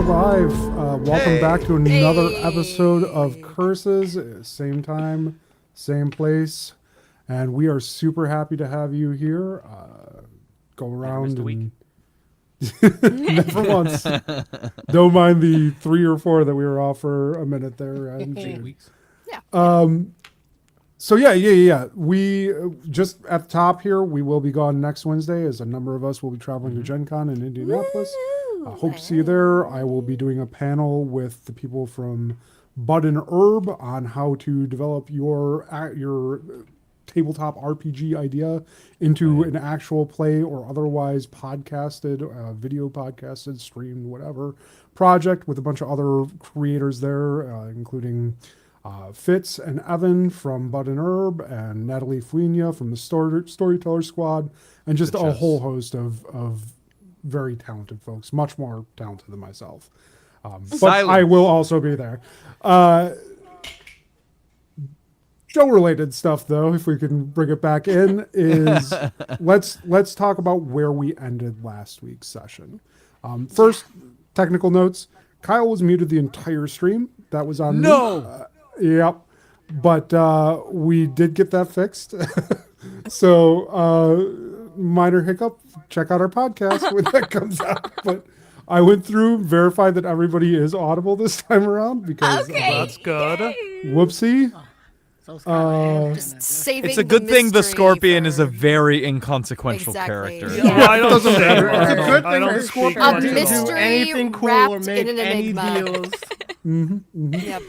live. Welcome back to another episode of Curses. Same time, same place. And we are super happy to have you here. Go around and... Never once. Don't mind the 3 or 4 that we were off for a minute there. 8 weeks. Yeah. So yeah. We just at the top here, we will be gone next Wednesday as a number of us will be traveling to Gen Con in Indianapolis. Hope to see you there. I will be doing a panel with the people from Bud and Herb on how to develop your tabletop RPG idea into an actual play or otherwise podcasted, video podcasted, streamed, whatever project with a bunch of other creators there, including Fitz and Evan from Bud and Herb and Natalie Fuenia from the Storyteller Squad, and just a whole host of very talented folks, much more talented than myself. But I will also be there. Show-related stuff, though, if we can bring it back in, is let's talk about where we ended last week's session. First, technical notes. Kyle was muted the entire stream. That was on me. Yep. But we did get that fixed. So, minor hiccup. Check out our podcast when that comes out. But I went through, verified that everybody is audible this time around because that's good. Whoopsie. Just saving it's a good thing the Scorpion is a very inconsequential character. Yeah. I don't Doesn't matter. It's a good thing the the Scorpion speak didn't for do it. anything cool or make any deals. Yep.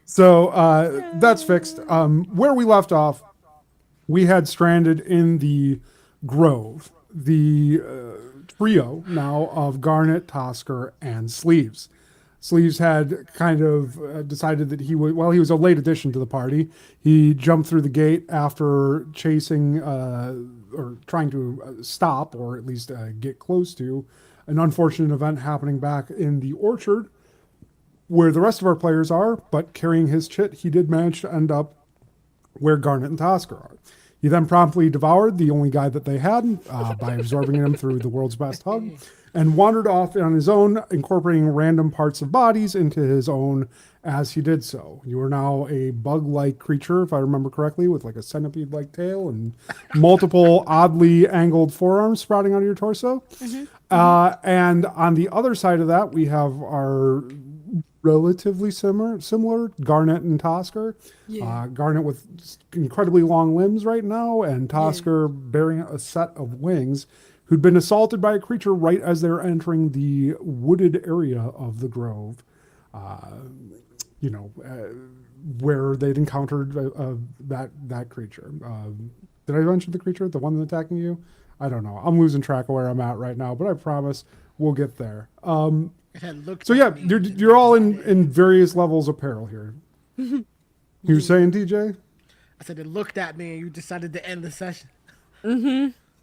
So that's fixed. Where we left off, we had stranded in the Grove, the trio now of Garnet, Tosker, and Sleeves. Sleeves had kind of decided that he was a late addition to the party. He jumped through the gate after chasing or trying to stop or at least get close to an unfortunate event happening back in the orchard where the rest of our players are, but carrying his chit, he did manage to end up where Garnet and Tosker are. He then promptly devoured the only guy that they had by absorbing him through the world's best hug, and wandered off on his own, incorporating random parts of bodies into his own as he did so. You are now a bug-like creature, if I remember correctly, with like a centipede-like tail and multiple oddly angled forearms sprouting out of your torso. And on the other side of that, we have our relatively similar Garnet and Tosker. Garnet with incredibly long limbs right now, and Tosker bearing a set of wings, who'd been assaulted by a creature right as they're entering the wooded area of the Grove, where they'd encountered that creature. Did I mention the creature, the one that's attacking you? I don't know. I'm losing track of where I'm at right now, but I promise we'll get there. So yeah, you're all in various levels of peril here. You were saying, TJ? I said it looked at me and you decided to end the session.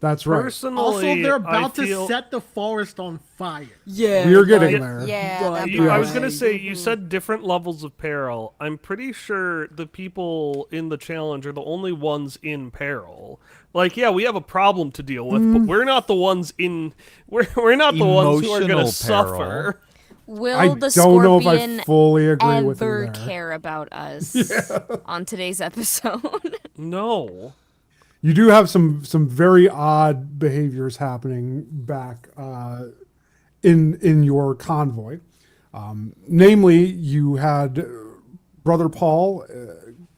That's right. Personally, Also, they're about I feel... to set the forest on fire. Yeah, we're getting there. Yeah, I was going to say, you said different levels of peril. I'm pretty sure the people in the challenge are the only ones in peril. Like, yeah, we have a problem to deal with, but we're not the ones in... We're not the ones who are going to suffer. Will the don't know if I Scorpion fully agree with you ever there. care about us on today's episode? No. You do have some very odd behaviors happening back in your convoy. Namely, you had Brother Paul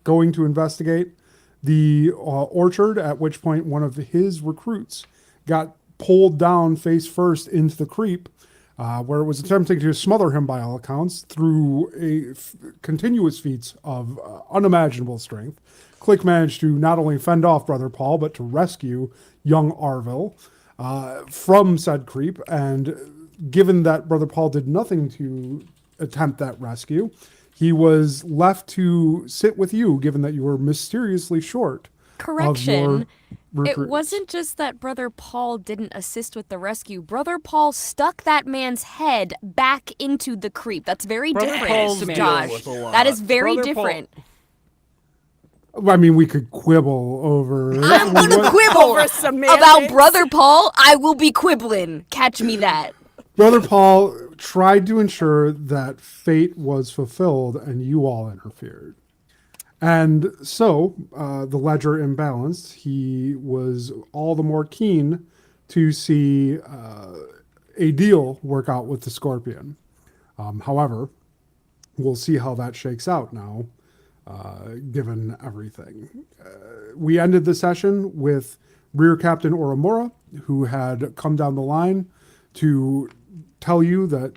going to investigate the orchard, at which point one of his recruits got pulled down face first into the creep, where it was attempting to smother him by all accounts through continuous feats of unimaginable strength. Klik managed to not only fend off Brother Paul, but to rescue young Arvil from said creep. And given that Brother Paul did nothing to attempt that rescue, he was left to sit with you, given that you were mysteriously short. Correction. It wasn't just that Brother Paul didn't assist with the rescue. Brother Paul stuck that man's head back into the creep. That's very different, Josh. That is very different. I mean, we could quibble over... I'm going to quibble about Brother Paul. I will be quibbling. Catch me that. Brother Paul tried to ensure that fate was fulfilled and you all interfered. And so, the ledger imbalanced, he was all the more keen to see a deal work out with the Scorpion. However, we'll see how that shakes out now, given everything. We ended the session with Rear Captain Oramura, who had come down the line to tell you that,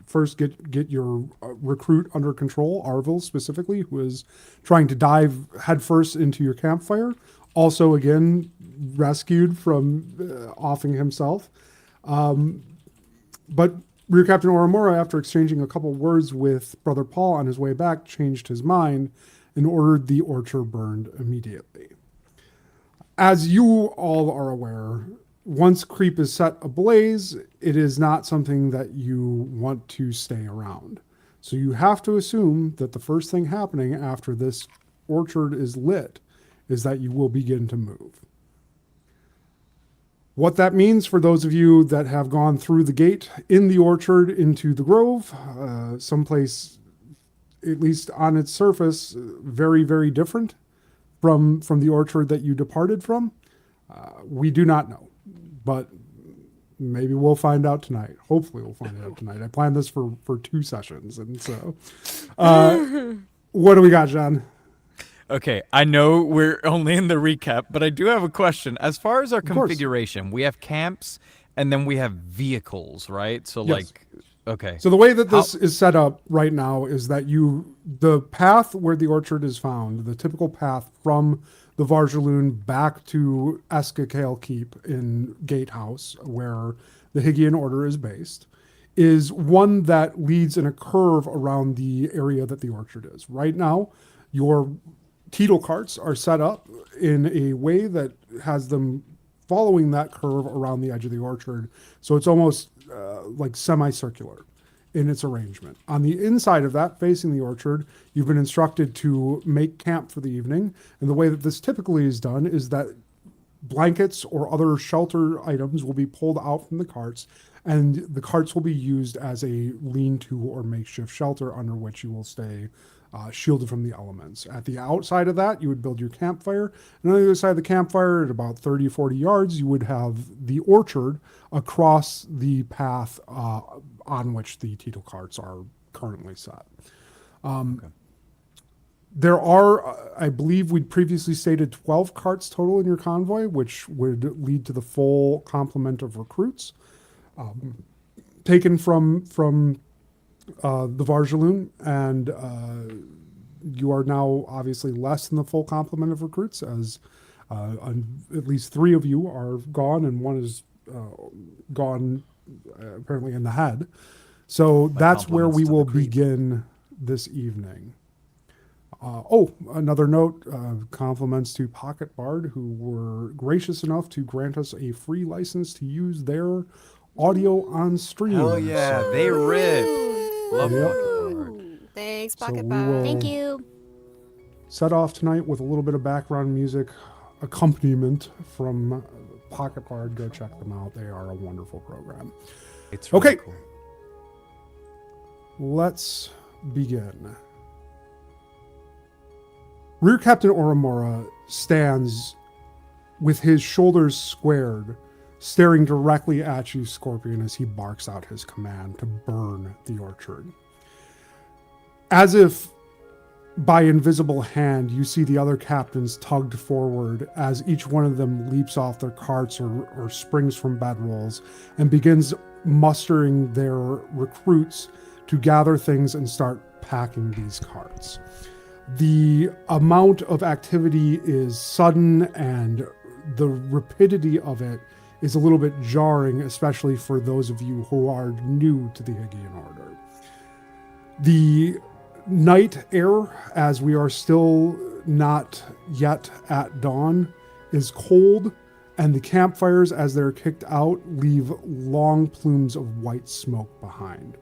first get your recruit under control, Arvil specifically, who is trying to dive headfirst into your campfire. Also, again, rescued from offing himself. But Rear Captain Oramura, after exchanging a couple words with Brother Paul on his way back, changed his mind and ordered the orchard burned immediately. As you all are aware, once creep is set ablaze, it is not something that you want to stay around. So you have to assume that the first thing happening after this orchard is lit is that you will begin to move. What that means for those of you that have gone through the gate in the orchard into the grove, someplace, at least on its surface, very, very different from the orchard that you departed from, we do not know. But maybe we'll find out tonight. Hopefully we'll find out tonight. I planned this for 2 sessions. And so, what do we got, John? Okay, I know we're only in the recap, but I do have a question. As far as our configuration, we have camps and then we have vehicles, right? So Yes. okay. So the way that this is set up right now is that the path where the orchard is found, the typical path from the Varjaloon back to Eskakale Keep in Gatehouse, where the Hygiean Order is based, is one that leads in a curve around the area that the orchard is. Right now, your Teetle carts are set up in a way that has them following that curve around the edge of the orchard. So it's almost like semicircular in its arrangement. On the inside of that, facing the orchard, you've been instructed to make camp for the evening. And the way that this typically is done is that blankets or other shelter items will be pulled out from the carts, and the carts will be used as a lean-to or makeshift shelter under which you will stay shielded from the elements. At the outside of that, you would build your campfire. And on the other side of the campfire, at about 30, 40 yards, you would have the orchard across the path on which the Teetle carts are currently set. There are, I believe we'd previously stated 12 carts total in your convoy, which would lead to the full complement of recruits. Taken from the Varjaloon, and you are now obviously less than the full complement of recruits, as at least 3 of you are gone, and 1 is gone apparently in the head. So that's where we will begin this evening. Another note, compliments to Pocket Bard, who were gracious enough to grant us a free license to use their audio on stream. Oh yeah, they rip. Love Yep. Pocket Bard. Thanks, So Pocket we Bard. will Thank you. set off tonight with a little bit of background music accompaniment from Pocket Bard. Go check them out. They are a wonderful program. It's really Okay. cool. Let's begin. Rear Captain Oramura stands with his shoulders squared, staring directly at you, Scorpion, as he barks out his command to burn the orchard. As if by invisible hand, you see the other captains tugged forward as each one of them leaps off their carts or springs from bedrolls and begins mustering their recruits to gather things and start packing these carts. The amount of activity is sudden, and the rapidity of it is a little bit jarring, especially for those of you who are new to the Hygiean Order. The night air, as we are still not yet at dawn, is cold, and the campfires, as they're kicked out, leave long plumes of white smoke behind.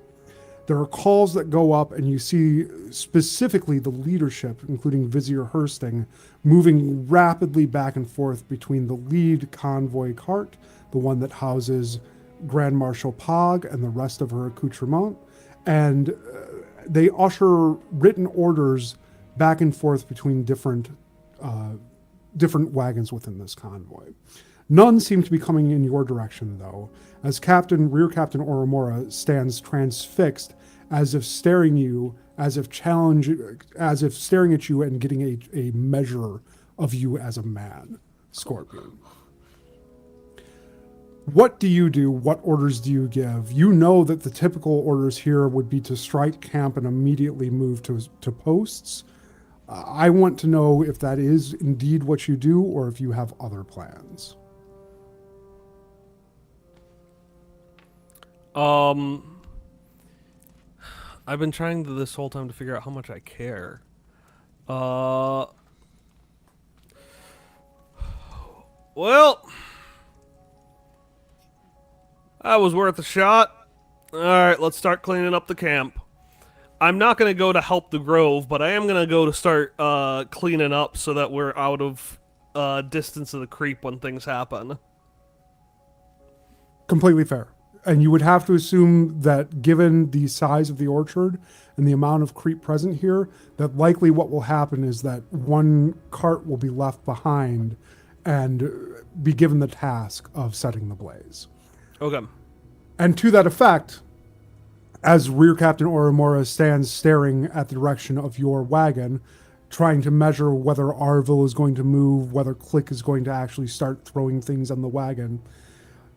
There are calls that go up, and you see specifically the leadership, including Vizier Hursting, moving rapidly back and forth between the lead convoy cart, the one that houses Grand Marshal Pog and the rest of her accoutrement, and they usher written orders back and forth between different wagons within this convoy. None seem to be coming in your direction, though, as Rear Captain Oromora stands transfixed, as if staring at you and getting a measure of you as a man, Scorpion. What do you do? What orders do you give? You know that the typical orders here would be to strike camp and immediately move to posts. I want to know if that is indeed what you do or if you have other plans. I've been trying this whole time to figure out how much I care. Well, that was worth a shot. All right, let's start cleaning up the camp. I'm not going to go to help the Grove, but I am going to go to start cleaning up so that we're out of distance of the creep when things happen. Completely fair. And you would have to assume that given the size of the orchard and the amount of creep present here, that likely what will happen is that one cart will be left behind and be given the task of setting the blaze. Okay. And to that effect, as Rear Captain Oromora stands staring at the direction of your wagon, trying to measure whether Arvil is going to move, whether Klik is going to actually start throwing things on the wagon,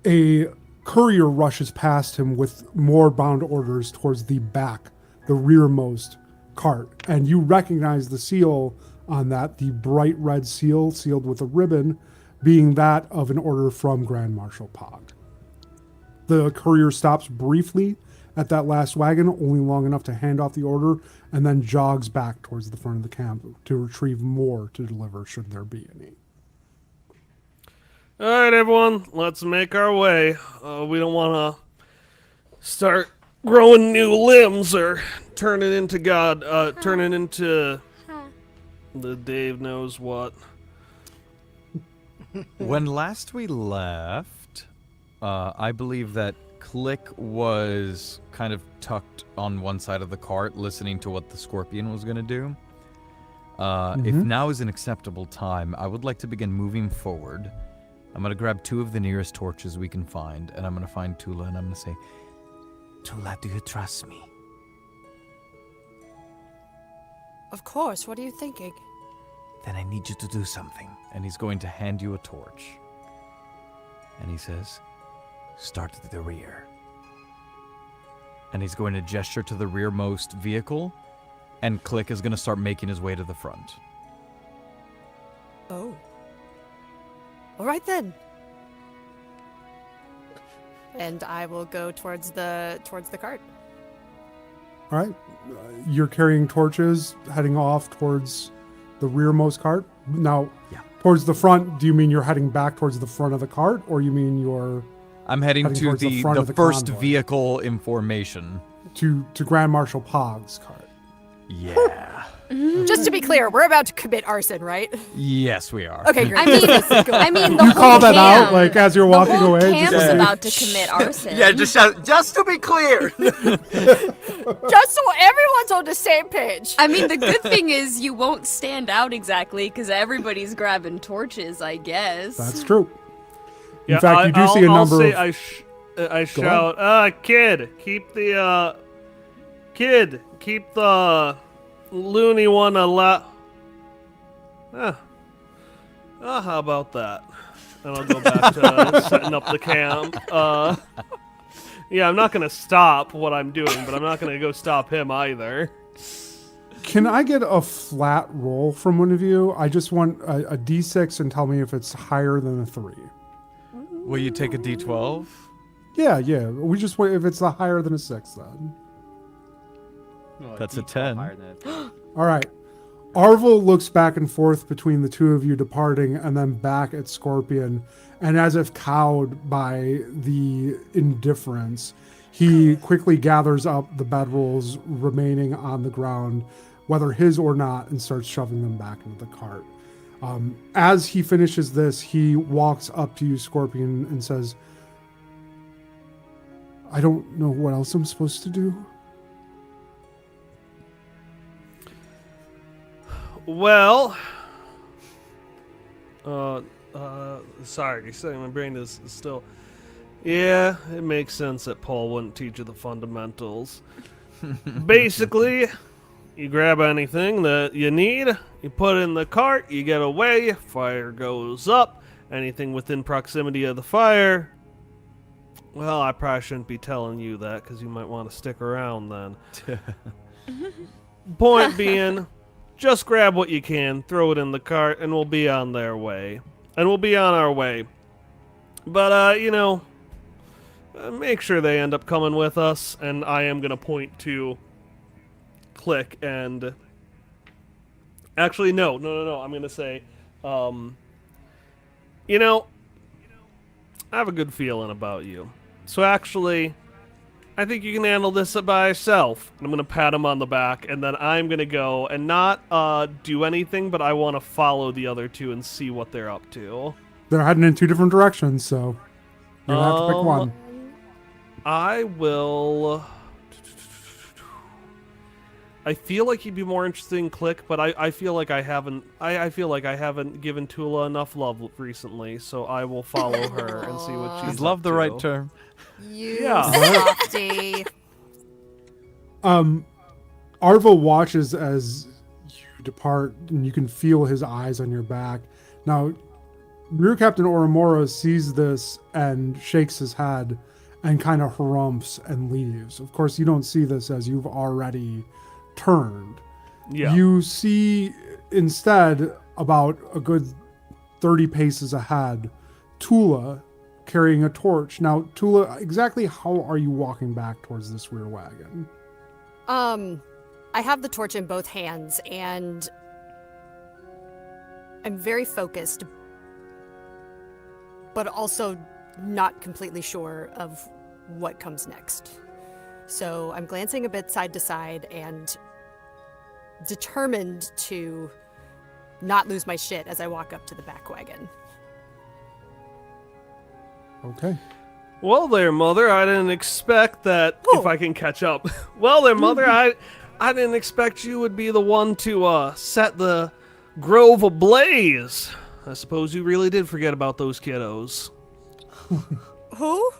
a courier rushes past him with more bound orders towards the back, the rearmost cart. And you recognize the seal on that, the bright red seal sealed with a ribbon, being that of an order from Grand Marshal Pog. The courier stops briefly at that last wagon, only long enough to hand off the order, and then jogs back towards the front of the camp to retrieve more to deliver should there be any. All right, everyone, let's make our way. We don't want to start growing new limbs or turning into the Dave knows what. When last we left, I believe that Klik was kind of tucked on one side of the cart, listening to what the Scorpion was going to do. If now is an acceptable time, I would like to begin moving forward. I'm going to grab 2 of the nearest torches we can find, and I'm going to find Toolah, and I'm going to say, Toolah, do you trust me? Of course, what are you thinking? Then I need you to do something. And he's going to hand you a torch. And he says, start at the rear. And he's going to gesture to the rearmost vehicle, and Klik is going to start making his way to the front. Oh. All right then. And I will go towards the cart. All right. You're carrying torches, heading off towards the rearmost cart. Now, towards the front, do you mean you're heading back towards the front of the cart, or you mean you're... I'm heading to the first convoy. Vehicle in formation. To Grand Marshal Pog's cart. Yeah. Just to be clear, we're about to commit arson, right? Yes, we are. Okay, great. I mean, the you whole call that camp, out, like, as you're walking away? The whole camp's about to commit arson. Yeah, just to be clear. Just so everyone's on the same page. I mean, the good thing is you won't stand out exactly because everybody's grabbing torches, I guess. That's true. Yeah, in fact, you do see a number of... I shout, kid, keep the loony one how about that? And I'll go back to setting up the camp. Yeah, I'm not going to stop what I'm doing, but I'm not going to go stop him either. Can I get a flat roll from one of you? I just want a d6 and tell me if it's higher than a 3. Will you take a d12? Yeah. We just wait if it's higher than a 6 then. Well, That's a 10. All right. Arvil looks back and forth between the two of you departing and then back at Scorpion. And as if cowed by the indifference, he quickly gathers up the bedrolls remaining on the ground, whether his or not, and starts shoving them back into the cart. As he finishes this, he walks up to you, Scorpion, and says, I don't know what else I'm supposed to do. Well, sorry, my brain is still. Yeah, it makes sense that Paul wouldn't teach you the fundamentals. Basically, you grab anything that you need, you put it in the cart, you get away, fire goes up. Anything within proximity of the fire. Well, I probably shouldn't be telling you that because you might want to stick around then. Point being, just grab what you can, throw it in the cart, and we'll be on their way. And we'll be on our way. But, make sure they end up coming with us, and I am going to point to Klik and... Actually, no, I'm going to say, I have a good feeling about you. So actually, I think you can handle this by yourself. I'm going to pat him on the back, and then I'm going to go and not do anything, but I want to follow the other two and see what they're up to. They're heading in 2 different directions, so you'll have to pick one. I will... I feel like he'd be more interested in Klik, but I feel like I haven't. I feel like I haven't given Toolah enough love recently, so I will follow her and see what she's. Is love the right term? You Yeah. softy. Arvo watches as you depart, and you can feel his eyes on your back. Now, Rear Captain Orimora sees this and shakes his head and kind of harumphs and leaves. Of course, you don't see this as you've already turned. Yeah. You see instead, about a good 30 paces ahead, Toolah carrying a torch. Now, Toolah, exactly how are you walking back towards this rear wagon? I have the torch in both hands, and I'm very focused, but also not completely sure of what comes next. So I'm glancing a bit side to side and determined to not lose my shit as I walk up to the back wagon. Okay. Well there, Mother, I didn't expect that. Whoa. If I can catch up. Well there, Mother, I didn't expect you would be the one to set the grove ablaze. I suppose you really did forget about those kiddos. Who?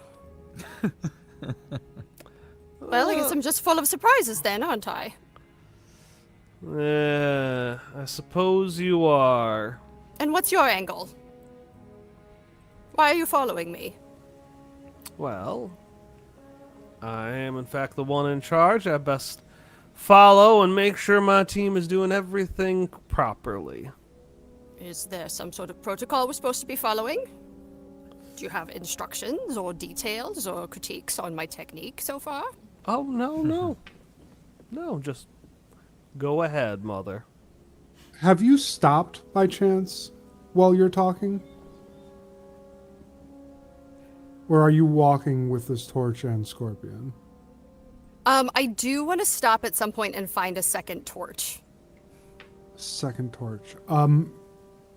Well, I guess I'm just full of surprises then, aren't I? I suppose you are. And what's your angle? Why are you following me? Well, I am in fact the one in charge. I best follow and make sure my team is doing everything properly. Is there some sort of protocol we're supposed to be following? Do you have instructions or details or critiques on my technique so far? Oh, no. No, just go ahead, Mother. Have you stopped by chance while you're talking? Or are you walking with this torch and Scorpion? I do want to stop at some point and find a second torch. Second torch.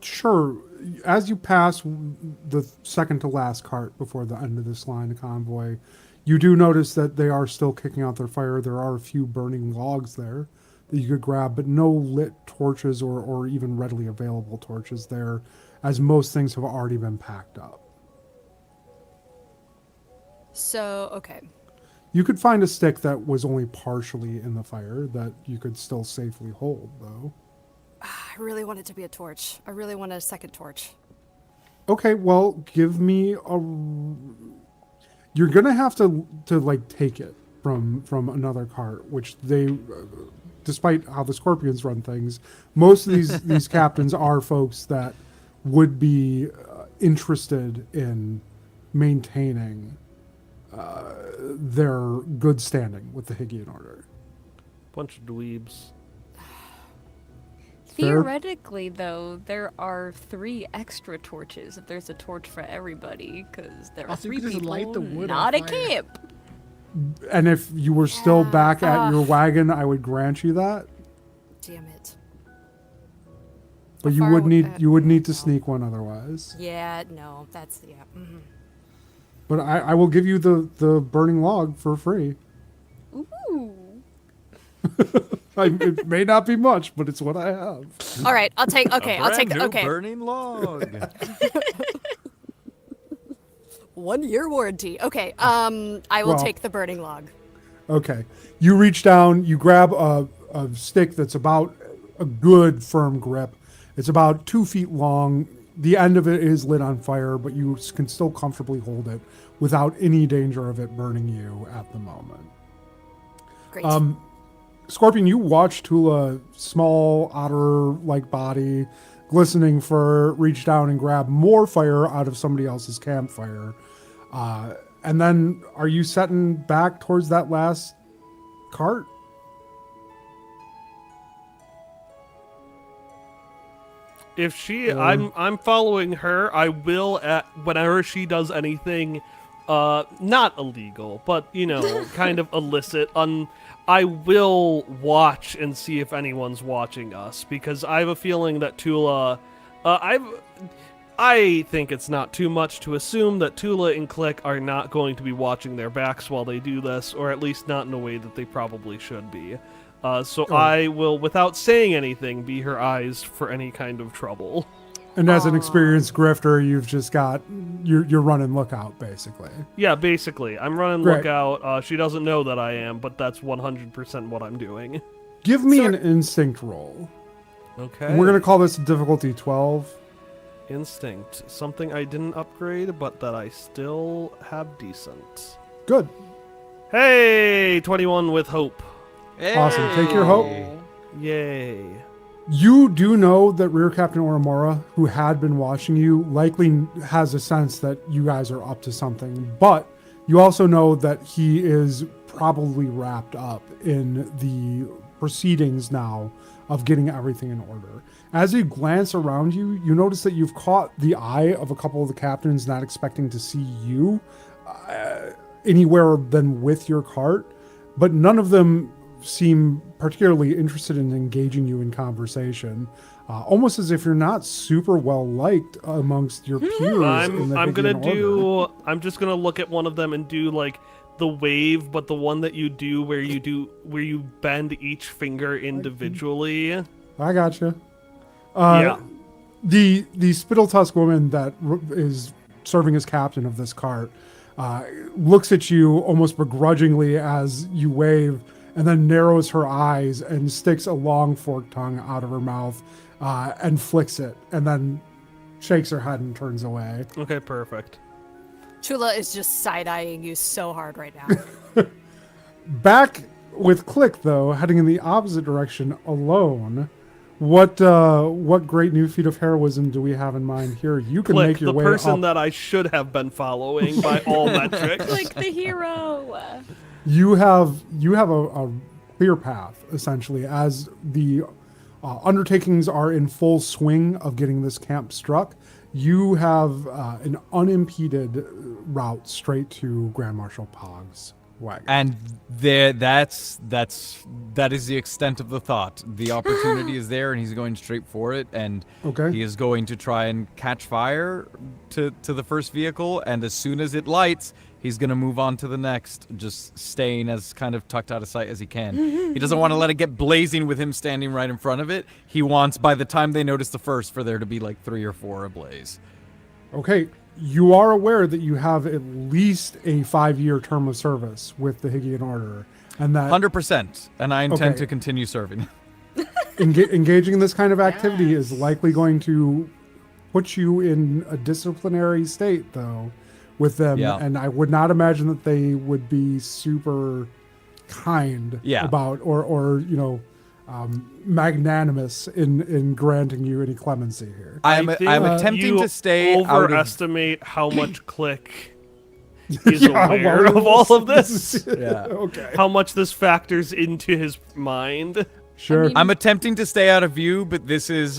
Sure. As you pass the second to last cart before the end of this line of convoy, you do notice that they are still kicking out their fire. There are a few burning logs there that you could grab, but no lit torches or even readily available torches there, as most things have already been packed up. So, okay. You could find a stick that was only partially in the fire that you could still safely hold, though. I really want it to be a torch. I really want a second torch. Okay, well, give me a... You're gonna have to like take it from another cart, which they, despite how the Scorpions run things, most of these captains are folks that would be interested in maintaining their good standing with the Hygiean Order. Bunch of dweebs. Theoretically, though, there are 3 extra torches if there's a torch for everybody, because there are Also, 3 you could just people, light the wood not on a fire. camp. And if you were still back at your wagon, I would grant you that. Damn it. But How you far would awa- need you would need to sneak one otherwise. Yeah, no, that's, yeah. But I will give you the burning log for free. Ooh. It may not be much, but it's what I have. All right, I'll take. Okay, I'll take. Brand new Okay, burning log. 1 year warranty. Okay, I will Well- take the burning log. Okay. You reach down, you grab a stick that's about a good firm grip. It's about 2 feet long. The end of it is lit on fire, but you can still comfortably hold it without any danger of it burning you at the moment. Great. Scorpion, you watch Toolah, small otter-like body, glistening fur, reach down and grab more fire out of somebody else's campfire. And then, are you setting back towards that last cart? If she, I'm following her. I will whenever she does anything, not illegal, but kind of illicit. I will watch and see if anyone's watching us, because I have a feeling that Toolah, I think it's not too much to assume that Toolah and Klik are not going to be watching their backs while they do this, or at least not in a way that they probably should be. So I will, without saying anything, be her eyes for any kind of trouble. And as an experienced grifter, you've just got, you're running lookout, basically. Yeah, basically. I'm running Great. lookout. She doesn't know that I am, but that's 100% what I'm doing. Give me an instinct roll. Okay. And we're going to call this difficulty 12. Instinct. Something I didn't upgrade, but that I still have decent. Good. Hey! 21 with hope. Awesome. Take your hope. Yay. You do know that Rear Captain Oramora, who had been watching you, likely has a sense that you guys are up to something, but you also know that he is probably wrapped up in the proceedings now of getting everything in order. As you glance around you, you notice that you've caught the eye of a couple of the captains not expecting to see you anywhere than with your cart, but none of them seem particularly interested in engaging you in conversation, almost as if you're not super well liked amongst your peers. I'm just gonna look at one of them and do like the wave, but the one that you do where you bend each finger individually. I gotcha. Yeah. The Spittle-Tusk woman that is serving as captain of this cart looks at you almost begrudgingly as you wave, and then narrows her eyes and sticks a long forked tongue out of her mouth and flicks it, and then shakes her head and turns away. Okay, perfect. Toolah is just side-eyeing you so hard right now. Back with Klik, though, heading in the opposite direction alone, what great new feat of heroism do we have in mind here? You can Klik, make your the way person up. that I should have been following by all metrics. Klik the hero. You have a clear path, essentially, as the undertakings are in full swing of getting this camp struck. You have an unimpeded route straight to Grand Marshal Pog's wagon. And that is the extent of the thought. The opportunity is there, and he's going straight for it. And he is going to try and catch fire to the first vehicle. And as soon as it lights, he's going to move on to the next, just staying as kind of tucked out of sight as he can. He doesn't want to let it get blazing with him standing right in front of it. He wants, by the time they notice the first, for there to be like 3 or 4 ablaze. Okay, you are aware that you have at least a 5-year term of service with the Hygiean Order, and that 100%, and I intend to continue serving. Engaging in this kind of activity is likely going to put you in a disciplinary state, though, with them, and I would not imagine that they would be super kind about or magnanimous in granting you any clemency here. I'm attempting to stay out of... overestimate how much Klik is aware of all of this. Okay. How much this factors into his mind. Sure. I'm attempting to stay out of view, but this is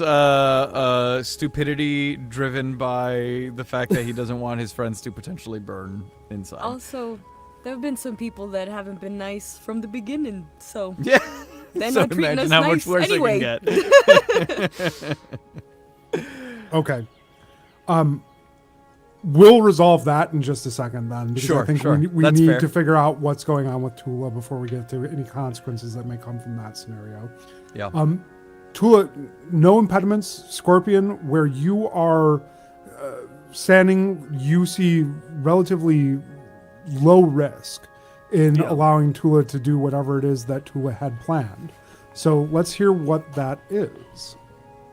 stupidity driven by the fact that he doesn't want his friends to potentially burn inside. Also, there have been some people that haven't been nice from the beginning, so they're So not treating us imagine how nice much worse anyway. I can get. Okay. we'll resolve that in just a second then, because Sure, I think sure. we That's need fair. to figure out what's going on with Toolah before we get to any consequences that may come from that scenario. Yeah. Toolah, no impediments. Scorpion, where you are standing, you see relatively low risk in allowing Toolah to do whatever it is that Toolah had planned. So let's hear what that is.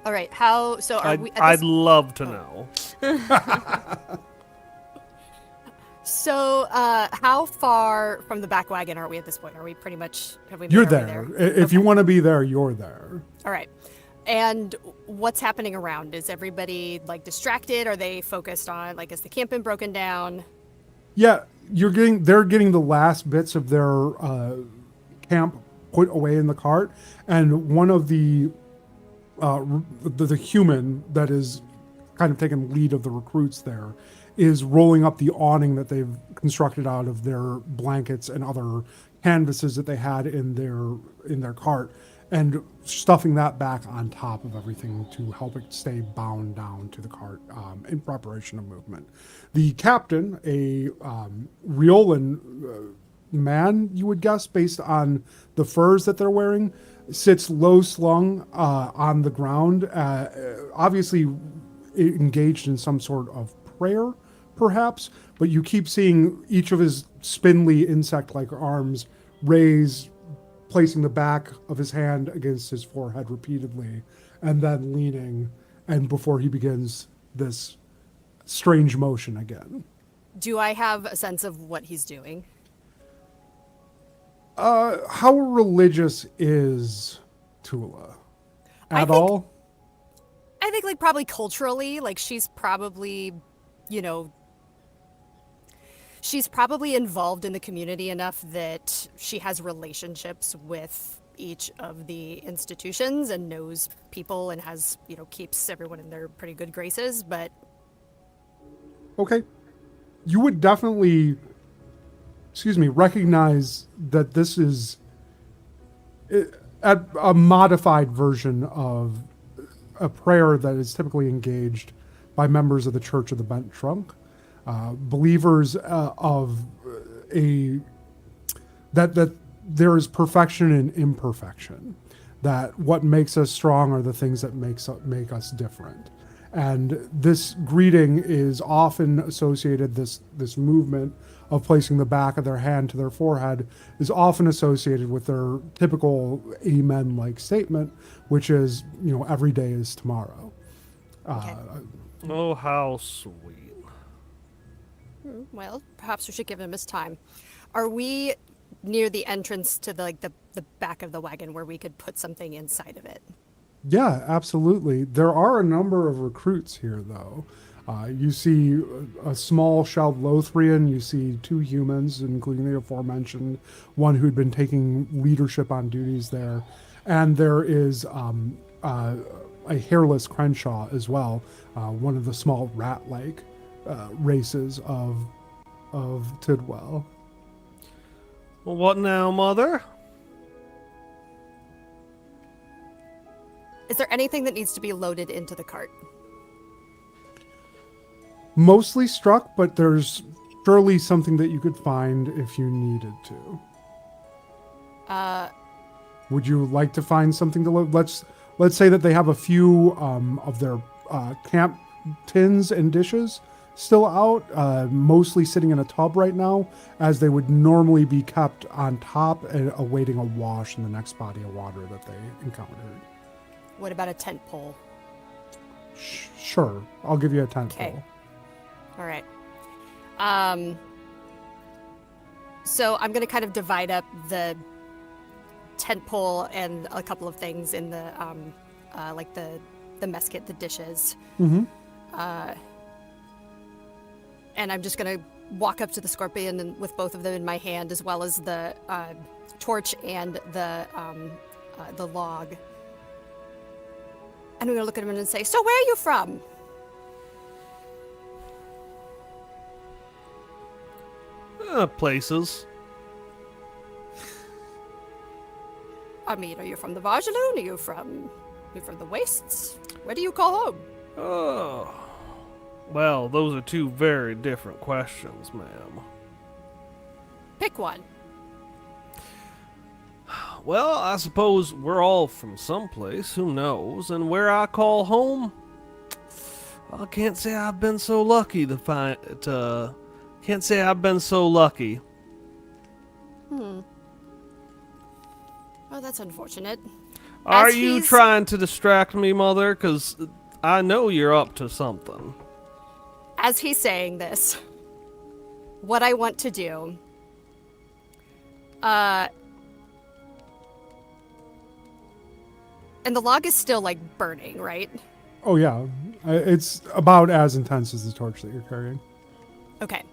All right. How? So are we? I'd love to know. So, how far from the back wagon are we at this point? Are we pretty much? Have we? You're are we there. If you want to be there, you're there. All right. And what's happening around? Is everybody like distracted? Are they focused on like is the camp been broken down? Yeah, they're getting the last bits of their camp put away in the cart, and one of the human that is kind of taking lead of the recruits there is rolling up the awning that they've constructed out of their blankets and other canvases that they had in their cart, and stuffing that back on top of everything to help it stay bound down to the cart in preparation of movement. The captain, a Riolan man, you would guess, based on the furs that they're wearing, sits low slung on the ground, obviously engaged in some sort of prayer, perhaps, but you keep seeing each of his spindly insect-like arms raise, placing the back of his hand against his forehead repeatedly, and then leaning, and before he begins this strange motion again. Do I have a sense of what he's doing? How religious is Toolah? At all? I think like probably culturally, like she's probably, she's probably involved in the community enough that she has relationships with each of the institutions and knows people and has, keeps everyone in their pretty good graces, but... Okay. You would definitely, recognize that this is a modified version of a prayer that is typically engaged by members of the Church of the Bent Trunk. Believers of that there is perfection in imperfection, that what makes us strong are the things that make us different. And this greeting is often associated, this movement of placing the back of their hand to their forehead is often associated with their typical amen-like statement, which is, every day is tomorrow. Okay. Oh, how sweet. Well, perhaps we should give him his time. Are we near the entrance to the back of the wagon where we could put something inside of it? Yeah, absolutely. There are a number of recruits here, though. You see a small shelled Lothian. You see 2 humans, including the aforementioned one who'd been taking leadership on duties there. And there is a hairless Crenshaw as well, one of the small rat-like races of Tidwell. Well, what now, Mother? Is there anything that needs to be loaded into the cart? Mostly struck, but there's surely something that you could find if you needed to. Would you like to find something to load? Let's say that they have a few of their camp tins and dishes still out, mostly sitting in a tub right now, as they would normally be kept on top and awaiting a wash in the next body of water that they encountered. What about a tent pole? Sure, I'll give you a tent pole. All right. So I'm going to kind of divide up the tent pole and a couple of things in the, like the mess kit, the dishes. Mm-hmm. And I'm just going to walk up to the scorpion and with both of them in my hand, as well as the torch and the log. And I'm going to look at him and say, "So where are you from?" Places. I mean, are you from the Varjaloon? Are you from the Wastes? Where do you call home? Oh. Well, those are two very different questions, ma'am. Pick one. Well, I suppose we're all from someplace, who knows, and where I call home, I can't say I've been so lucky can't say I've been so lucky. Oh, that's unfortunate. Are As you he's- trying to distract me, Mother? Because I know you're up to something. As he's saying this, what I want to do, and the log is still like burning, right? Oh yeah, it's about as intense as the torch that you're carrying. Okay.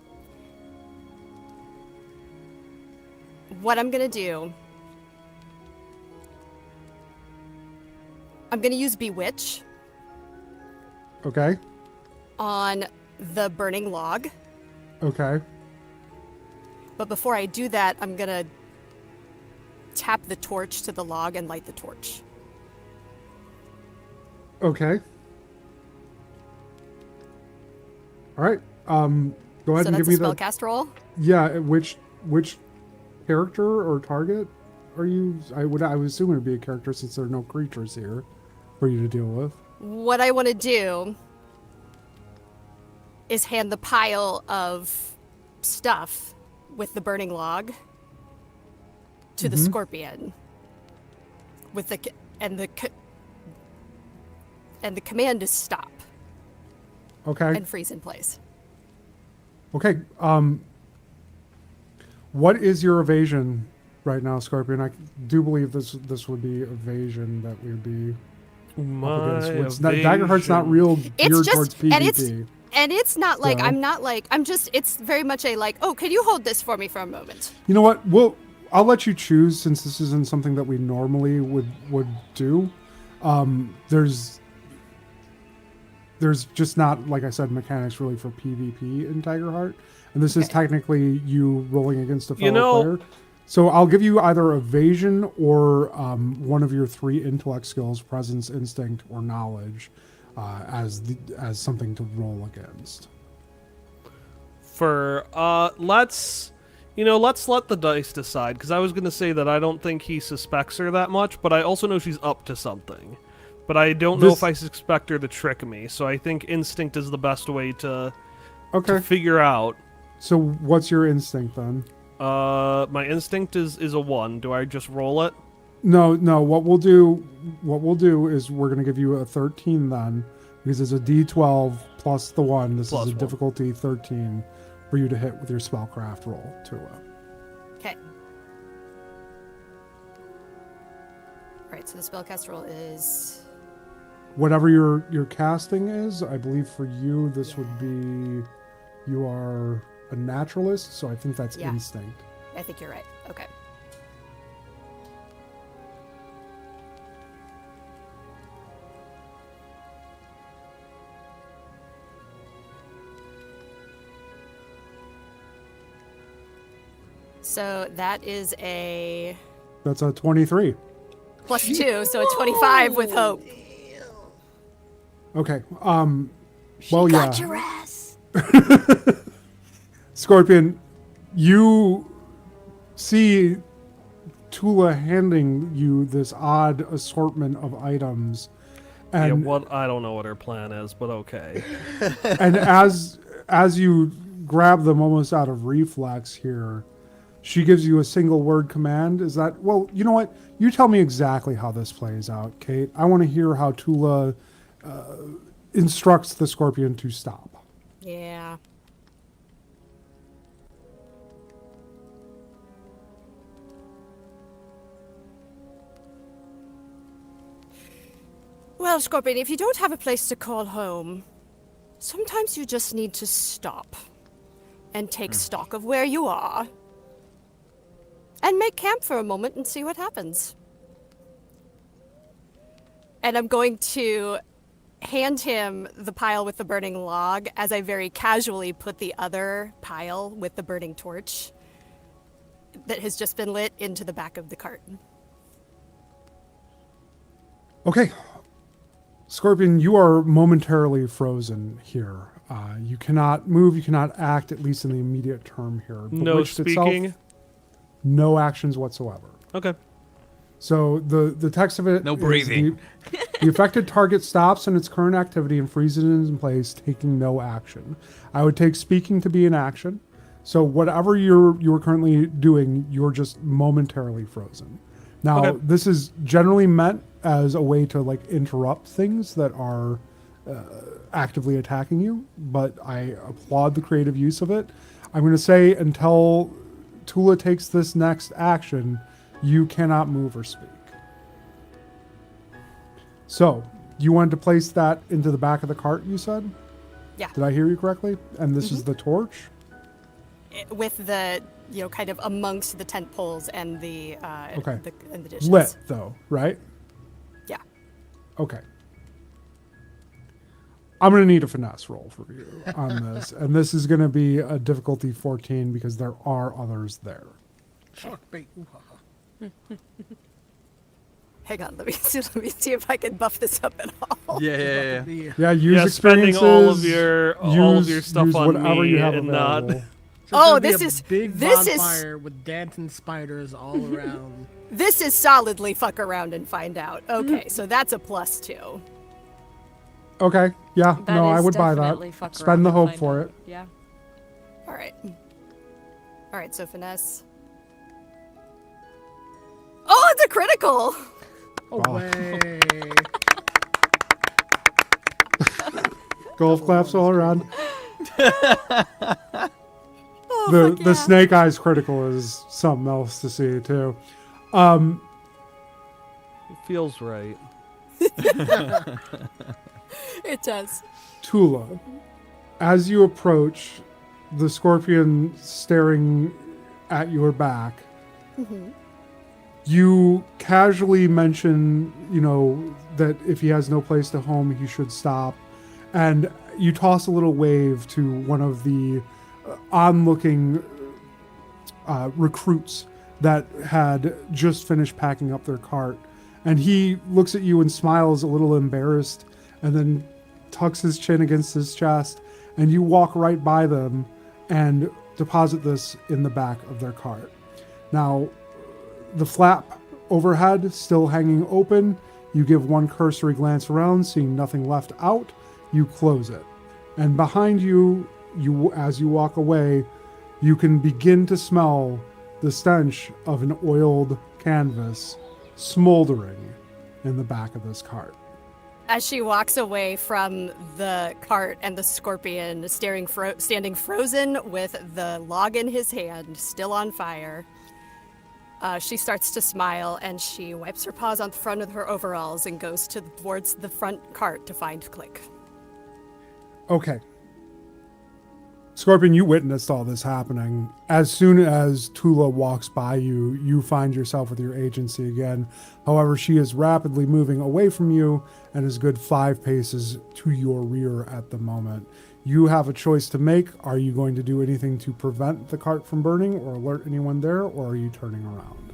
What I'm gonna do, I'm gonna use Bewitch Okay. on the burning log. Okay. But before I do that, I'm gonna tap the torch to the log and light the torch. Okay. All right. Go ahead So and that's give a me the. spellcast roll. Yeah. Which character or target are you? I would assume it would be a character since there are no creatures here for you to deal with. What I want to do is hand the pile of stuff with the burning log to the scorpion with the and the command to stop Okay. and freeze in place. Okay. What is your evasion right now, Scorpion? I do believe this would be evasion that we would be My up against. Daggerheart's not evasion. real It's geared just towards PvP. and it's not like So- I'm not like I'm just it's very much a like, oh, can you hold this for me for a moment? You know what? I'll let you choose since this isn't something that we normally would do. There's just not, like I said, mechanics really for PvP in Daggerheart, and this is Okay. technically you rolling against a fellow You know- player. So I'll give you either evasion or one of your 3 intellect skills: presence, instinct, or knowledge, as something to roll against. For let's let the dice decide, because I was gonna say that I don't think he suspects her that much, but I also know she's up to something. But I don't know This- if I suspect her to trick me, so I think instinct is the best way to Okay. figure out. So what's your instinct then? My instinct is a 1. Do I just roll it? No. What we'll do is we're gonna give you a 13 then, because it's a D12 plus the 1. This Plus is a 1. difficulty 13 for you to hit with your spellcraft roll, Toolah. Okay. Alright, so the spellcast roll is Whatever your casting is, I believe for you this would be, you are a naturalist, so I think that's Yeah. instinct. I think you're right. Okay. So that is a That's a 23. +2, so a 25 with hope. Okay. Well, yeah. Got your ass. Scorpion, you see Toolah handing you this odd assortment of items, and Yeah, what? I don't know what her plan is, but okay. and as you grab them almost out of reflex here, she gives you a single word command. Is that, well, you know what? You tell me exactly how this plays out, Kate. I want to hear how Toolah instructs the Scorpion to stop. Yeah. Well, Scorpion, if you don't have a place to call home, sometimes you just need to stop and take stock of where you are and make camp for a moment and see what happens. And I'm going to hand him the pile with the burning log as I very casually put the other pile with the burning torch that has just been lit into the back of the cart. Okay. Scorpion, you are momentarily frozen here. You cannot move, you cannot act, at least in the immediate term here. No Bewitched speaking? itself, no actions whatsoever. Okay. So the text of it No is breathing. the affected target stops in its current activity and freezes in place, taking no action. I would take speaking to be an action. So whatever you're currently doing, you're just momentarily frozen. Now, Okay. this is generally meant as a way to like interrupt things that are actively attacking you, but I applaud the creative use of it. I'm going to say until Toolah takes this next action, you cannot move or speak. So, you wanted to place that into the back of the cart, you said? Yeah. Did I hear you correctly? And this is the torch? With the, kind of amongst the tent poles and the, Okay. and the dishes. Lit, though, right? Yeah. Okay. I'm going to need a finesse roll for you on this. And this is going to be a difficulty 14 because there are others there. Shark bait. Ooh, ha, ha. Hang on, let me see if I can buff this up at all. Yeah. The- Yeah, use Yeah, spending experiences. all of your stuff use on whatever me you have and available. not. So it's Oh, gonna be this a is- big this is- bonfire with dancing spiders all around. This is solidly fuck around and find out. Okay, so that's a +2. Okay, yeah, That no, I is would buy definitely that. fuck around Spend the and hope find for out. it. Yeah. All right. All right, so finesse. Oh, it's a critical. Away. Golf claps all around. Oh, The fuck yeah. snake eyes critical is something else to see too. It feels right. It does. Toolah, as you approach the scorpion staring at your back, you casually mention, that if he has no place to home, he should stop. And you toss a little wave to one of the onlooking recruits that had just finished packing up their cart. And he looks at you and smiles a little embarrassed and then tucks his chin against his chest. And you walk right by them and deposit this in the back of their cart. Now, the flap overhead still hanging open. You give one cursory glance around, seeing nothing left out. You close it. And behind you, as you walk away, you can begin to smell the stench of an oiled canvas smoldering in the back of this cart. As she walks away from the cart and the scorpion standing frozen with the log in his hand, still on fire, she starts to smile and she wipes her paws on the front of her overalls and goes towards the front cart to find Klik. Okay. Scorpion, you witnessed all this happening. As soon as Toolah walks by you, you find yourself with your agency again. However, she is rapidly moving away from you and is a good 5 paces to your rear at the moment. You have a choice to make. Are you going to do anything to prevent the cart from burning or alert anyone there, or are you turning around?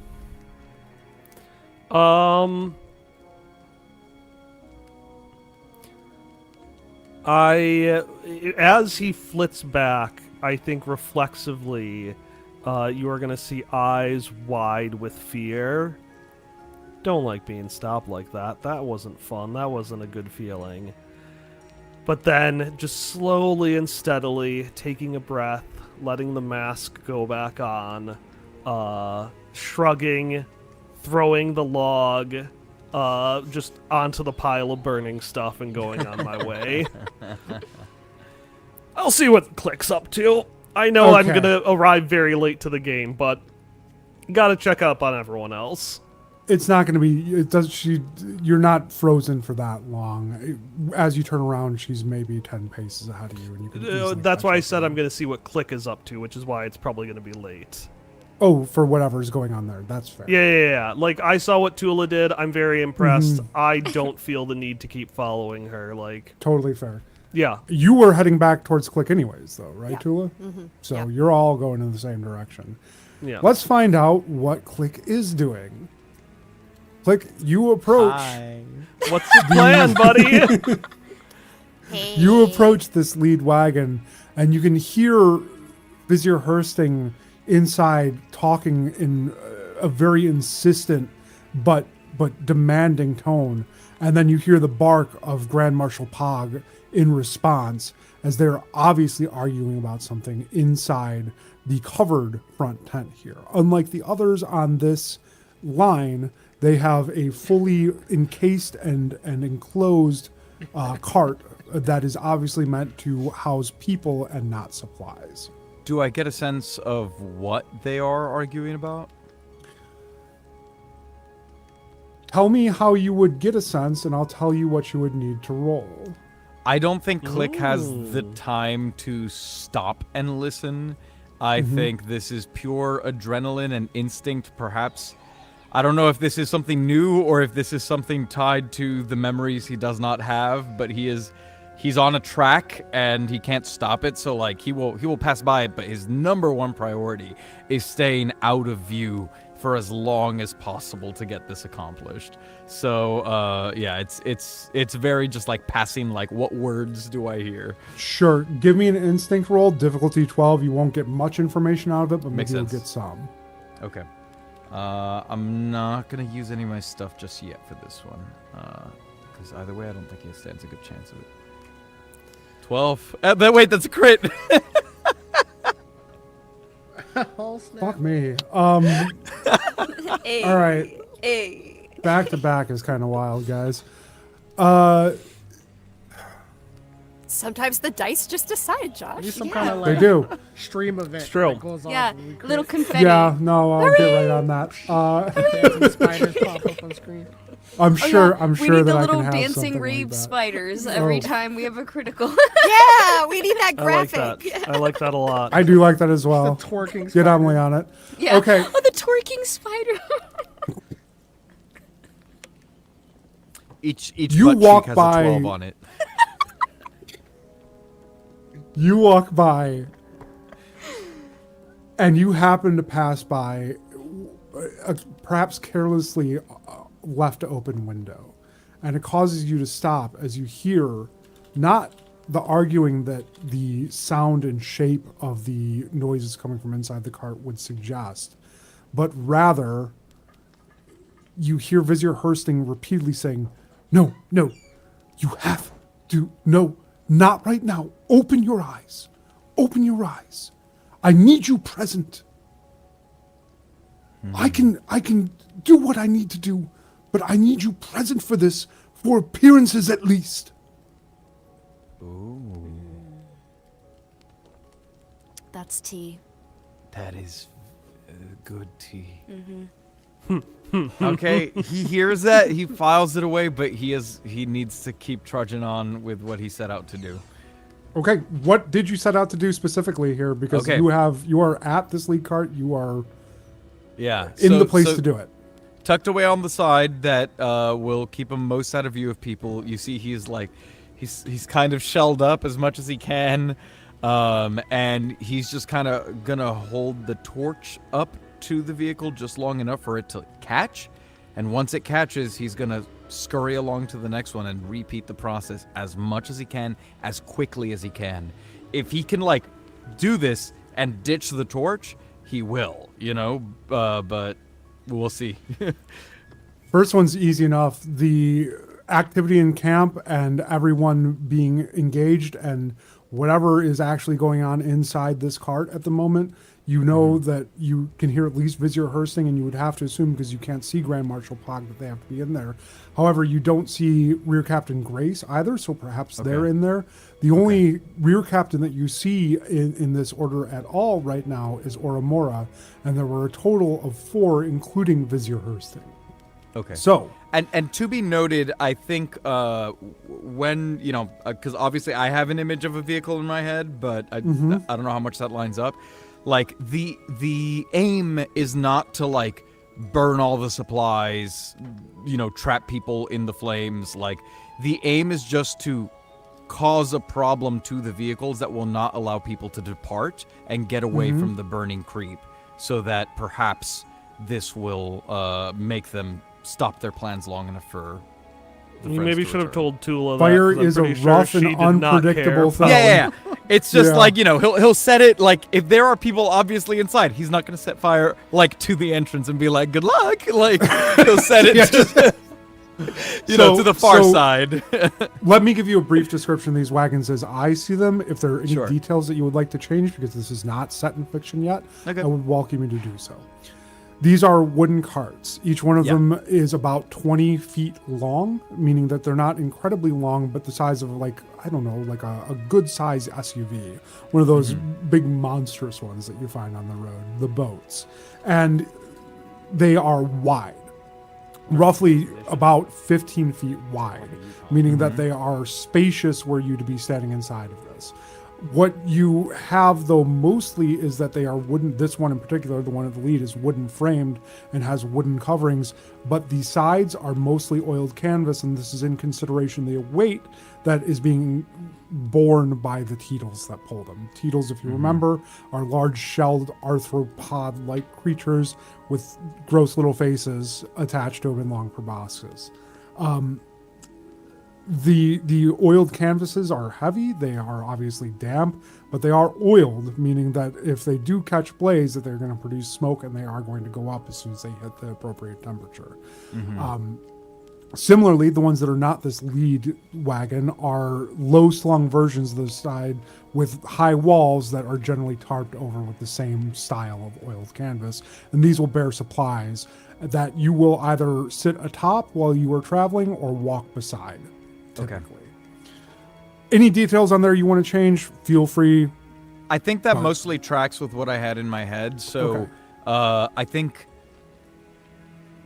As he flits back, I think reflexively, you are going to see eyes wide with fear. Don't like being stopped like that. That wasn't fun. That wasn't a good feeling. But then, just slowly and steadily, taking a breath, letting the mask go back on, shrugging, throwing the log just onto the pile of burning stuff and going on my way. I'll see what Klik's up to. I know I'm Okay. going to arrive very late to the game, but gotta check up on everyone else. It's not going to be. You're not frozen for that long. As you turn around, she's maybe 10 paces ahead of you, and you can. easily That's catch why I up said to I'm her. going to see what Klik is up to, which is why it's probably going to be late. Oh, for whatever's going on there. That's fair. Yeah. Like, I saw what Toolah did. I'm very impressed. Mm-hmm. I don't feel the need to keep following her. Like, Totally fair. yeah. You were heading back towards Klik anyways, though, right, Yeah. Toolah? So Yeah. you're all going in the same direction. Yeah. Let's find out what Klik is doing. Klik, you approach. What's the plan, buddy? You approach this lead wagon, and you can hear Vizier Hursting inside talking in a very insistent but demanding tone. And then you hear the bark of Grand Marshal Pog in response, as they're obviously arguing about something inside the covered front tent here. Unlike the others on this line, they have a fully encased and enclosed cart that is obviously meant to house people and not supplies. Do I get a sense of what they are arguing about? Tell me how you would get a sense, and I'll tell you what you would need to roll. I don't think Klik has the time to stop and listen. I think this is pure adrenaline and instinct, perhaps. I don't know if this is something new or if this is something tied to the memories he does not have, but he's on a track and he can't stop it, so like he will pass by it, but his number one priority is staying out of view for as long as possible to get this accomplished. So yeah, it's very just like passing, like, what words do I hear? Sure. Give me an instinct roll, difficulty 12. You won't get much information out of it, but Makes maybe you'll sense. get some. Okay. I'm not gonna use any of my stuff just yet for this one, because either way, I don't think he stands a good chance of it. 12. Wait, that's a crit. Oh, snap. Fuck me. Hey, All right. Hey. Back to back is kind of wild, guys. Sometimes the dice just decide, Josh. Maybe some kind of They like do. stream event true. that goes Yeah, off. when we crit. little confetti. Yeah, no, I'll get right on that. Dancing spiders pop up on screen. I'm Oh, sure. yeah. I'm we sure need that the I little can have dancing something reeve like that. spiders every Oh. time we have a critical. Yeah, we need that I like graphic. that. I like that a lot. I do like that as well. The twerking Get spider. Emily on it. Yeah. Okay. Oh, the twerking spider. Each You butt walk cheek has by- a 12 on it. You walk by, and you happen to pass by a perhaps carelessly left open window, and it causes you to stop as you hear not the arguing that the sound and shape of the noises coming from inside the cart would suggest, but rather you hear Vizier Hursting repeatedly saying, "No, no, you have to, no, not right now. Open your eyes. Open your eyes. I need you present. I can do what I need to do, but I need you present for this, for appearances at least." Ooh, That's tea. that is good tea. Okay, he hears that, he files it away, but he needs to keep trudging on with what he set out to do. Okay, what did you set out to do specifically here? Because Okay. you are at this lead cart. You are Yeah, in so- the place so to do it. tucked away on the side that will keep him most out of view of people. You see, he's kind of shelled up as much as he can, and he's just kind of gonna hold the torch up to the vehicle just long enough for it to catch, and once it catches, he's gonna scurry along to the next one and repeat the process as much as he can, as quickly as he can. If he can like do this and ditch the torch, he will, but we'll see. First one's easy enough. The activity in camp and everyone being engaged and whatever is actually going on inside this cart at the moment, you know that you can hear at least Vizier Hursting, and you would have to assume, because you can't see Grand Marshal Pog, that they have to be in there. However, you don't see Rear Captain Grace either, so perhaps they're in there. The only Rear Captain that you see in this order at all right now is Oramora, and there were a total of 4, including Vizier Hursting. Okay. So, And to be noted, I think when, because obviously I have an image of a vehicle in my head, but I don't know how much that lines up. Like, the aim is not to, like, burn all the supplies, trap people in the flames. Like, the aim is just to cause a problem to the vehicles that will not allow people to depart and get away from the burning creep, so that perhaps this will make them stop their plans long enough for You maybe should have told Toolah that. Fire 'cause I'm is a pretty sure rough she and did not unpredictable care. thing. Yeah. It's just Yeah. like, he'll set it, like, if there are people obviously inside, he's not going to set fire, like, to the entrance and be like, good luck. Like, he'll set it to, to the far side. Let me give you a brief description of these wagons as I see them. If there are any Sure. details that you would like to change, because this is not set in fiction yet, Okay. I would welcome you to do so. These are wooden carts. Each one of them is about 20 feet long, meaning that they're not incredibly long, but the size of like a good size SUV. One of those big monstrous ones that you find on the road, the boats. And they are wide, roughly about 15 feet wide, meaning that they are spacious were you to be standing inside of this. What you have, though, mostly is that they are wooden. This one in particular, the one at the lead, is wooden framed and has wooden coverings, but the sides are mostly oiled canvas, and this is in consideration the weight that is being borne by the teetles that pull them. Teetles, if you remember, are large shelled arthropod-like creatures with gross little faces attached to them in long proboscis. The oiled canvases are heavy. They are obviously damp, but they are oiled, meaning that if they do catch blaze, that they're going to produce smoke, and they are going to go up as soon as they hit the appropriate temperature. Similarly, the ones that are not this lead wagon are low-slung versions of the side with high walls that are generally tarped over with the same style of oiled canvas, and these will bear supplies that you will either sit atop while you are traveling or walk beside. Typically. Any details on there you want to change, feel free. I think that mostly tracks with what I had in my head. So I think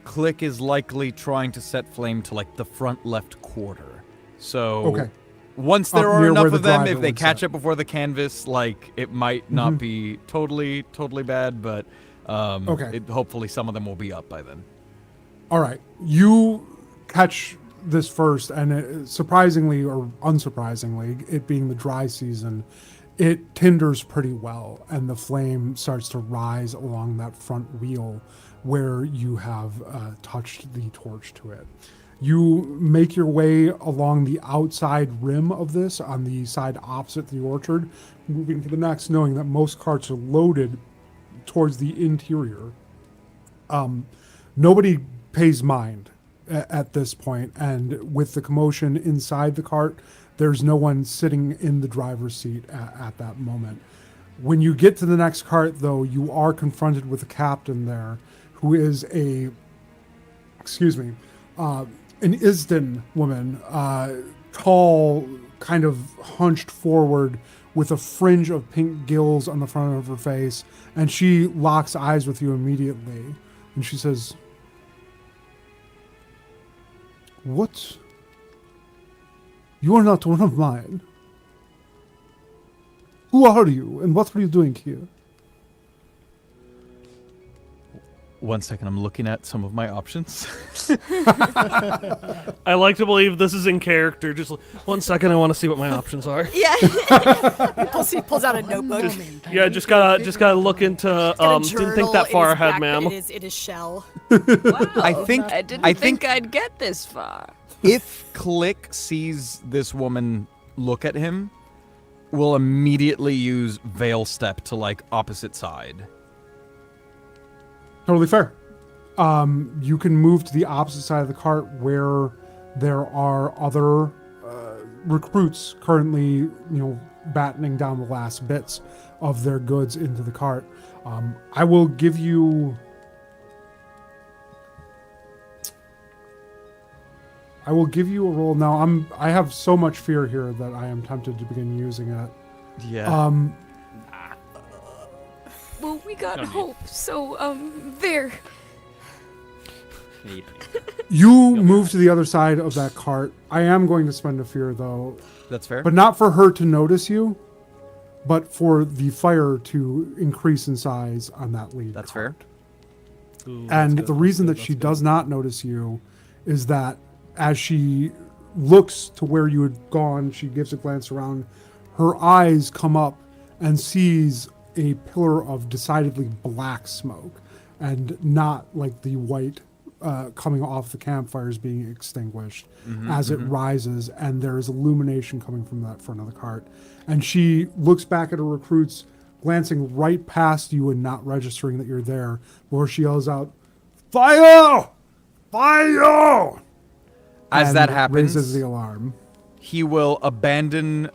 Klik is likely trying to set flame to like the front left quarter. So once there are enough of them, if they catch it before the canvas, like it might not be totally bad, but hopefully some of them will be up by then. All right. You catch this first, and surprisingly or unsurprisingly, it being the dry season, it tinders pretty well, and the flame starts to rise along that front wheel where you have touched the torch to it. You make your way along the outside rim of this on the side opposite the orchard, moving to the next, knowing that most carts are loaded towards the interior. Nobody pays mind at this point, and with the commotion inside the cart, there's no one sitting in the driver's seat at that moment. When you get to the next cart, though, you are confronted with a captain there who is an Isden woman, tall, kind of hunched forward with a fringe of pink gills on the front of her face, and she locks eyes with you immediately, and she says, "What? You are not one of mine. Who are you, and what are you doing here?" 1 second, I'm looking at some of my options. I like to believe this is in character. Just 1 second, I want to see what my options are. Yeah. he pulls out a notebook. Just gotta look into. Didn't think that far ahead, ma'am. It is shell. Wow. I didn't think I'd get this far. If Klik sees this woman look at him, we'll immediately use Veil Step to like opposite side. Totally fair. You can move to the opposite side of the cart where there are other recruits currently, battening down the last bits of their goods into the cart. I will give you a roll now. I have so much fear here that I am tempted to begin using it. Yeah. Well, we got hope, so, there. You move to the other side of that cart. I am going to spend a fear, though. That's fair. But not for her to notice you, but for the fire to increase in size on that lead. That's cart. fair. Ooh, And that's the good. reason That's that she good. does not notice you is that as she looks to where you had gone, she gives a glance around, her eyes come up and sees a pillar of decidedly black smoke, and not like the white coming off the campfires being extinguished as it rises, and there's illumination coming from that front of the cart. And she looks back at her recruits, glancing right past you and not registering that you're there, before she yells out, "Fire! Fire!" As and that happens, raises the alarm. he will abandon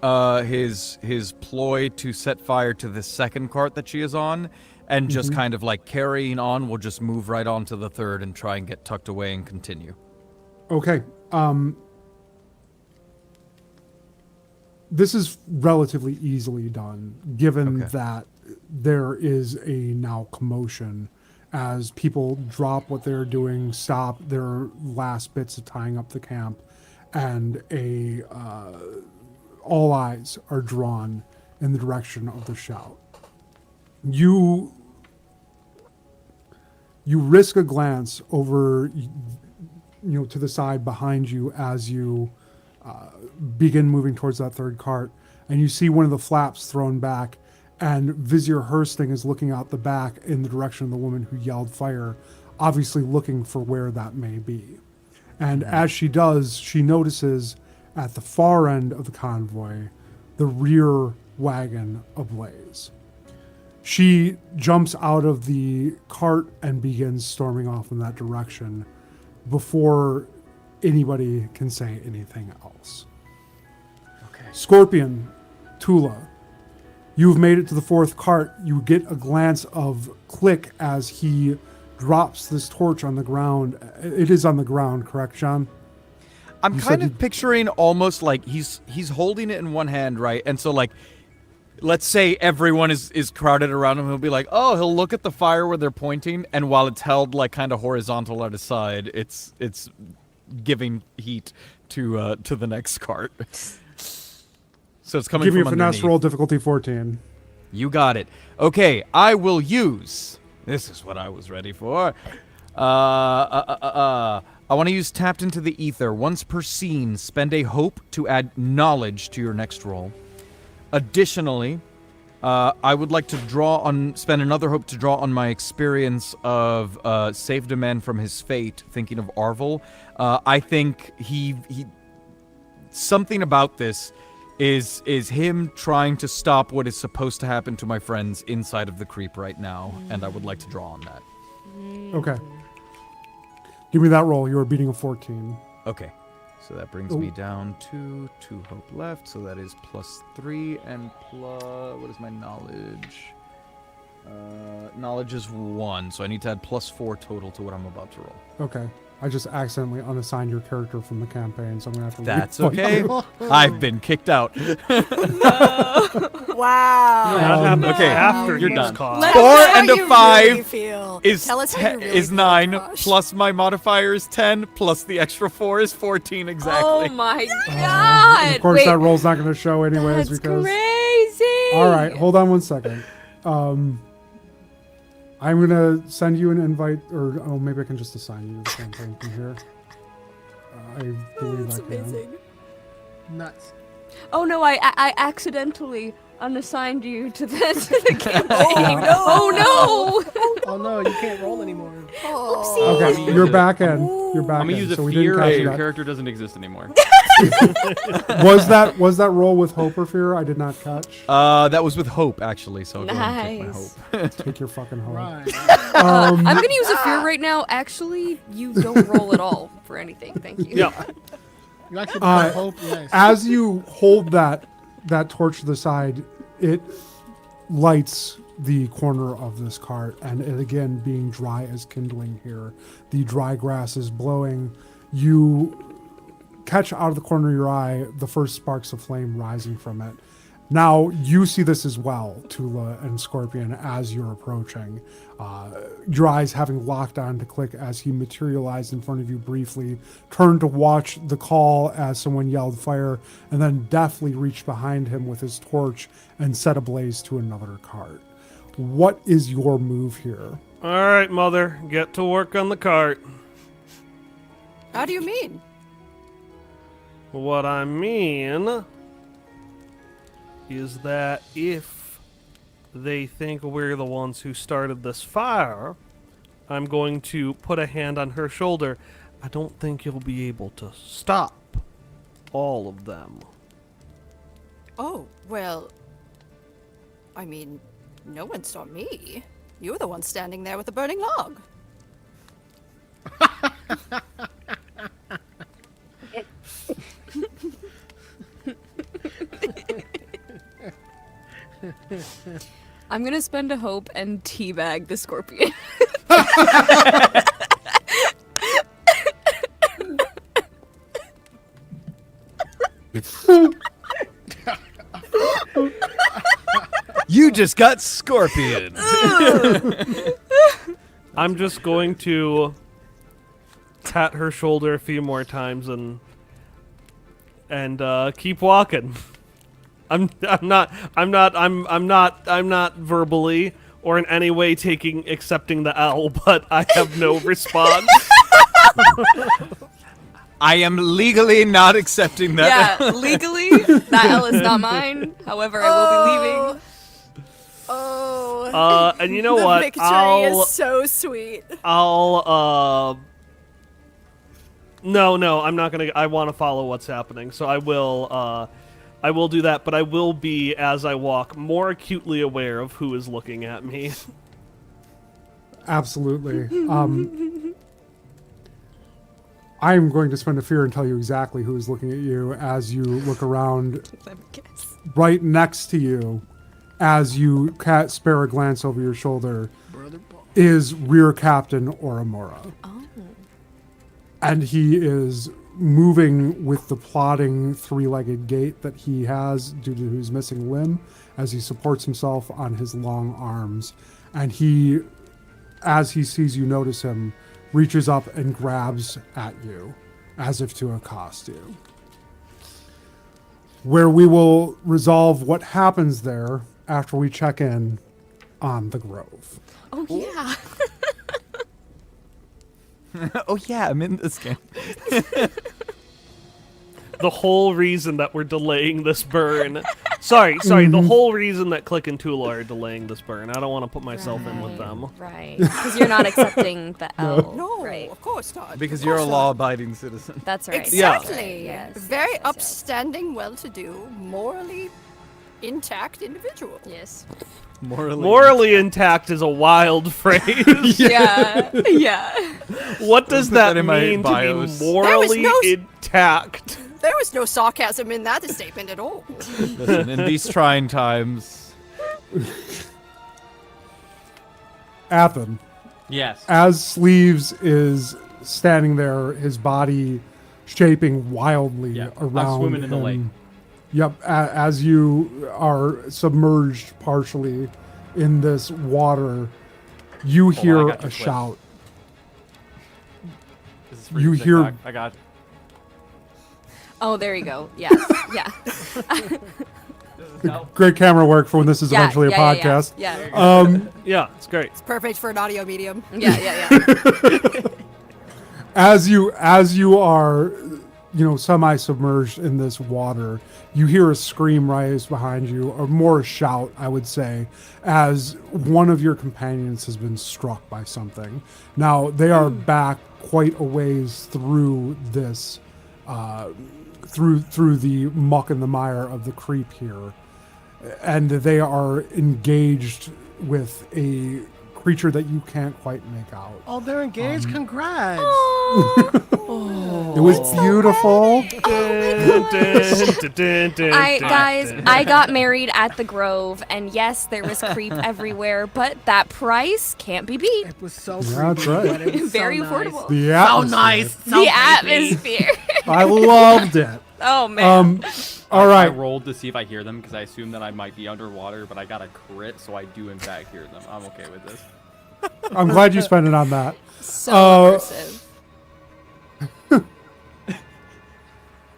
his ploy to set fire to the second cart that she is on, and just kind of like carrying on, will just move right on to the third and try and get tucked away and continue. Okay. This is relatively easily done, given that there is a now commotion as people drop what they're doing, stop their last bits of tying up the camp, and all eyes are drawn in the direction of the shout. You risk a glance over, to the side behind you as you begin moving towards that third cart, and you see one of the flaps thrown back, and Vizier Hursting is looking out the back in the direction of the woman who yelled fire, obviously looking for where that may be. And as she does, she notices at the far end of the convoy the rear wagon ablaze. She jumps out of the cart and begins storming off in that direction before anybody can say anything else. Okay. Scorpion, Toolah, you've made it to the fourth cart. You get a glance of Klik as he drops this torch on the ground. It is on the ground, correct, John? I'm kind of picturing almost like he's holding it in one hand, right? And so like, let's say everyone is crowded around him. He'll be like, oh, he'll look at the fire where they're pointing, and while it's held like kind of horizontal at his side, it's giving heat to the next cart. So it's coming Give me from a finesse underneath. roll, difficulty 14. You got it. Okay, I will use. This is what I was ready for. I want to use Tapped into the Ether. Once per scene, spend a hope to add knowledge to your next roll. Additionally, I would like to spend another hope to draw on my experience of saved a man from his fate, thinking of Arvel. I think he something about this is him trying to stop what is supposed to happen to my friends inside of the creep right now, and I would like to draw on that. Okay. Give me that roll. You are beating a 14. Okay. So that brings me down to 2 hope left. So that is +3 and plus... What is my knowledge? Knowledge is 1. So I need to add +4 total to what I'm about to roll. Okay. I just accidentally unassigned your character from the campaign, so I'm going to have to... That's okay. I've been kicked out. Wow. That happened okay, after you're he done. was caught. Let 4 us know how and a you 5 really feel. is Tell us how you really is feel, 9, Josh. plus my modifier is 10, plus the extra 4 is 14 exactly. Oh my god! And of course, Wait, that roll's not going to show anyways that's because... crazy! All right, hold on one second. I'm going to send you an invite, or maybe I can just assign you to the campaign from here. I believe That's I can. amazing. Nuts. Oh no, I accidentally unassigned you to the campaign. Oh no! Oh no, you can't roll anymore. Oh. Okay, Use you're it. back in. You're back I'm gonna in. use a So we didn't fear catch that your that. character doesn't exist anymore. Was that roll with hope or fear? I did not catch. That was with hope actually, so I'll go ahead and take my Nice. hope. Take your fucking hope. Right. I'm gonna use a fear right now. Actually, you don't roll at all for anything. Thank you. Yeah. You actually become hope, yes. As you hold that torch to the side, it lights the corner of this cart, and it again being dry as kindling here. The dry grass is blowing. You catch out of the corner of your eye the first sparks of flame rising from it. Now you see this as well, Toolah and Scorpion, as you're approaching. Your eyes having locked on to Klik as he materialized in front of you briefly, turned to watch the call as someone yelled fire, and then deftly reached behind him with his torch and set ablaze to another cart. What is your move here? All right, Mother, get to work on the cart. How do you mean? What I mean is that if they think we're the ones who started this fire, I'm going to put a hand on her shoulder. I don't think you'll be able to stop all of them. Oh, well, I mean, no one saw me. You were the one standing there with a burning log. I'm gonna spend a hope and teabag the scorpion. You just got scorpion. I'm just going to pat her shoulder a few more times and keep walking. I'm not verbally or in any way accepting the L, but I have no response. I am legally not accepting that. Yeah, legally, that L is not mine. However, I will be leaving. Oh. And you know the what? victory is so sweet. No, I'm not gonna. I want to follow what's happening, so I will do that. But I will be, as I walk, more acutely aware of who is looking at me. Absolutely. I'm going to spend a fear and tell you exactly who is looking at you as you look around. Let me guess. Right next to you, as you spare a glance over your shoulder, is Rear Captain Oramura. Oh. And he is moving with the plodding three-legged gait that he has due to his missing limb as he supports himself on his long arms. And he, as he sees you notice him, reaches up and grabs at you as if to accost you. Where we will resolve what happens there after we check in on the Grove. Oh, yeah. Oh yeah, I'm in this game. The whole reason that we're delaying this burn. Sorry. The whole reason that Klik and Toolah are delaying this burn. I don't want to put myself in with them. Right. Because you're not accepting the L. No, Right. of course not. Because Of you're a course not. law-abiding citizen. That's right. Exactly. Yes, Very yes. upstanding, well-to-do, morally intact individual. Yes. Morally intact is a wild phrase. Yeah. Yeah. What does put that that in my mean to bios. be morally no intact? There was no sarcasm in that statement at all. Listen, in these trying times. Athan, Yes. as Sleeves is standing there, his body shaping wildly Yeah, I'm around swimming in the him. lake. Yep, as you are submerged partially in this water, you hear I got a your shout. This is for You your hear- TikTok. I got. Oh, there you go. Yes. Yeah. Great camera work for when this is eventually a podcast. Yeah. Yeah, it's great. It's perfect for an audio medium. Yeah. As you are, semi-submerged in this water, you hear a scream rise behind you, or more a shout, I would say, as one of your companions has been struck by something. Now, they are back quite a ways through this, through the muck and the mire of the creep here, and they are engaged with a creature that you can't quite make out. Oh, they're engaged. Congrats. It was beautiful. I got married at the Grove, and yes, there was creep everywhere, but that price can't be beat. It was so Yeah, that's creepy, right. but it was Very so affordable. Nice. The So atmosphere. nice. So The creepy. atmosphere. I loved it. Oh man. All I right. rolled to see if I hear them because I assume that I might be underwater, but I got a crit, so I do in fact hear them. I'm okay with this. I'm glad you spent it on that. So immersive.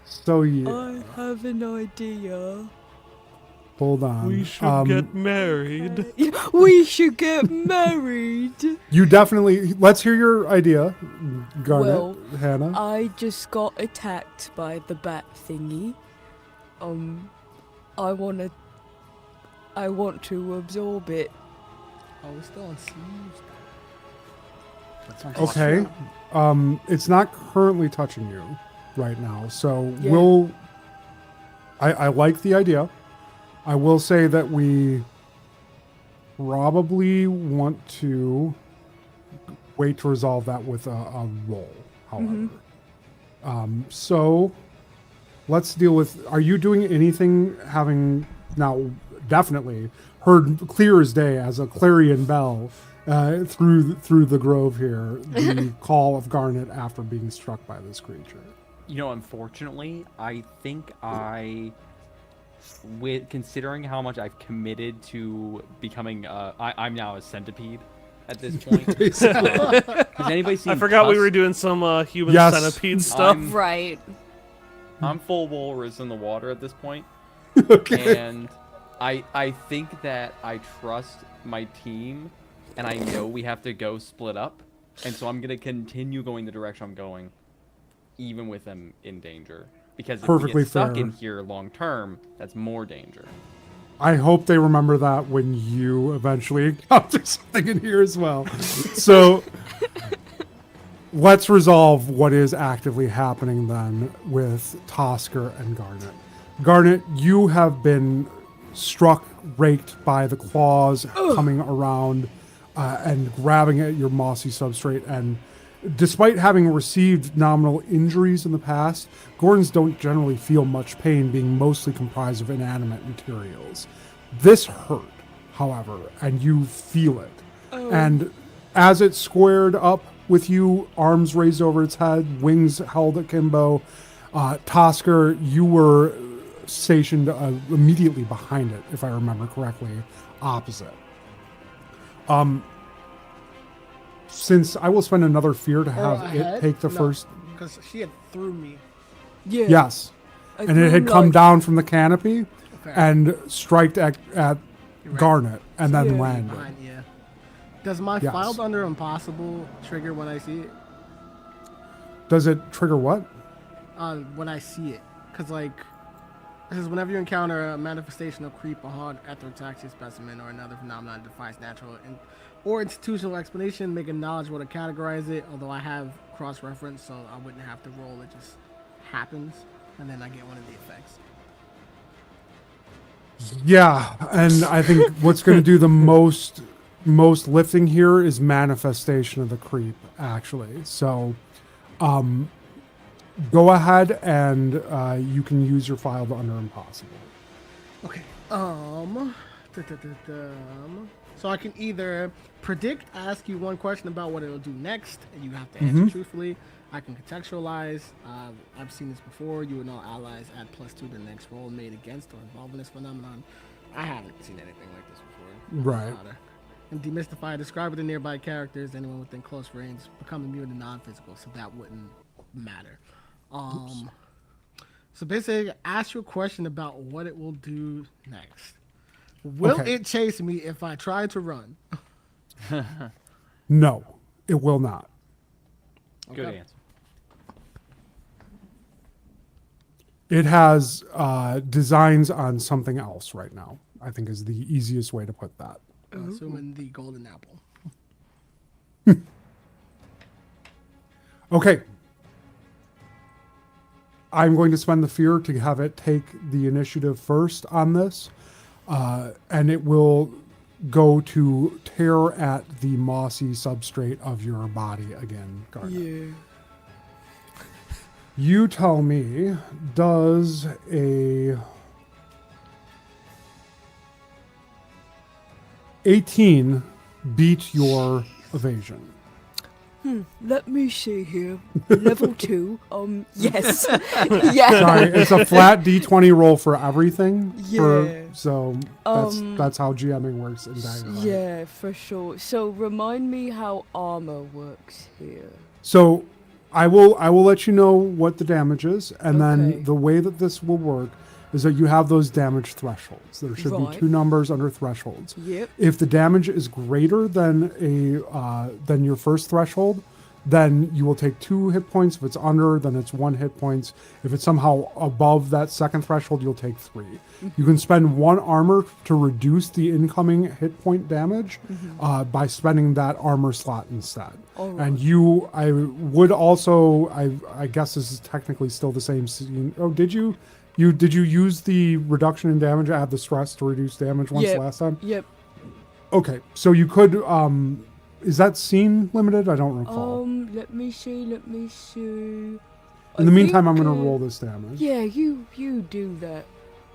So yeah, I have an idea. hold on. We should get married. We should get married. You definitely. Let's hear your idea, Garnet, Well, Hannah. I just got attacked by the bat thingy. I want to absorb it. Oh, we're still on sleeves. Okay. It's not currently touching you right now, so Yeah. I like the idea. I will say that we probably want to wait to resolve that with a roll, however. So let's deal with, are you doing anything having now definitely heard clear as day as a clarion bell through the grove here, the call of Garnet after being struck by this creature? You know, unfortunately, I think with considering how much I've committed to becoming, I'm now a centipede at this point. Has anybody seen I forgot we Tusk? were doing some human Yes. centipede stuff. Right. I'm full walrus in the water at this point. Okay. And I think that I trust my team, and I know we have to go split up, and so I'm gonna continue going the direction I'm going, even with them in danger. Because if Perfectly we get stuck fair. in here long term, that's more danger. I hope they remember that when you eventually encounter something in here as well. So let's resolve what is actively happening then with Tosker and Garnet. Garnet, you have been struck, raked by the claws coming around and grabbing at your mossy substrate. And despite having received nominal injuries in the past, Gorons don't generally feel much pain, being mostly comprised of inanimate materials. This hurt, however, and you feel it. And as it squared up with you, arms raised over its head, wings held akimbo, Tosker, you were stationed immediately behind it, if I remember correctly, opposite. Since I will spend another fear to have it take the first... Because she had threw me. Yeah. Yes. I And it had feel come like- down from the canopy Okay. and striked at right. Garnet and then Yeah. landed. Behind, yeah. Does my Yes. filed under impossible trigger when I see it? Does it trigger what? When I see it. Because, like, it says whenever you encounter a manifestation of creep, a hard athotaxia specimen, or another phenomenon that defies natural or institutional explanation, make a knowledge roll to categorize it, although I have cross-reference, so I wouldn't have to roll. It just happens, and then I get one of the effects. Yeah, and I think what's going to do the most lifting here is manifestation of the creep, actually. So, go ahead and you can use your file to under impossible. Okay. So I can either predict, ask you one question about what it'll do next, and you have to answer truthfully. I can contextualize. I've seen this before. You and all allies add +2 to the next roll made against or involved in this phenomenon. I haven't seen anything like this before. Right. And demystify, describe it to nearby characters, anyone within close range, become immune to non-physical, so that wouldn't matter. So basically, ask you a question about what it will do next. Will Okay. it chase me if I try to run? No, it will not. Good Okay. answer. It has designs on something else right now, I think is the easiest way to put that. Assuming the golden apple. Okay. I'm going to spend the fear to have it take the initiative first on this. And it will go to tear at the mossy substrate of your body again, Garnet. Yeah. You tell me, does a 18 beat your evasion? Let me see here. Level 2. Yes. Yeah. Sorry, it's a flat D20 roll for everything. Yeah. So that's how GMing works in Daggerheart. Yeah, for sure. So remind me how armor works here. So I will let you know what the damage is, and Okay. then the way that this will work is that you have those damage thresholds. There should be Right. 2 numbers under thresholds. Yep. If the damage is greater than than your first threshold, then you will take 2 hit points. If it's under, then it's 1 hit points. If it's somehow above that second threshold, you'll take 3. You can spend 1 armor to reduce the incoming hit point damage by spending that armor slot instead. And I would also, I guess this is technically still the same scene. Oh, did you use the reduction in damage? I had the stress to reduce damage once last time? Yep. Okay, so you could, is that scene limited? I don't recall. Let me see. In the meantime, I'm going to roll this damage. Yeah, you do that.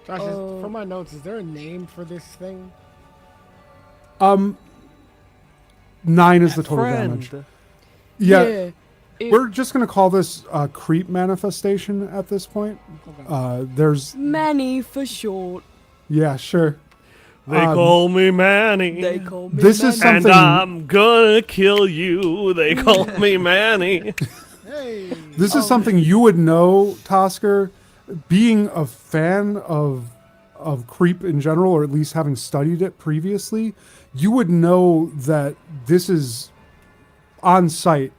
Josh, from my notes, is there a name for this thing? 9 is the total damage. Yeah. We're just going to call this a creep manifestation at this point. Okay. There's... Manny for short. Yeah, sure. They call me Manny. They call me This Manny. is something... And I'm gonna kill you. They call me Manny. Hey. This is something you would know, Tosker, being a fan of creep in general, or at least having studied it previously. You would know that this is on site,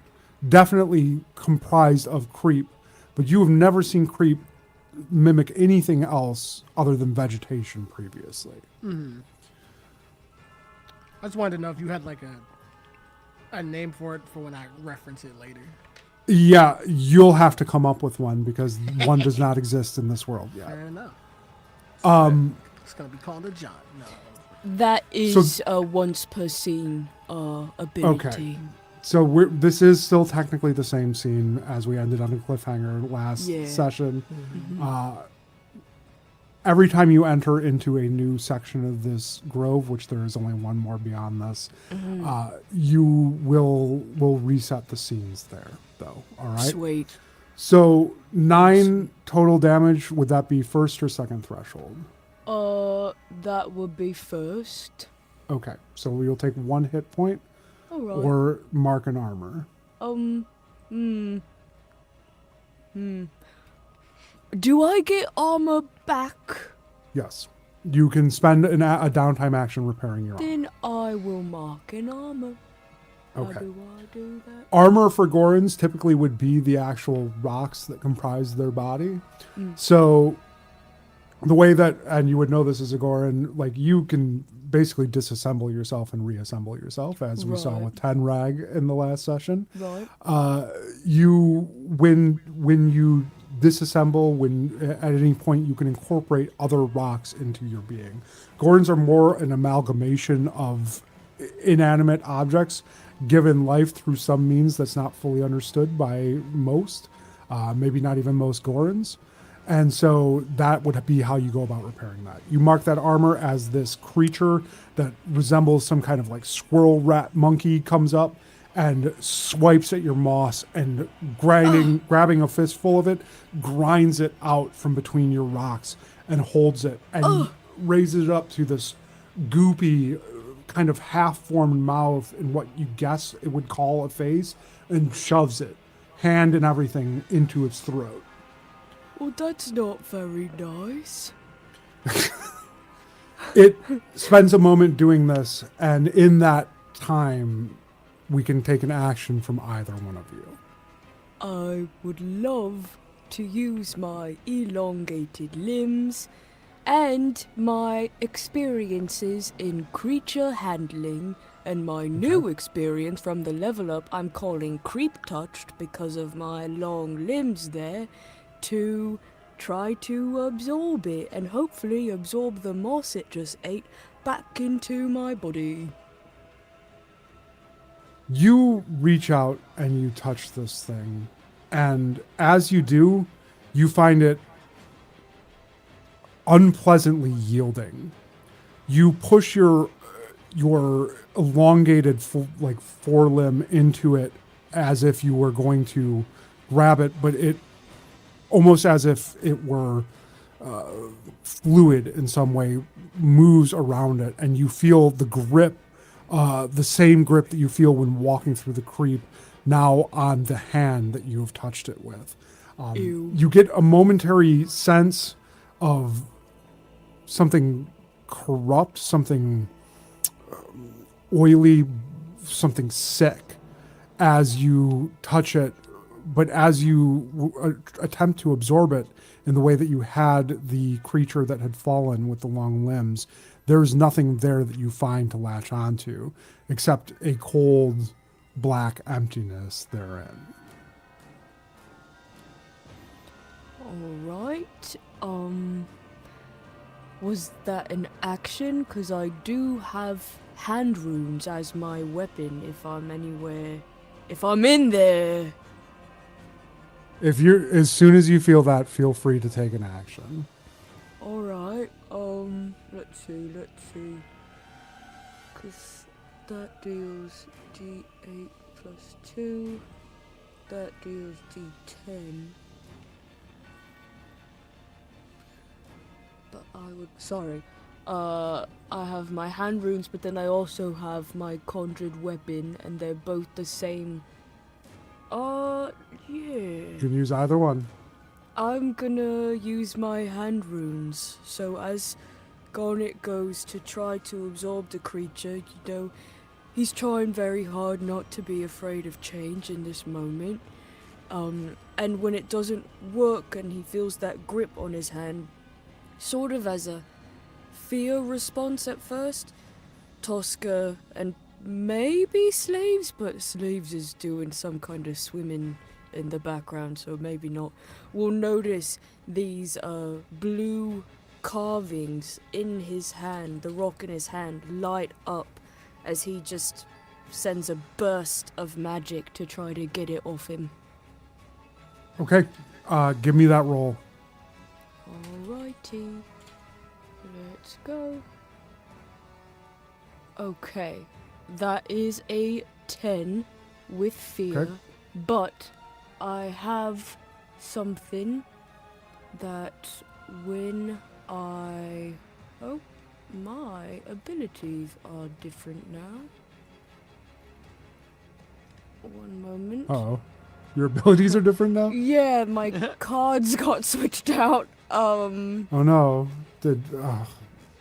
definitely comprised of creep, but you have never seen creep mimic anything else other than vegetation previously. I just wanted to know if you had like a name for it for when I reference it later. Yeah, you'll have to come up with one because one does not exist in this world yet. Fair enough. It's gonna be called a John. No. That is a once per scene ability. Okay. So this is still technically the same scene as we ended on a cliffhanger last session. Every time you enter into a new section of this grove, which there is only one more beyond this, you will reset the scenes there, though. All right. Sweet. So 9 total damage. Would that be first or second threshold? That would be first. Okay. So you'll take 1 hit point. All right. Or mark an armor. Do I get armor back? Yes. You can spend a downtime action repairing your armor. Then I will mark an armor. Okay. How do I do that? Armor for Gorons typically would be the actual rocks that comprise their body. So the way that, and you would know this as a Goran, like you can basically disassemble yourself and reassemble yourself, as we saw with Tenrag in the last session. Right. When you disassemble, at any point you can incorporate other rocks into your being. Gorons are more an amalgamation of inanimate objects given life through some means that's not fully understood by most, maybe not even most Gorons. And so that would be how you go about repairing that. You mark that armor as this creature that resembles some kind of like squirrel rat monkey comes up and swipes at your moss and grabbing a fistful of it, grinds it out from between your rocks and holds it and raises it up to this goopy kind of half-formed mouth in what you guess it would call a face and shoves it, hand and everything, into its throat. Well, that's not very nice. It spends a moment doing this, and in that time, we can take an action from either one of you. I would love to use my elongated limbs and my experiences in creature handling and my new experience from the level up I'm calling Creep Touched because of my long limbs there, to try to absorb it and hopefully absorb the moss it just ate back into my body. You reach out and you touch this thing, and as you do, you find it unpleasantly yielding. You push your elongated forelimb into it as if you were going to grab it, but it almost as if it were fluid in some way, moves around it, and you feel the grip, the same grip that you feel when walking through the creep, now on the hand that you have touched it with. You get a momentary sense of something corrupt, something oily, something sick. as you touch it, but as you attempt to absorb it in the way that you had the creature that had fallen with the long limbs, there's nothing there that you find to latch onto except a cold, black emptiness therein. All right. Was that an action? Because I do have hand runes as my weapon if I'm anywhere. If I'm in there. If you're, as soon as you feel that, feel free to take an action. All right. Let's see. Because that deals D8 plus 2. That deals D10. But I would... Sorry. I have my hand runes, but then I also have my conjured weapon, and they're both the same. Yeah. You can use either one. I'm gonna use my hand runes. So as Garnet goes to try to absorb the creature, he's trying very hard not to be afraid of change in this moment. And when it doesn't work and he feels that grip on his hand, sort of as a fear response at first, Tosker and maybe Slaves, but Slaves is doing some kind of swimming in the background, so maybe not, will notice these blue carvings in his hand, the rock in his hand, light up as he just sends a burst of magic to try to get it off him. Okay, give me that roll. Alrighty, let's go. Okay, that is a 10 with fear, Okay. but I have something that when I... Oh, my abilities are different now. One moment. Uh-oh. Your abilities are different now? Yeah, my cards got switched out. Oh no.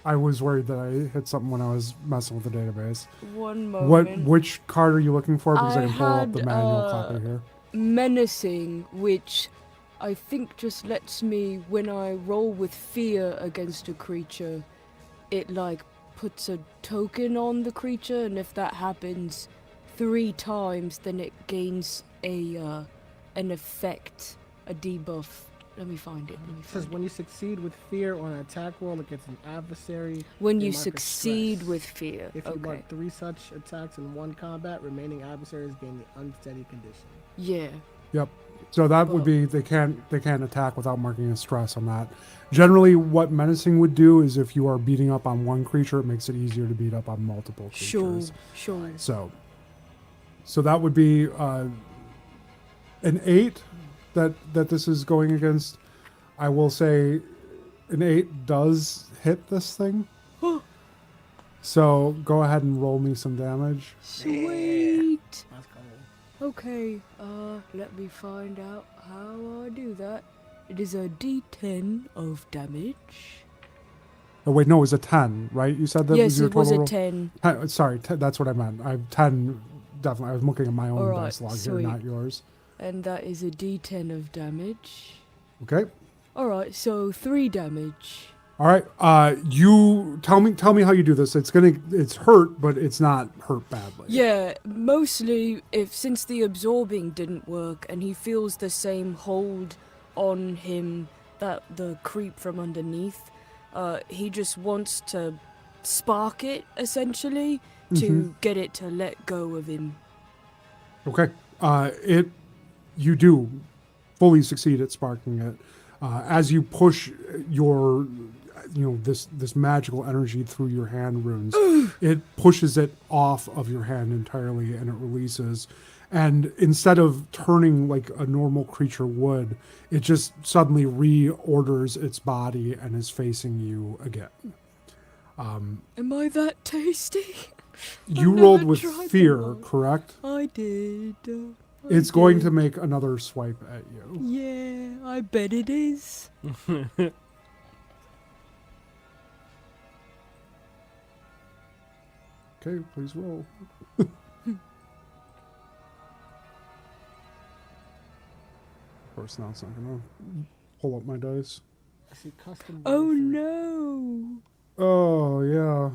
I was worried that I hit something when I was messing with the database. One moment. Which card are you looking for? Because I can pull up had, the manual copy here. Menacing, which I think just lets me, when I roll with fear against a creature, it like puts a token on the creature, and if that happens 3 times, then it gains an effect, a debuff. Let me find it. It says when you succeed with fear on an attack roll against an adversary. When you mark a succeed stress. with fear. If you Okay. mark 3 such attacks in one combat, remaining adversaries gain the unsteady condition. Yeah. Yep. So that would be they can't attack without marking a stress on that. Generally, what menacing would do is if you are beating up on one creature, it makes it easier to beat up on multiple creatures. Sure. So that would be an 8 that this is going against. I will say an 8 does hit this thing. So go ahead and roll me some damage. Sweet. That's cool. Okay, let me find out how I do that. It is a D10 of damage. Oh wait, no, it was a 10, right? You said that was Yes, your it was total a 10. roll? Sorry, that's what I meant. I have 10, definitely. I was looking at my own Alright, dice log here, sweet. not yours. And that is a D10 of damage. Okay. Alright, so 3 damage. All right. You tell me how you do this. It's hurt, but it's not hurt badly. Yeah, mostly since the absorbing didn't work and he feels the same hold on him that the creep from underneath, he just wants to spark it essentially to get it to let go of him. Okay. You do fully succeed at sparking it. As you push this magical energy through your hand runes, it pushes it off of your hand entirely and it releases. And instead of turning like a normal creature would, it just suddenly reorders its body and is facing you again. Am I that tasty? You I've rolled never with tried fear, them all. correct? I did. It's going to make another swipe at you. Yeah, I bet it is. Okay, please roll. course, now it's not gonna pull up my dice. I see custom. Oh no! Oh yeah.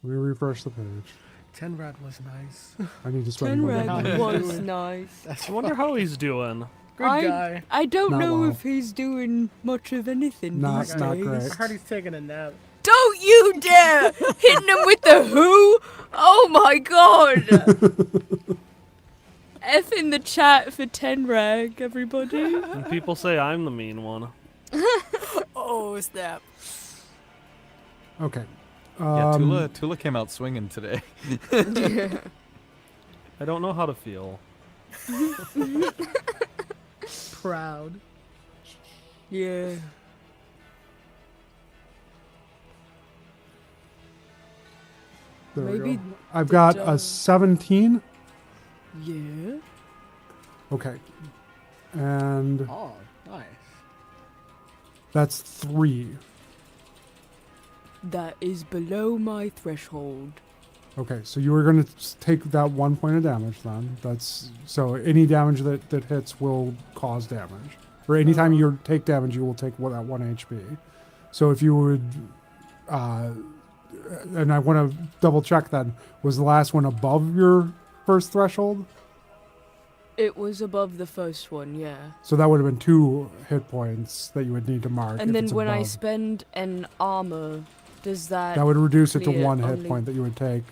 Let me refresh the page. 10 Rad was nice. I need to spend more Tenrad money. was nice. I wonder how he's doing. Good guy. I don't Not know well. if he's doing much of anything Not- these not days. great. I heard he's taking a nap. Don't you dare hitting him with the who? Oh my god! F in the chat for Tenrag, everybody. And people say I'm the mean one. Oh, snap. Okay. Yeah, Toolah came out swinging today. I don't know how to feel. Proud. Yeah. There we Maybe go. I've got did, a 17. Yeah. Okay. And Oh, nice. that's 3. That is below my threshold. Okay, so you were going to take that 1 point of damage then. That's so any damage that hits will cause damage. Or anytime you take damage, you will take that 1 HP. So if you would, and I want to double check then, was the last one above your first threshold? It was above the first one, yeah. So that would have been 2 hit points that you would need to mark. And if then it's when I above. spend an armor, does that... That would reduce it to clear 1 hit only- point that you would take.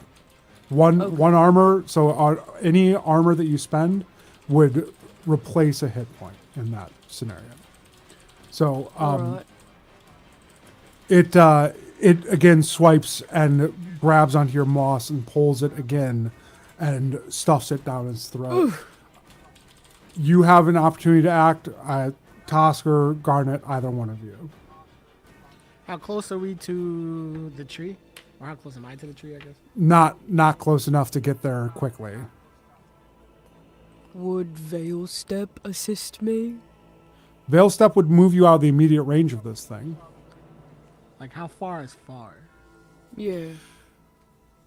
One Okay. armor, so any armor that you spend would replace a hit point in that scenario. So Alright. it again swipes and grabs onto your moss and pulls it again and stuffs it down its throat. You have an opportunity to act. Tosker, Garnet, either one of you. How close are we to the tree? Or how close am I to the tree, I guess? Not close enough to get there quickly. Would Veil Step assist me? Veil Step would move you out of the immediate range of this thing. Like, how far is far? Yeah.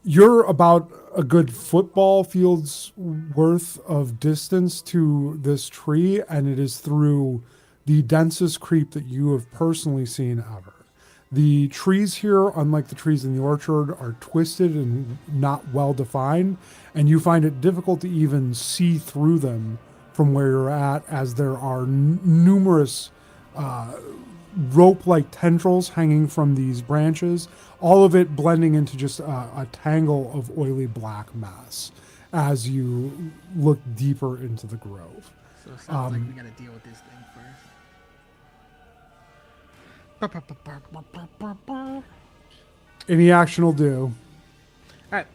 You're about a good football field's worth of distance to this tree, and it is through the densest creep that you have personally seen ever. The trees here, unlike the trees in the orchard, are twisted and not well defined, and you find it difficult to even see through them from where you're at, as there are numerous rope-like tendrils hanging from these branches, all of it blending into just a tangle of oily black mass as you look deeper into the grove. So it sounds like we gotta deal with this thing first. Any action will do. Alright,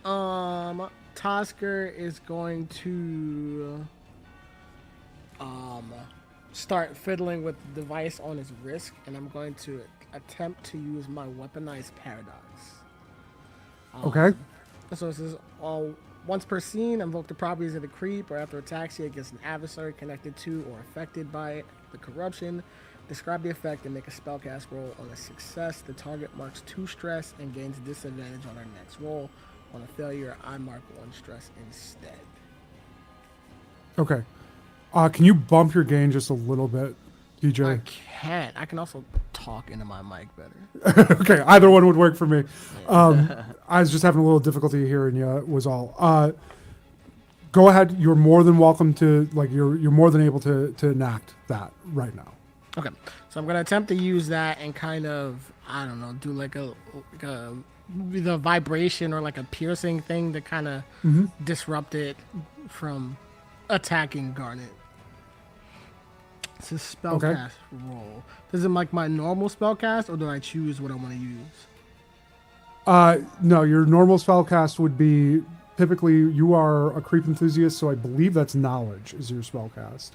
Tosker is going to start fiddling with the device on his wrist, and I'm going to attempt to use my weaponized paradox. Okay. So it says, once per scene, invoke the properties of the creep, or after attacks you against an adversary connected to or affected by it, the corruption. Describe the effect and make a spellcast roll. On a success, the target marks 2 stress and gains disadvantage on our next roll. On a failure, I mark 1 stress instead. Okay. Can you bump your gain just a little bit, DJ? I can. I can also talk into my mic better. Okay, either one would work for me. I was just having a little difficulty hearing you, was all. Go ahead. You're more than welcome to, you're more than able to enact that right now. Okay, so I'm gonna attempt to use that and kind of, I don't know, do like the vibration or like a piercing thing to kind of disrupt it from attacking Garnet. It's a spellcast roll. Does it like my normal spellcast, or do I choose what I want to use? No, your normal spellcast would be, typically you are a creep enthusiast, so I believe that's knowledge is your spellcast.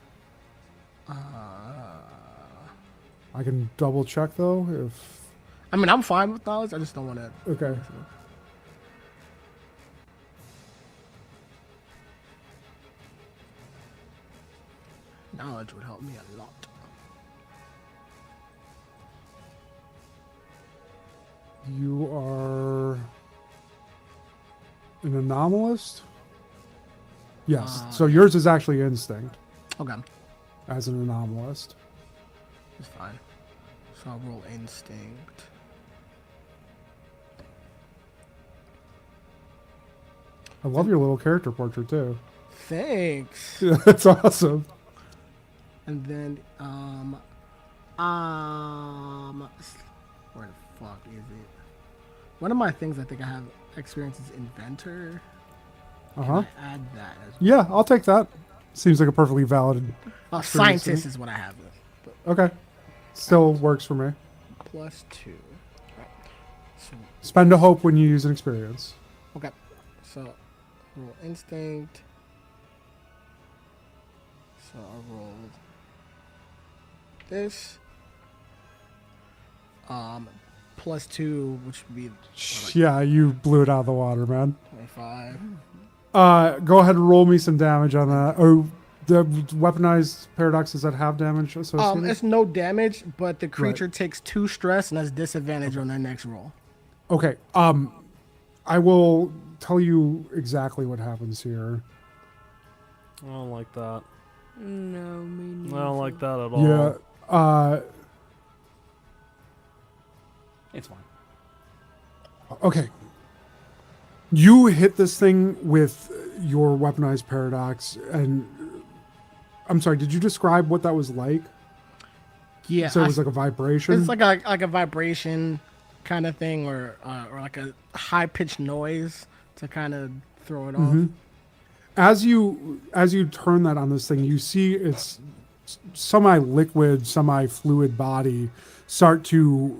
I can double check though if. I mean, I'm fine with knowledge. I just don't want to. Okay. Knowledge would help me a lot. You are an anomalist? Yes. So yours is actually instinct Okay, as an anomalist. it's fine. So I'll roll instinct. I love your little character portrait too. Thanks. That's awesome. And then, where the fuck is it? One of my things I think I have experience is inventor. Uh Can huh. I add that as well? Yeah, I'll take that. Seems like a perfectly valid. Oh, experience to me. scientist is what I have. But Okay. Still works for me. +2. Right. So, Spend a hope when you use an experience. okay. So, roll instinct. So I rolled this. +2, which would be Yeah, you blew it out of the water, man. 25. Go ahead and roll me some damage on that. Oh, the weaponized paradoxes that have damage associated? It's no damage, but the creature takes 2 stress and has disadvantage on their next roll. Okay. I will tell you exactly what happens here. I don't like that. No, me I neither. don't like that at all. Yeah. It's fine. Okay. You hit this thing with your weaponized paradox, and I'm sorry, did you describe what that was like? Yeah. So it was like a vibration? It's like a vibration kind of thing, or like a high pitched noise to kind of throw it off. As you turn that on this thing, you see its semi-liquid, semi-fluid body start to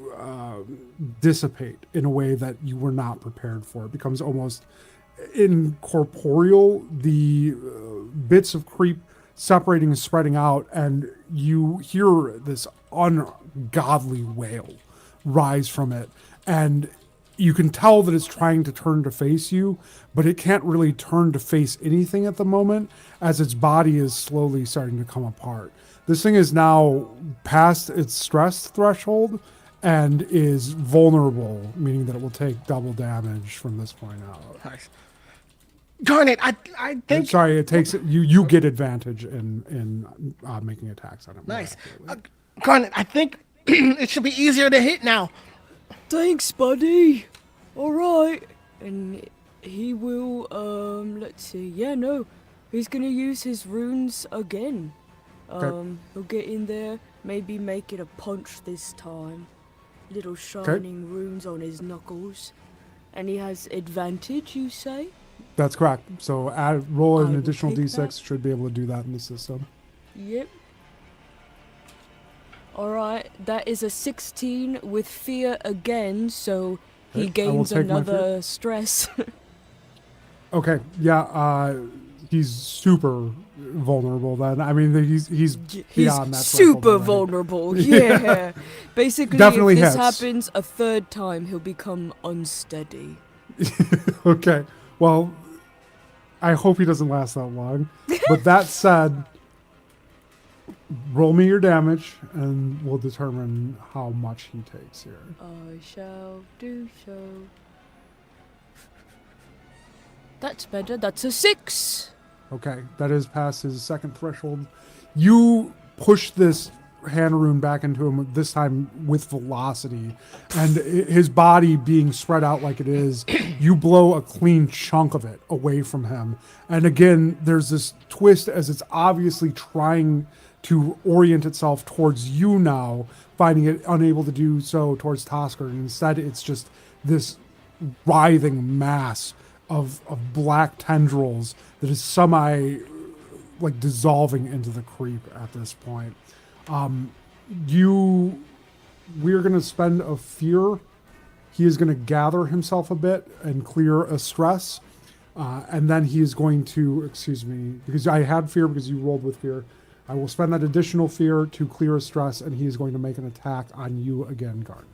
dissipate in a way that you were not prepared for. It becomes almost incorporeal. The bits of creep separating and spreading out, and you hear this ungodly wail rise from it, and you can tell that it's trying to turn to face you, but it can't really turn to face anything at the moment as its body is slowly starting to come apart. This thing is now past its stress threshold and is vulnerable, meaning that it will take double damage from this point out. Nice. Garnet, I think. Sorry, it takes you get advantage in making attacks on it. Nice. Garnet, I think it should be easier to hit now. Thanks, buddy. All right. And he will, let's see. Yeah, no. He's going to use his runes again. He'll get in there, maybe make it a punch this time. Little shining runes on his knuckles. And he has advantage, you say? That's correct. So roll I an will additional take d6. that. Should be able to do that in the system. Yep. Alright, that is a 16 with fear again, so he Okay, I will gains take my another stress. Okay, yeah, he's super vulnerable then. I mean, he's He's beyond that super threshold already. vulnerable, yeah. Basically, Definitely if this hits. happens a third time, he'll become unsteady. Okay, well, I hope he doesn't last that long. But that said, roll me your damage, and we'll determine how much he takes here. I shall do so. That's better, that's a 6! Okay, that is past his second threshold. You push this hand rune back into him, this time with velocity. And his body being spread out like it is, you blow a clean chunk of it away from him. And again, there's this twist as it's obviously trying to orient itself towards you now, finding it unable to do so towards Tosker. And instead, it's just this writhing mass of black tendrils that is dissolving into the creep at this point. We're going to spend a fear. He is going to gather himself a bit and clear a stress. And then he is going to, excuse me, because I had fear because you rolled with fear. I will spend that additional fear to clear a stress, and he is going to make an attack on you again, Garnet.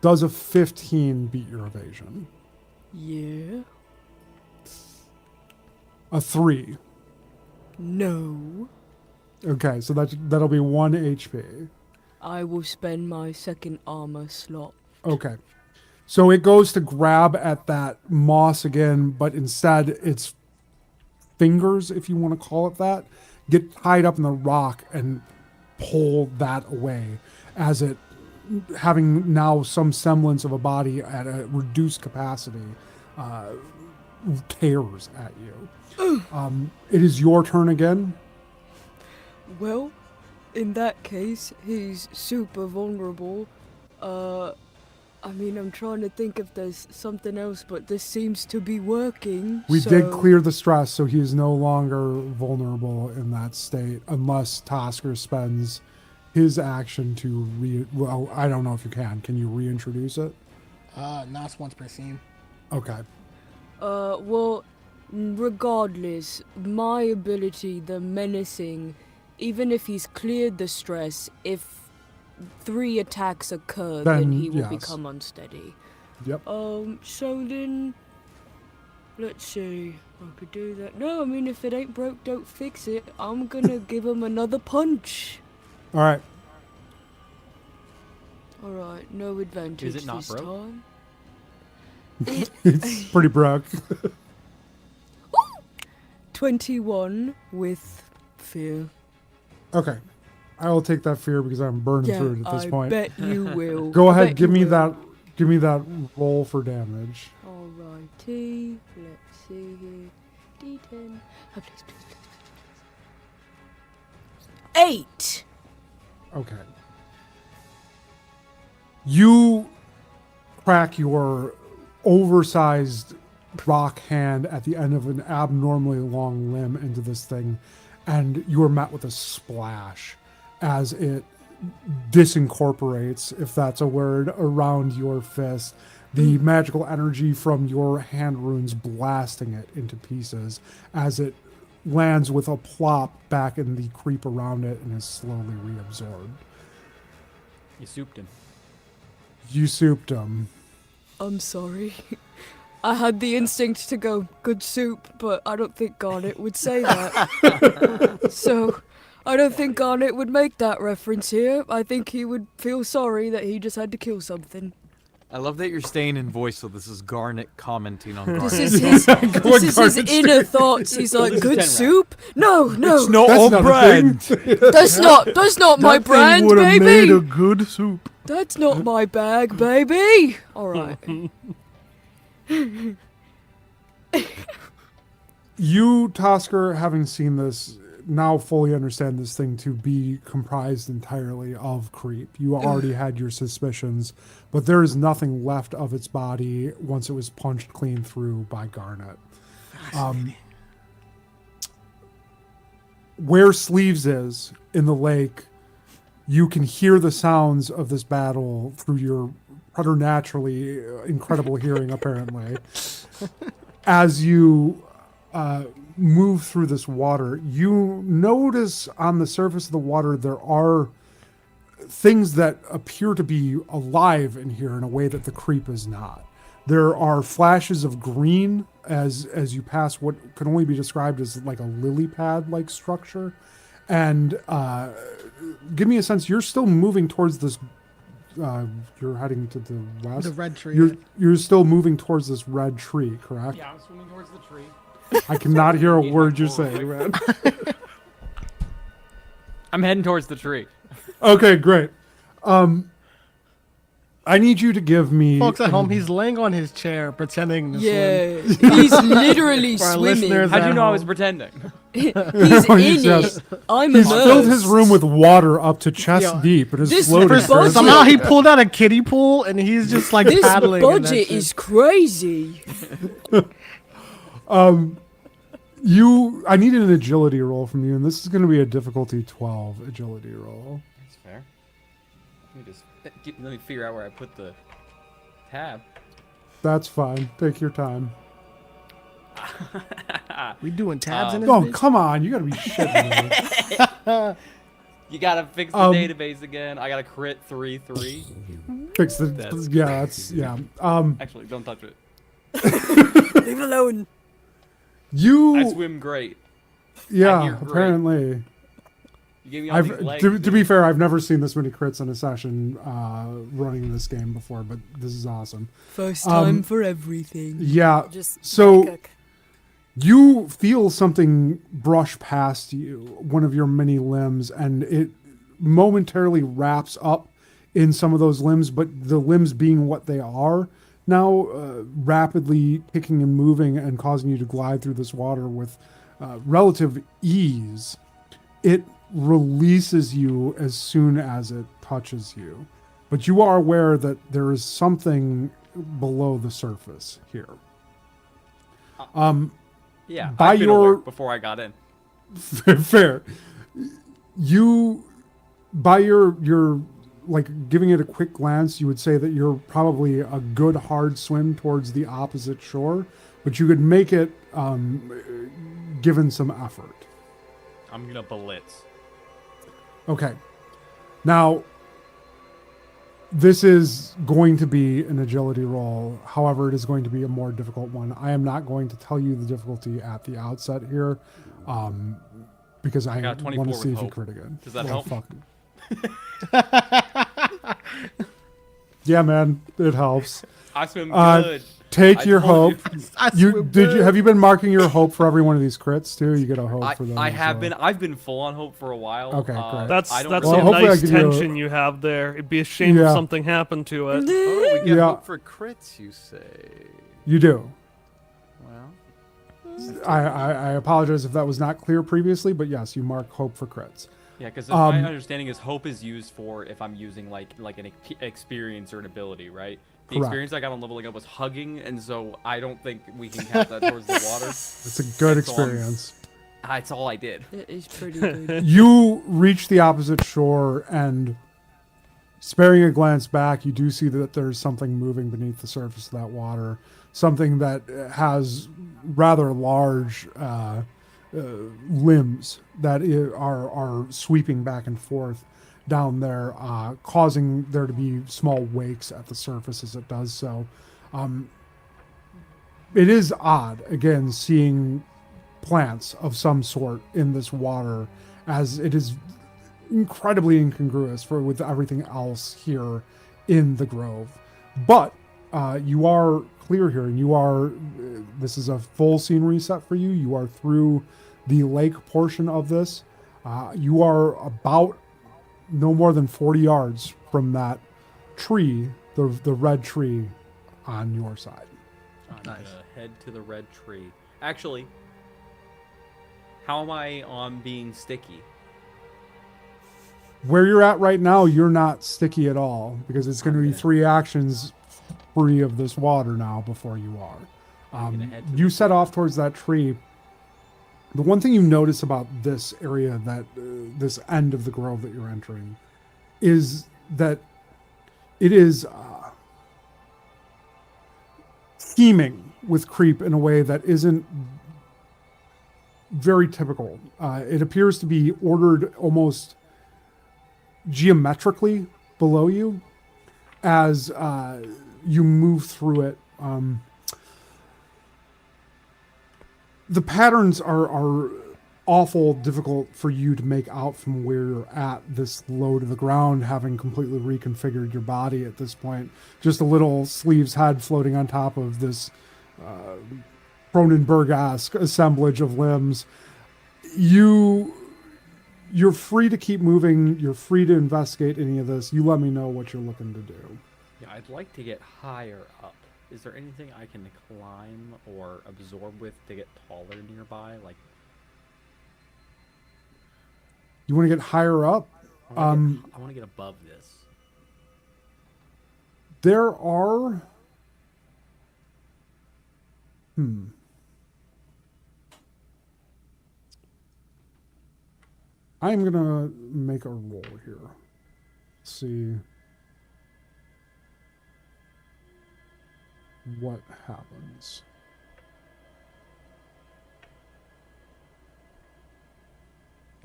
Does a 15 beat your evasion? Yeah. A 3. No. Okay, so that'll be 1 HP. I will spend my second armor slot. Okay. So it goes to grab at that moss again, but instead its fingers, if you want to call it that, get tied up in the rock and pull that away as it, having now some semblance of a body at a reduced capacity, tears at you. It is your turn again. Well, in that case, he's super vulnerable. I mean, I'm trying to think if there's something else, but this seems to be working. We did clear the stress, so he is no longer vulnerable in that state, unless Tosker spends his action to well, I don't know if you can. Can you reintroduce it? Not once per scene. Okay. Well, regardless, my ability, the menacing, even if he's cleared the stress, if 3 attacks occur, then he will become unsteady. Yep. So then, let's see. I could do that. No, I mean, if it ain't broke, don't fix it. I'm gonna give him another punch. All right. All right, no advantage Is it not this broke? time. It's pretty broke. 21 with fear. Okay. I will take that fear because I'm burning Yeah, through it at this I point. bet you will. Go I ahead, bet give you me will. that. Give me that roll for damage. Alrighty, let's see here. D10. Oh, please, please, please, please. 8. Okay. You crack your oversized rock hand at the end of an abnormally long limb into this thing, and you are met with a splash as it disincorporates, if that's a word, around your fist. The magical energy from your hand runes blasting it into pieces as it lands with a plop back in the creep around it and is slowly reabsorbed. You souped him. You souped him. I'm sorry. I had the instinct to go, good soup, but I don't think Garnet would say that. So, I don't think Garnet would make that reference here. I think he would feel sorry that he just had to kill something. I love that you're staying in voice, so this is Garnet commenting on Garnet. This is his inner thoughts. He's like, This is good 10 soup? No. It's not That's on not a brand. That's not my brand, would have made baby. a good soup. That's not my bag, baby. All right. You, Tosker, having seen this, now fully understand this thing to be comprised entirely of creep. You already had your suspicions, but there is nothing left of its body once it was punched clean through by Garnet. Where Sleeves is in the lake, you can hear the sounds of this battle through your preternaturally incredible hearing, apparently. As you move through this water, you notice on the surface of the water there are things that appear to be alive in here in a way that the creep is not. There are flashes of green as you pass what can only be described as like a lily pad-like structure. And give me a sense, you're still moving towards this, you're heading to the west? The red tree. You're still moving towards this red tree, correct? Yeah, I'm swimming towards the tree. I cannot hear a word you're saying, man. I'm heading towards the tree. Okay, great. I need you to give me... Folks at home, he's laying on his chair pretending to swim. Yeah, he's literally For our swimming. listeners How'd you at know I was home. pretending? He's Oh, in he's just- it. I'm He's immersed. filled his room with water up to chest Yeah. deep and is This floating. budget- very Somehow he pulled out a kiddie pool and he's just like This paddling. in that budget shit. is crazy. I need an agility roll from you, and this is going to be a difficulty 12 agility roll. That's fair. Let me figure out where I put the tab. That's fine. Take your time. We doing tabs in this Oh, bitch? come on. You got to be shitting me. You gotta fix the database again. I got a crit 3-3. Fix the... That's yeah, that's... Yeah. Actually, don't touch it. Leave it alone. You... I swim great. yeah, you're great. apparently. You gave me all these legs. To be fair, I've never seen this many crits in a session running this game before, but this is awesome. First time for everything. Yeah. Just So cook. You feel something brush past you, one of your many limbs, and it momentarily wraps up in some of those limbs, but the limbs being what they are now, rapidly kicking and moving and causing you to glide through this water with relative ease, it releases you as soon as it touches you. But you are aware that there is something below the surface here. Yeah, by I've been your aware before I got in. fair, you by your like giving it a quick glance, you would say that you're probably a good hard swim towards the opposite shore, but you could make it given some effort. I'm gonna blitz. Okay. Now, this is going to be an agility roll. However, it is going to be a more difficult one. I am not going to tell you the difficulty at the outset here, because I got 24 want to see with if you hope. crit again. Does that Well, help? Yeah, man, it helps. I swim good. Take I your told hope. you. Have you been marking your hope for every one of these crits too? You get a hope for those. I have so. been. I've been full on hope for a while. Okay, great. That's I don't that's really- a Well, hopefully I nice give you a- tension you have there. It'd be a shame Yeah. if something happened to it. Oh, we get Yeah. hope for crits, you say? You do. Well, I apologize if that was not clear previously, but yes, you mark hope for crits. Yeah, because my understanding is hope is used for if I'm using like an experience or an ability, right? The Correct. experience I got on leveling up was hugging, and so I don't think we can count that towards the water. It's a good And so I'm- experience. That's all I did. It is pretty good. You reach the opposite shore, and sparing a glance back, you do see that there's something moving beneath the surface of that water. Something that has rather large limbs that are sweeping back and forth down there, causing there to be small wakes at the surface as it does so. It is odd, again, seeing plants of some sort in this water, as it is incredibly incongruous with everything else here in the grove. But you are clear here, and this is a full scene reset for you. You are through the lake portion of this. You are about no more than 40 yards from that tree, the red tree on your side. I'm gonna head to the red tree. Actually, how am I on being sticky? Where you're at right now, you're not sticky at all, because it's going to be 3 actions free of this water now before you are. I'm gonna head to You the set off towards that tree. The one thing you notice about this area, that this end of the grove that you're entering, is that it is teeming with creep in a way that isn't very typical. It appears to be ordered almost geometrically below you as you move through it. The patterns are awful difficult for you to make out from where you're at this low to the ground, having completely reconfigured your body at this point. Just a little sleeves head floating on top of this Cronenberg-esque assemblage of limbs. You're free to keep moving. You're free to investigate any of this. You let me know what you're looking to do. Yeah, I'd like to get higher up. Is there anything I can climb or absorb with to get taller nearby? Like, You want to get higher up? I want to get above this. There are... I'm going to make a roll here. Let's see what happens.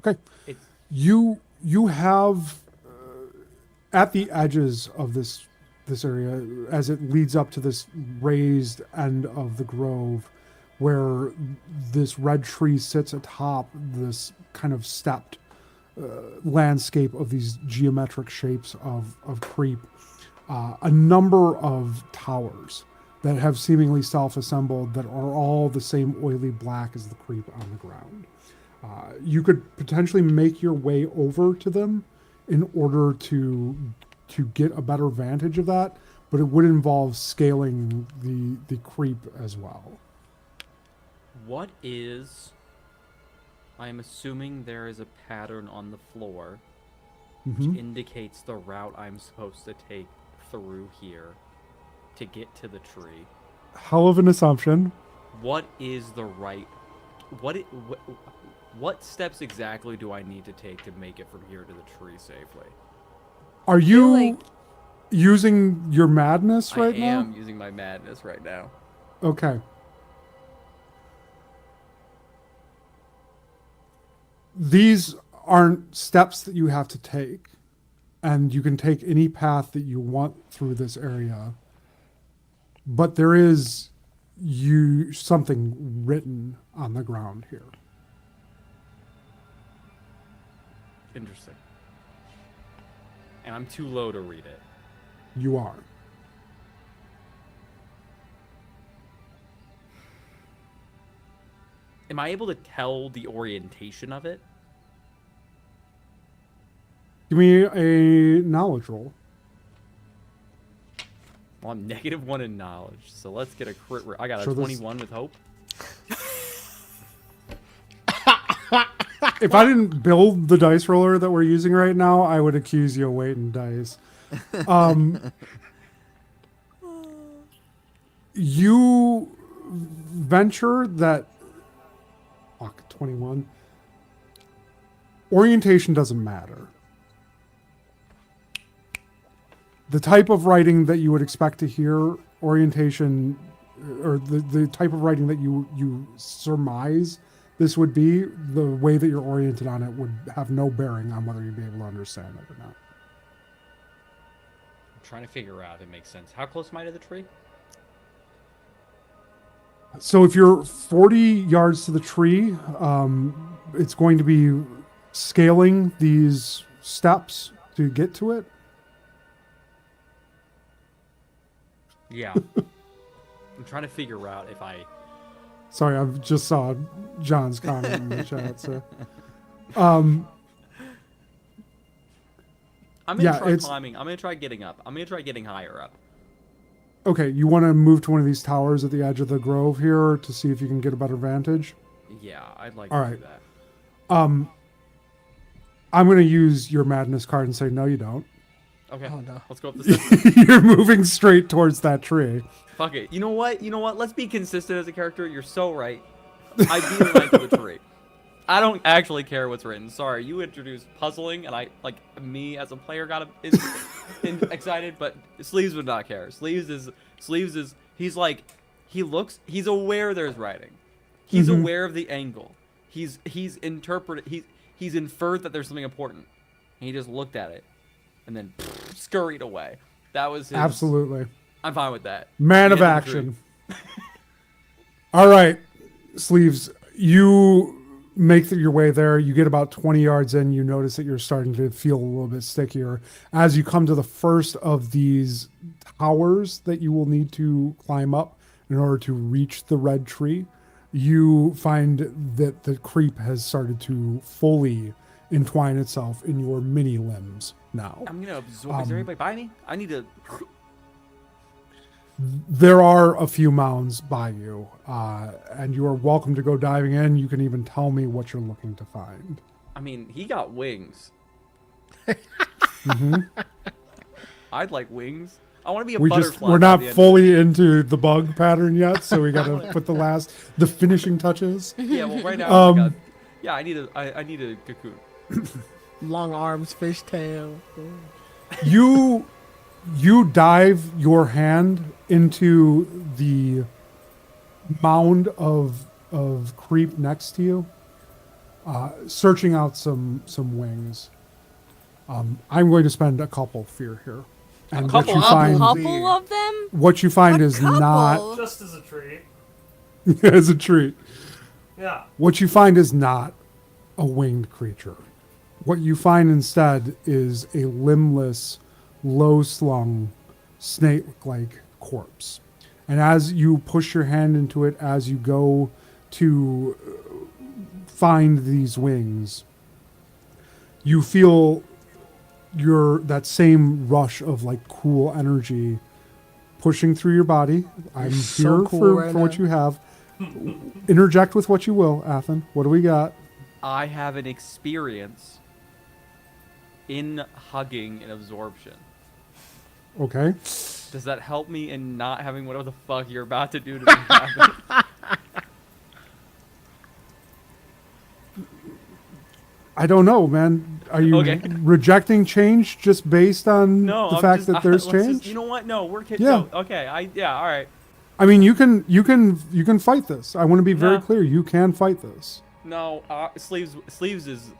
Okay. You have at the edges of this area, as it leads up to this raised end of the grove, where this red tree sits atop this kind of stepped landscape of these geometric shapes of creep. A number of towers that have seemingly self-assembled that are all the same oily black as the creep on the ground. You could potentially make your way over to them in order to get a better vantage of that, but it would involve scaling the creep as well. What is... I'm assuming there is a pattern on the floor which indicates the route I'm supposed to take through here to get to the tree. Hell of an assumption. What is the right... What steps exactly do I need to take to make it from here to the tree safely? Are you using your madness right now? I am using my madness right now. Okay. These aren't steps that you have to take, and you can take any path that you want through this area. But there is something written on the ground here. Interesting. And I'm too low to read it. You are. Am I able to tell the orientation of it? Give me a knowledge roll. Well, I'm -1 in knowledge, so let's get a crit. I got a Sure, 21 with hope. If I didn't build the dice roller that we're using right now, I would accuse you of weighting dice. You venture that... Fuck, 21. Orientation doesn't matter. The type of writing that you would expect to hear, orientation, or the type of writing that you surmise this would be, the way that you're oriented on it would have no bearing on whether you'd be able to understand it or not. I'm trying to figure out if it makes sense. How close am I to the tree? So if you're 40 yards to the tree, it's going to be scaling these steps to get to it. Yeah. I'm trying to figure out if I... Sorry, I just saw John's comment in the chat. So, I'm gonna try climbing. I'm gonna try getting up. I'm gonna try getting higher up. Okay, you want to move to one of these towers at the edge of the grove here to see if you can get a better vantage? Yeah, I'd like to do that. I'm going to use your madness card and say, no, you don't. Okay, Oh, no. let's go up the steps. You're moving straight towards that tree. Fuck it. You know what? Let's be consistent as a character. You're so right. I do like the tree. I don't actually care what's written. Sorry, you introduced puzzling, and me as a player got excited, but Sleeves would not care. Sleeves is he's aware there's writing. He's aware of the angle. He's inferred that there's something important. And he just looked at it and then scurried away. That was his... Absolutely. I'm fine with that. Man of action. All right, Sleeves, you make your way there. You get about 20 yards in. You notice that you're starting to feel a little bit stickier. As you come to the first of these towers that you will need to climb up in order to reach the red tree, you find that the creep has started to fully entwine itself in your mini limbs now. I'm going to absorb... Is there anybody by me? I need to... There are a few mounds by you, and you are welcome to go diving in. You can even tell me what you're looking to find. I mean, he got wings. Mm-hmm. I'd like wings. I want to be a butterfly. We're not fully into the bug pattern yet, so we got to put the finishing touches. Yeah, well, right now, I need a cocoon. Long arms, fishtail. You dive your hand into the mound of creep next to you, searching out some wings. I'm going to spend a couple fear here. And what you find, couple of them? What you find is not Just as a treat. as a treat. Yeah. What you find is not a winged creature. What you find instead is a limbless, low-slung, snake-like corpse. And as you push your hand into it, as you go to find these wings, you feel that same rush of like cool energy pushing through your body. I'm so here cool for right what now. you have. Interject with what you will, Athan. What do we got? I have an experience in hugging and absorption. Okay. Does that help me in not having whatever the fuck you're about to do to me happen? I don't know, man. Are you Okay. rejecting change just based on No, the I'm fact just, that there's let's change? just- you know what? No, we're kidding. Yeah. No, okay. All right. I mean, you can fight this. I want to be very No. clear. You can fight this. No, sleeves is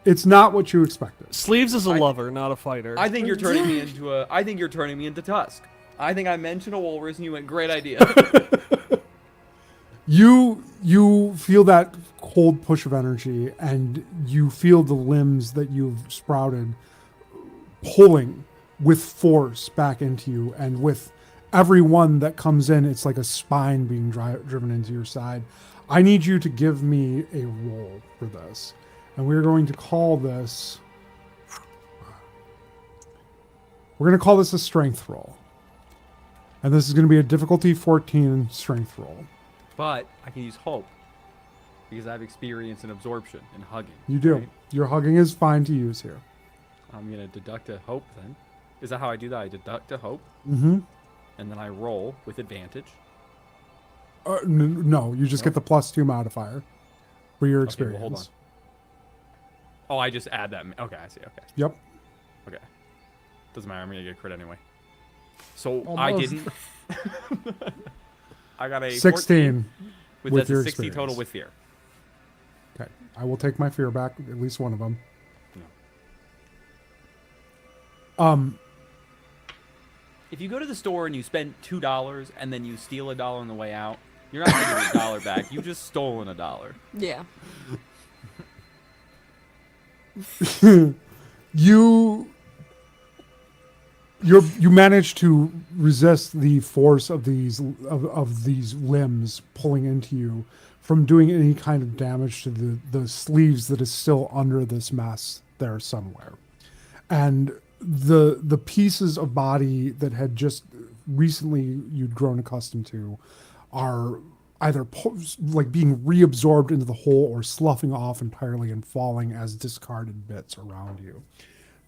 It's not what you expected. Sleeves is a lover, not a fighter. I think you're turning me into Tusk. I think I mentioned a walrus and you went, great idea. You feel that cold push of energy, and you feel the limbs that you've sprouted pulling with force back into you, and with every one that comes in, it's like a spine being driven into your side. I need you to give me a roll for this, and we're going to call this a strength roll, and this is going to be a difficulty 14 strength roll. But I can use hope because I have experience in absorption and hugging. You do. right? Your hugging is fine to use here. I'm gonna deduct a hope then. Is that how I do that? I deduct a hope Mm-hmm. and then I roll with advantage. No, you just get the +2 modifier for your Okay, experience. well, hold on. Oh, I just add that. Okay, I see. Okay. Yep. Okay. Doesn't matter. I'm gonna get a crit anyway. So I Almost. didn't. I got a 16 with with that's your a 60 total experience. with fear. Okay. I will take my fear back, at least one of them. No. If you go to the store and you spend $2 and then you steal $1 on the way out, you're not getting your $1 back. You just stolen $1. Yeah. You manage to resist the force of these limbs pulling into you from doing any kind of damage to the sleeves that is still under this mess there somewhere. And the pieces of body that had just recently you'd grown accustomed to are either like being reabsorbed into the hole or sloughing off entirely and falling as discarded bits around you.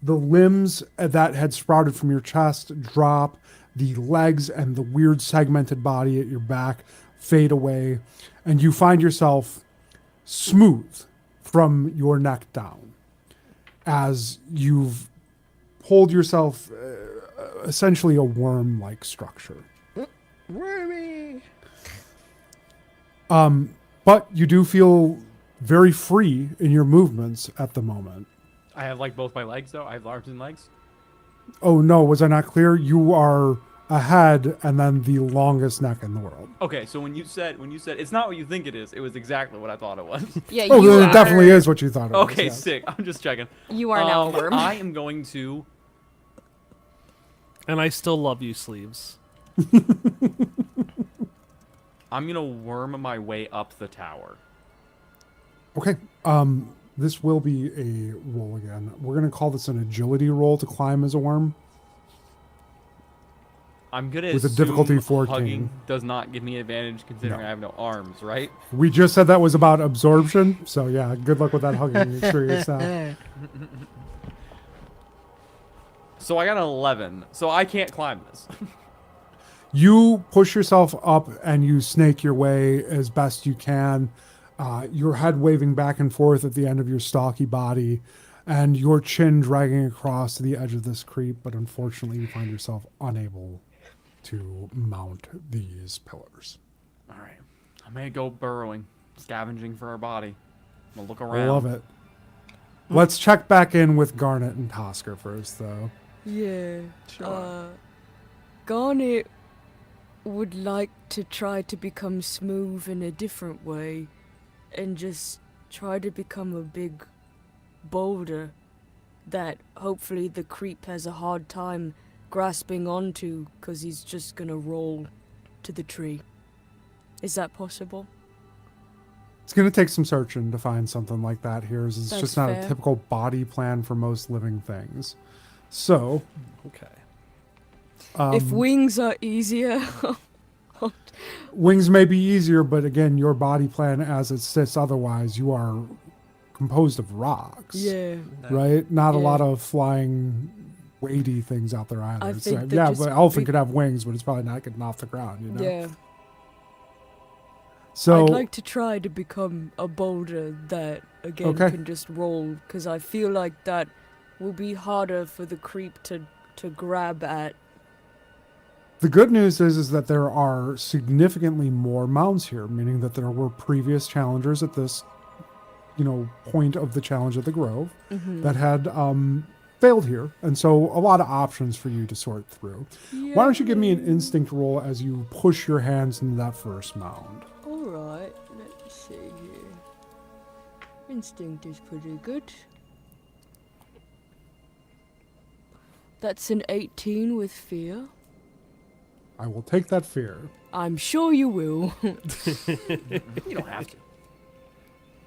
The limbs that had sprouted from your chest drop, the legs and the weird segmented body at your back fade away, and you find yourself smooth from your neck down as you've pulled yourself essentially a worm-like structure. Wormy. But you do feel very free in your movements at the moment. I have like both my legs though. I have arms and legs. Oh no, was I not clear? You are a head and then the longest neck in the world. Okay, so when you said it's not what you think it is, it was exactly what I thought it was. Yeah, Oh, you then are, it definitely is what you thought it was. Okay, yeah. sick. I'm just checking. You are now a worm. I am going to. And I still love you, Sleeves. I'm gonna worm my way up the tower. Okay. This will be a roll again. We're going to call this an agility roll to climb as a worm. I'm gonna With a assume difficulty 14. hugging does not give me advantage considering No. I have no arms, right? We just said that was about absorption, so yeah, good luck with that hugging experience now. So I got an 11, so I can't climb this. You push yourself up and you snake your way as best you can, your head waving back and forth at the end of your stocky body, and your chin dragging across the edge of this creep, but unfortunately you find yourself unable to mount these pillars. All right, I'm gonna go burrowing, scavenging for our body. I'm gonna look I around. love it. Let's check back in with Garnet and Tosker first, though. Yeah. Sure. Garnet would like to try to become smooth in a different way and just try to become a big boulder that hopefully the creep has a hard time grasping onto because he's just gonna roll to the tree. Is that possible? It's going to take some searching to find something like that here. It's That's just not fair. a typical body plan for most living things. So, Okay. If wings are easier, wings may be easier, but again, your body plan as it sits otherwise, you are composed of rocks. yeah. Right? Not a Yeah. lot of flying, weighty things out there either. I So, think they'd yeah, just but elephant be- could have wings, but it's probably not getting off the ground, you know? Yeah. So, I'd like to try to become a boulder that, again, Okay. can just roll, because I feel like that will be harder for the creep to grab at. the good news is that there are significantly more mounds here, meaning that there were previous challengers at this, point of the challenge at the Grove that had failed here. And so a lot of options for you to sort through. Why don't you give me an instinct roll as you push your hands into that first mound? Alright, let's see here. Instinct is pretty good. That's an 18 with fear. I will take that fear. I'm sure you will. You don't have to.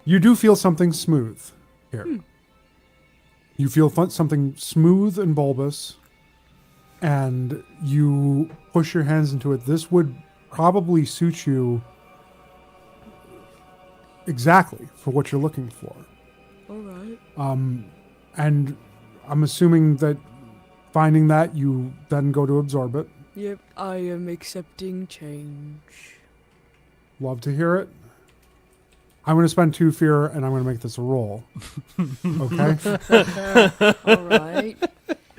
You do feel something smooth here. You feel something smooth and bulbous, and you push your hands into it. This would probably suit you exactly for what you're looking for. Alright. And I'm assuming that finding that, you then go to absorb it. Yep, I am accepting change. Love to hear it. I'm going to spend 2 fear, and I'm going to make this a roll. Okay? Alright.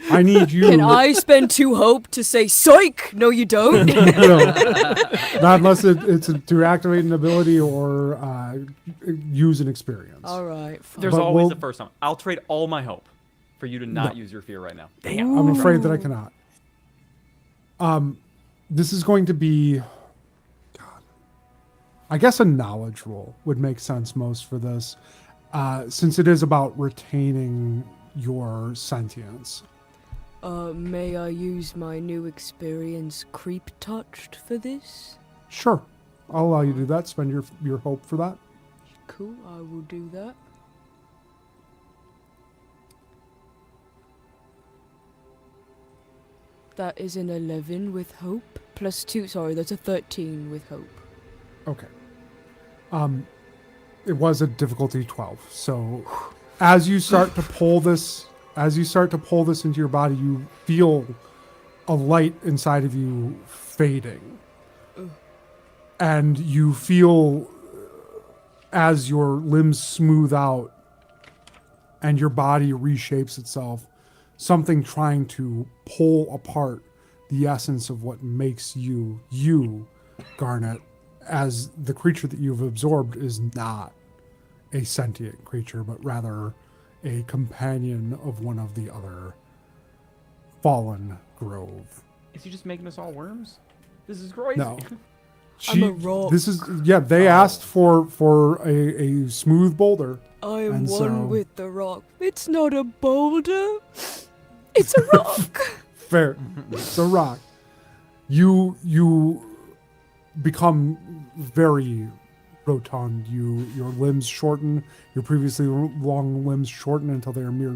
I need you... Can I spend 2 hope to say psych? No, you don't. No. Not unless it's to activate an ability or use an experience. Alright, fine. There's But always we'll- the first time. I'll trade all my hope for you to not use your fear right now. I'm afraid that I cannot. This is going to be... God. I guess a knowledge roll would make sense most for this, since it is about retaining your sentience. May I use my new experience, Creep Touched, for this? Sure. I'll allow you to do that. Spend your hope for that. Cool, I will do that. That is an 11 with hope. Plus 2, sorry, that's a 13 with hope. Okay. It was a difficulty 12. So as you start to pull this into your body, you feel a light inside of you fading. And you feel as your limbs smooth out and your body reshapes itself, something trying to pull apart the essence of what makes you, Garnet, as the creature that you've absorbed is not a sentient creature, but rather a companion of one of the other fallen Grove. Is he just making us all worms? This is crazy. No. I'm a rock. This is, they asked for a smooth boulder. I am And one so- with the rock. It's not a boulder. It's a rock. Fair. It's a rock. You become very rotund. Your limbs shorten. Your previously long limbs shorten until they are mere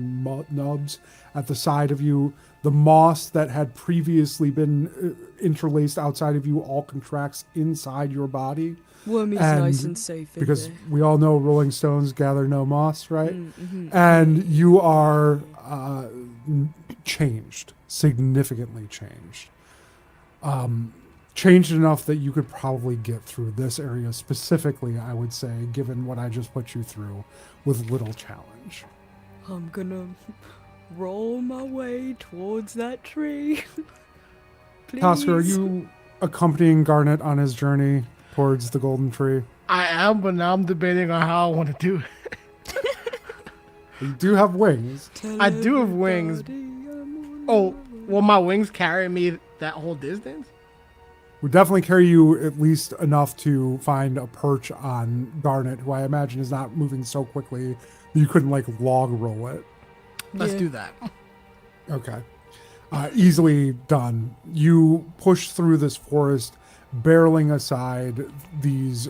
nubs at the side of you. The moss that had previously been interlaced outside of you all contracts inside your body. Wormy's And nice and safe in Because there. we all know Rolling Stones gather no moss, right? Mm-hmm. And you are changed, significantly changed. Changed enough that you could probably get through this area specifically, I would say, given what I just put you through with little challenge. I'm gonna roll my way towards that tree. Please. Tosker, are you accompanying Garnet on his journey towards the golden tree? I am, but now I'm debating on how I want to do it. You do have wings. Tell I do have wings. everybody I'm on Oh, my will my wings carry me that whole distance? Would definitely carry you at least enough to find a perch on Garnet, who I imagine is not moving so quickly that you couldn't log roll it. Let's Yeah. do that. Okay. Easily done. You push through this forest, barreling aside these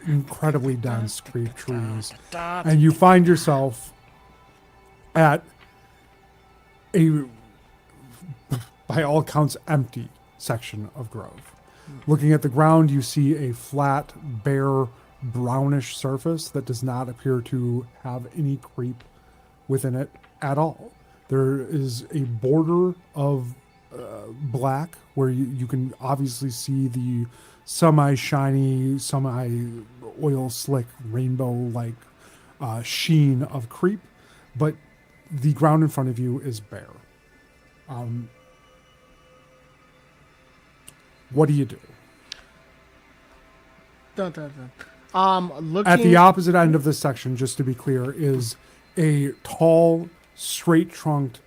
incredibly dense creep trees, and you find yourself at a, by all accounts, empty section of grove. Looking at the ground, you see a flat, bare, brownish surface that does not appear to have any creep within it at all. There is a border of black where you can obviously see the semi-shiny, semi-oil slick, rainbow-like sheen of creep, but the ground in front of you is bare. What do you do? Dun, dun, dun. Looking At the opposite end of this section, just to be clear, is a tall, straight-trunked,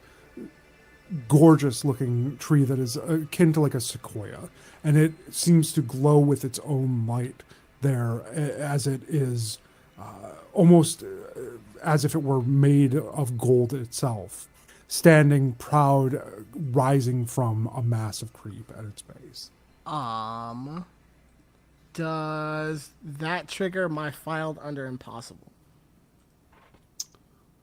gorgeous-looking tree that is akin to like a sequoia, and it seems to glow with its own light there, as it is almost as if it were made of gold itself, standing proud, rising from a mass of creep at its base. Does that trigger my filed under impossible?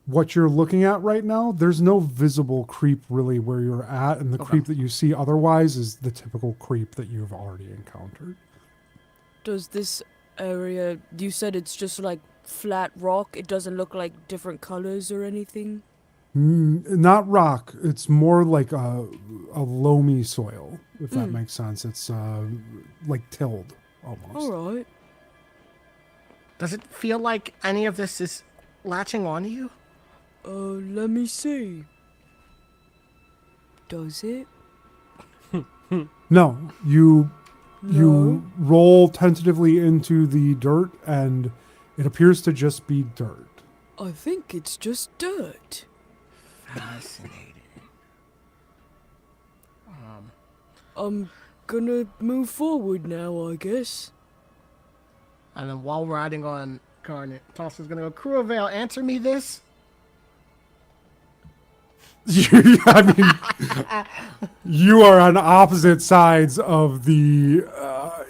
What you're looking at right now, there's no visible creep really where you're at, and the creep that you see otherwise is the typical creep that you've already encountered. Does this area, you said it's just like flat rock, it doesn't look like different colors or anything? Not rock, it's more like a loamy soil, if that makes sense. It's like tilled almost. Alright. Does it feel like any of this is latching onto you? Let me see. Does it? No, you No? roll tentatively into the dirt, and it appears to just be dirt. I think it's just dirt. Fascinating. I'm gonna move forward now, I guess. And then while riding on Garnet, Tosker's gonna go, Crew of Vale, answer me this. I mean, you are on opposite sides of the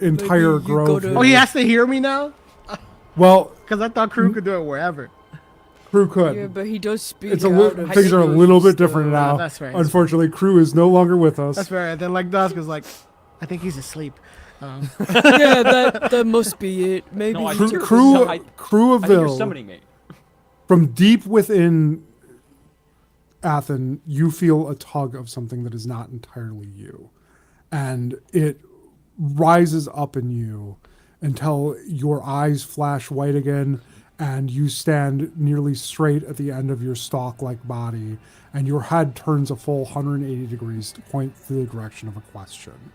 entire Maybe you grove. gotta- here. Oh, he has to hear me now? Well, Because I thought Crew could do it wherever. Crew could. Yeah, but he does speak It's out of things are a little bit different stuff. now. that's right. Unfortunately, Crew is no longer with us. That's fair. And then like Dusk is like, I think he's asleep. Yeah, that must be it. Maybe No, I he think took you're- Crew no, I think you're Crewville, summoning me. from deep within Athan, you feel a tug of something that is not entirely you. And it rises up in you until your eyes flash white again, and you stand nearly straight at the end of your stalk-like body, and your head turns a full 180 degrees to point to the direction of a question.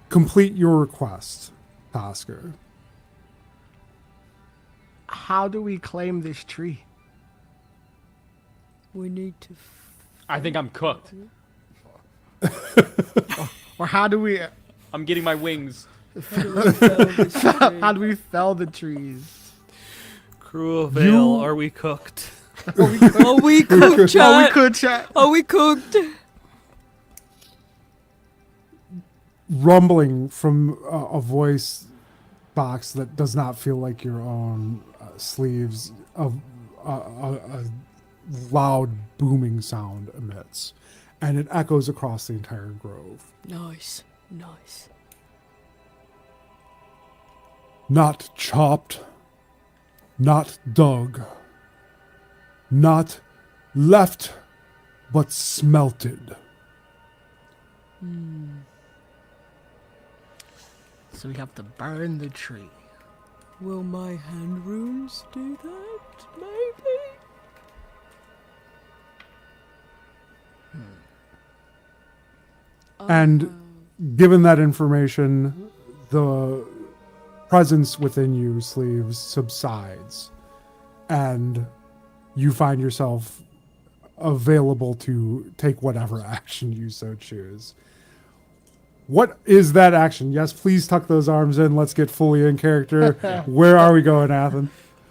Complete your request, Tosker. How do we claim this tree? We need to. I think I'm cooked. Or how do we I'm getting my wings. how do we fell the trees? Crew of Vale, are we cooked? Are we cooked, Oh, we chat? could chat. Are we cooked? Rumbling from a voice box that does not feel like your own sleeves, a loud booming sound emits, and it echoes across the entire grove. Nice, nice. Not chopped, not dug, not left, but smelted. So we have to burn the tree. Will my hand runes do that? Maybe? And given that information, the presence within you, Sleeves, subsides, and you find yourself available to take whatever action you so choose. What is that action? Yes, please tuck those arms in. Let's get fully in character. Where are we going, Athan?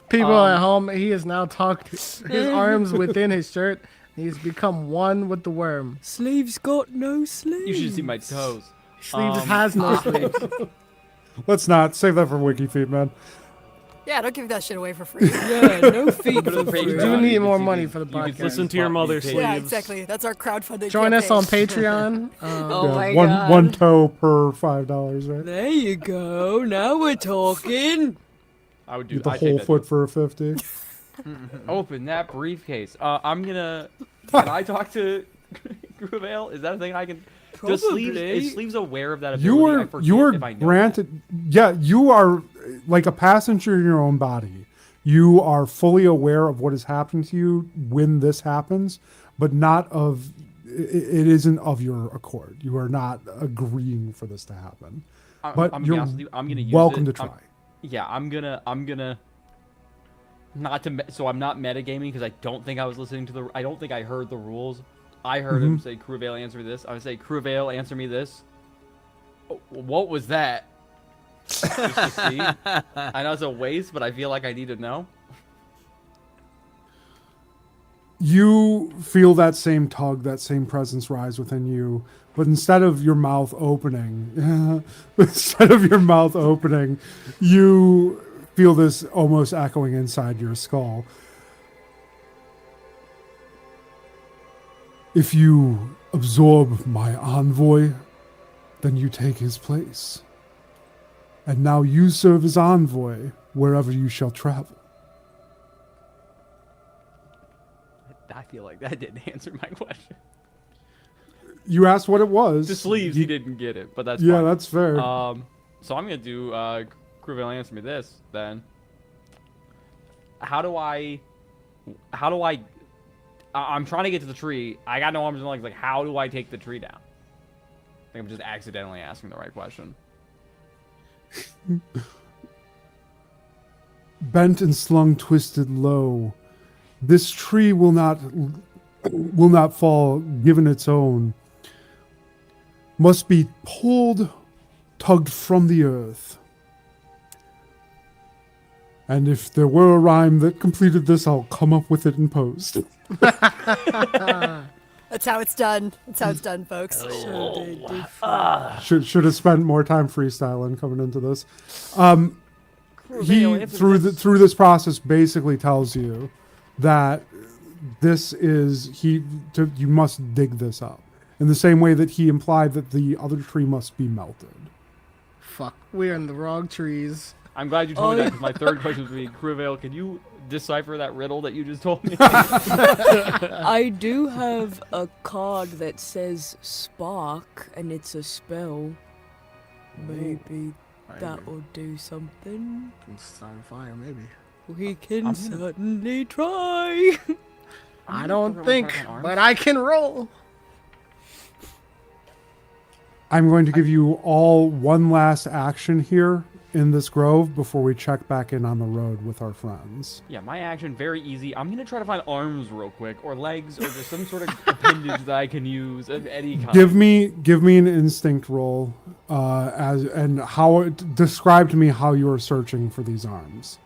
People at home, he has now tucked his arms within his shirt. He's become one with the worm. Sleeves got no sleeves. You should see my toes. Sleeves has no sleeves. Let's not save that for WikiFeet, man. Yeah, don't give that shit away for free. Yeah, no feet Go to for the free. We Patreon, do you need can more see money these- for the you can podcast. Listen to your mother, these sleeves. Yeah, exactly. That's our crowdfunding. Join us on campaign. Patreon. Oh Yeah, my one god. one toe per $5, right? There you go. Now we're talking. I would do Get the I take whole that foot deal. for a 50. Open that briefcase. I'm gonna. Can I talk to Grovetender? Is that a thing I can? Does Sleeves, Probably. is Sleeves aware of that ability? You I are forget you are if I know granted. Yeah, you are like a passenger in your own body. You are fully aware of what is happening to you when this happens, but not of. It isn't of your accord. You are not agreeing for this to happen. that. But I'm you're gonna be honest with you, I'm gonna use welcome it. to try. Yeah, I'm gonna. Not to. So I'm not metagaming because I don't think I was listening to the. I don't think I heard the rules. I heard him say, "Cruvail, answer me this." I would say, "Cruvail, answer me this." Oh, what was that? Just to see. I know it's a waste, but I feel like I need to know. You feel that same tug, that same presence rise within you, but instead of your mouth opening, you feel this almost echoing inside your skull. If you absorb my envoy, then you take his place. And now you serve as envoy wherever you shall travel. I feel like that didn't answer my question. You asked what it was. The sleeves, You- he didn't get it, but that's Yeah, fine. that's fair. So I'm gonna do Cruvail, answer me this then. How do I I'm trying to get to the tree. I got no arms and legs. Like, how do I take the tree down? I think I'm just accidentally asking the right question. Bent and slung, twisted low. This tree will not fall given its own. Must be pulled, tugged from the earth. And if there were a rhyme that completed this, I'll come up with it in post. That's how it's done. That's how it's done, folks. Should have spent more time freestyling coming into this. He through this process basically tells you that you must dig this up in the same way that he implied that the other tree must be melted. Fuck, we're in the wrong trees. I'm glad you told me that because my third question would be, Cruvail, can you decipher that riddle that you just told me? I do have a card that says spark, and it's a spell. Maybe that will do something. It's on fire, maybe. We can certainly try. I don't think, but I can roll. I'm going to give you all one last action here in this grove before we check back in on the road with our friends. Yeah, my action, very easy. I'm going to try to find arms real quick, or legs, or just some sort of appendage that I can use of any kind. Give me an instinct roll, describe to me how you are searching for these arms.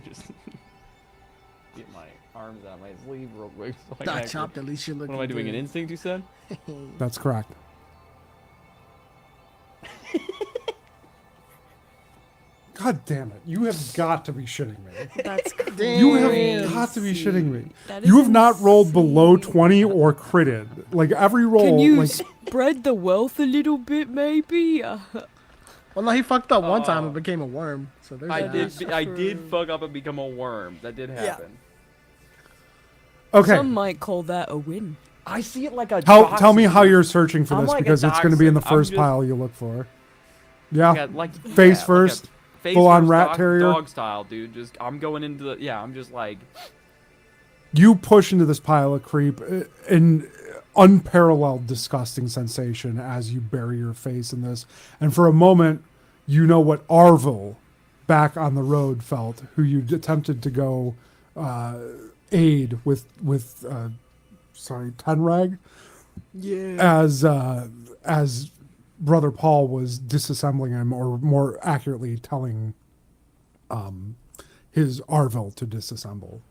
Just get my arms out of my sleeve real quick. So I can Not actually- chopped, at least you're looking What am I doing, good. an instinct, you said? That's correct. God damn it. You have got to be shitting me. That's You have Damn. got to be shitting me. That You is have not rolled below 20 or critted. Like every roll. Can you like, spread the wealth a little bit, maybe? Well, no, he fucked up one time and became a worm. So there's I that. did fuck up and become a worm. That did happen. okay. Some might call that a win. I see it like a Tell me doxing. how you're searching for I'm this like a because it's going to be in the doxing. I'm first just- pile you look for. Yeah. Face first, face full on first rat terrier. dog style, dude. Just I'm going into the I'm just like You push into this pile of creep, an unparalleled, disgusting sensation as you bury your face in this. And for a moment, you know what Arvel back on the road felt, who you attempted to go aid with Tenrag. Yeah. As Brother Paul was disassembling him, or more accurately telling his Arvel to disassemble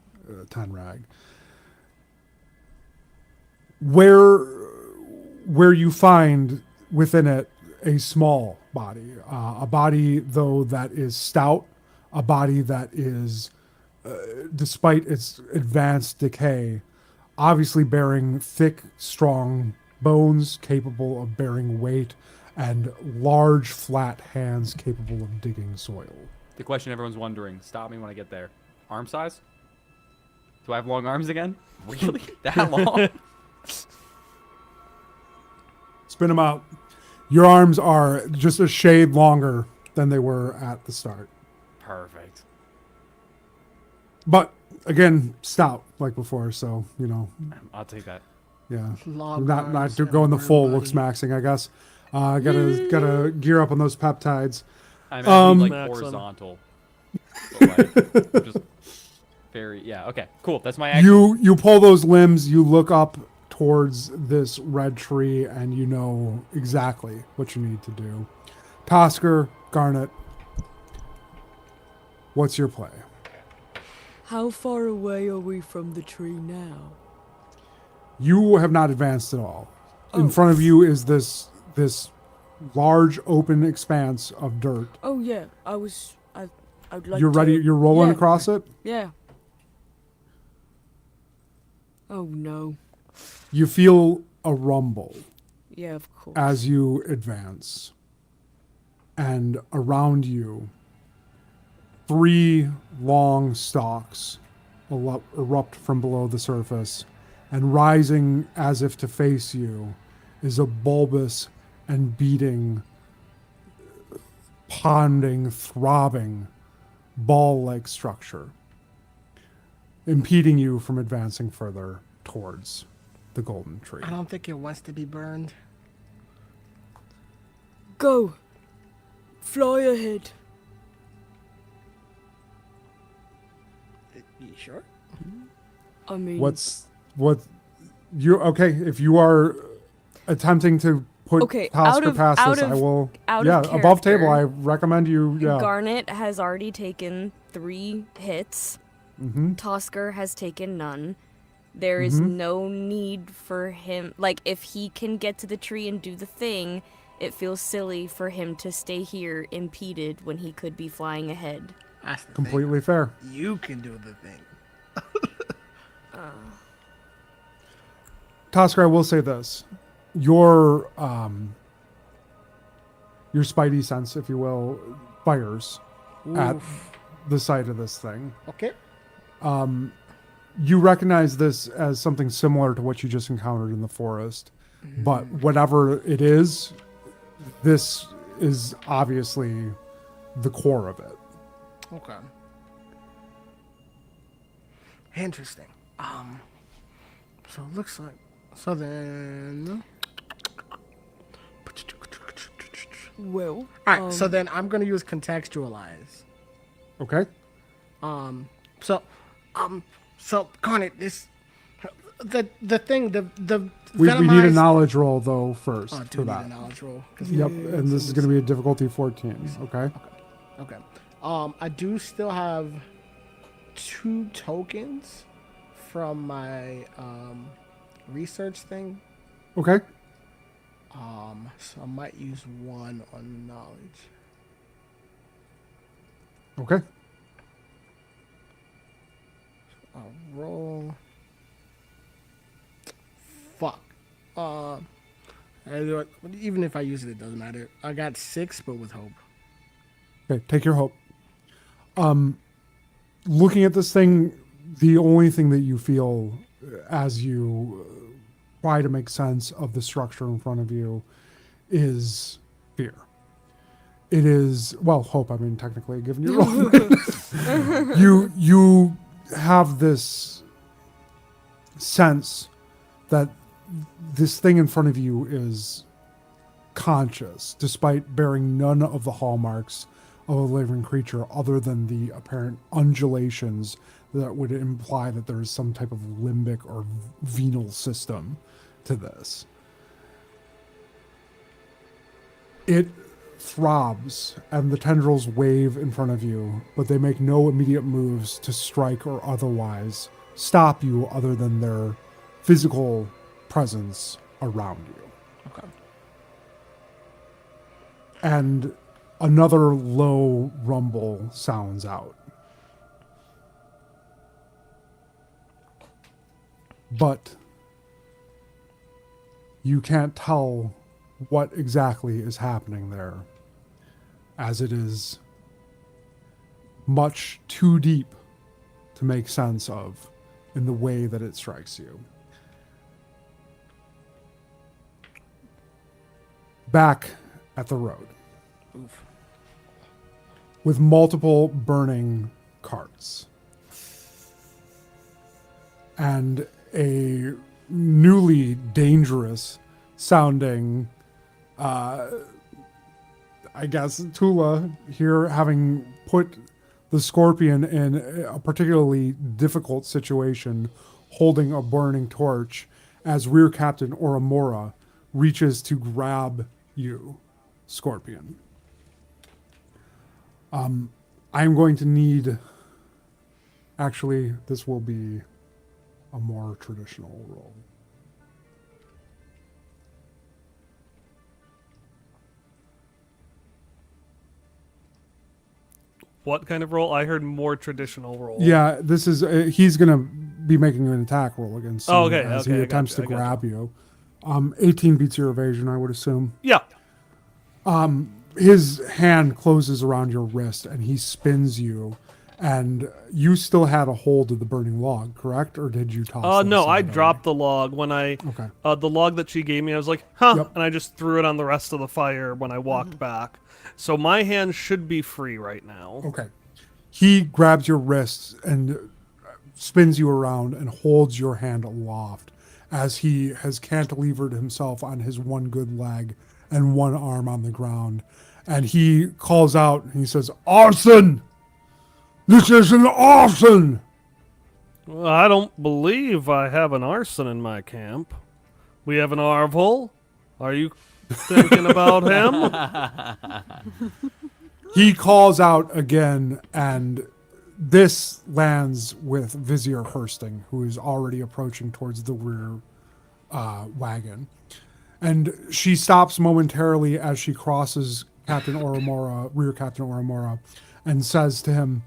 Tanrag. Where you find within it a small body, a body though that is stout, a body that is, despite its advanced decay, obviously bearing thick, strong bones capable of bearing weight and large, flat hands capable of digging soil. The question everyone's wondering, stop me when I get there. Arm size? Do I have long arms again? Really? That long? Spin them out. Your arms are just a shade longer than they were at the start. Perfect. But again, stout like before, so you know. I'll take that. Yeah, Long not arms going the and full body. looks maxing, I guess. Gotta gear up on those peptides. I mean, like Max on- horizontal. But, like, just very, yeah, okay, cool. That's my action. You pull those limbs. You look up towards this red tree, and you know exactly what you need to do. Tosker, Garnet, what's your play? How far away are we from the tree now? You have not advanced at all. In Oh. front of you is this large open expanse of dirt. Oh yeah, I'd like You're to... ready. You're rolling Yeah. across it. Yeah. Oh no. You feel a rumble Yeah, of course. as you advance, and around you, 3 long stalks erupt from below the surface, and rising as if to face you is a bulbous and beating, ponding, throbbing, ball-like structure, impeding you from advancing further towards the golden tree. I don't think it wants to be burned. Go. Fly ahead. You sure? I mean... If you are attempting to put Okay, Tosker past out this, I of- will. out of Yeah, above table. character. I recommend you. Yeah. Garnet has already taken 3 hits. Mm-hmm. Tosker has taken none. There is no need for him. Like, if he can get to the tree and do the thing, it feels silly for him to stay here impeded when he could be flying ahead. That's the Completely fair. thing. You can do the thing. Tosker, I will say this: your spidey sense, if you will, fires at the sight of this thing. Okay. You recognize this as something similar to what you just encountered in the forest, but whatever it is, this is obviously the core of it. Okay. Interesting. So it looks like. So then. Well... Alright, so then I'm gonna use contextualize. Okay. So Garnet, this, the thing, the We need a venomized- knowledge roll though first Oh, for do we need that. a knowledge roll? 'Cause Yep, and this is going to be a difficulty 14. Okay. Okay. I do still have 2 tokens from my research thing. Okay. So I might use 1 on knowledge. Okay. I'll roll. Fuck. Even if I use it, it doesn't matter. I got 6, but with hope. Okay. Take your hope. Looking at this thing, the only thing that you feel as you try to make sense of the structure in front of you is fear. It is, well, hope. I mean, technically, given your role, you have this sense that this thing in front of you is conscious, despite bearing none of the hallmarks of a living creature other than the apparent undulations that would imply that there is some type of limbic or venal system to this. It throbs and the tendrils wave in front of you, but they make no immediate moves to strike or otherwise stop you other than their physical presence around you. Okay. And another low rumble sounds out. But you can't tell what exactly is happening there, as it is much too deep to make sense of in the way that it strikes you. Back at the road. Oof. With multiple burning carts. And a newly dangerous sounding, I guess, Toolah here, having put the Scorpion in a particularly difficult situation, holding a burning torch, as Rear Captain Oromora reaches to grab you, Scorpion. I'm going to need... Actually, this will be a more traditional role. What kind of roll? I heard more traditional roll. Yeah, this is... he's going to be making an attack roll against you as he attempts to grab you. 18 beats your evasion, I would assume. Yeah. His hand closes around your wrist and he spins you. And you still had a hold of the burning log, correct? Or did you toss it? No, I dropped the log when I... Okay. The log that she gave me, I was like, huh, Yep. and I just threw it on the rest of the fire when I walked back. So my hand should be free right now. Okay. He grabs your wrists and spins you around and holds your hand aloft as he has cantilevered himself on his one good leg and one arm on the ground. And he calls out and he says, "Arson! This is an arson!" Well, I don't believe I have an arson in my camp. We have an Arvol. Are you thinking about him? He calls out again, and this lands with Vizier Hursting, who is already approaching towards the rear wagon. And she stops momentarily as she crosses Captain Oromora, Rear Captain Oromora, and says to him,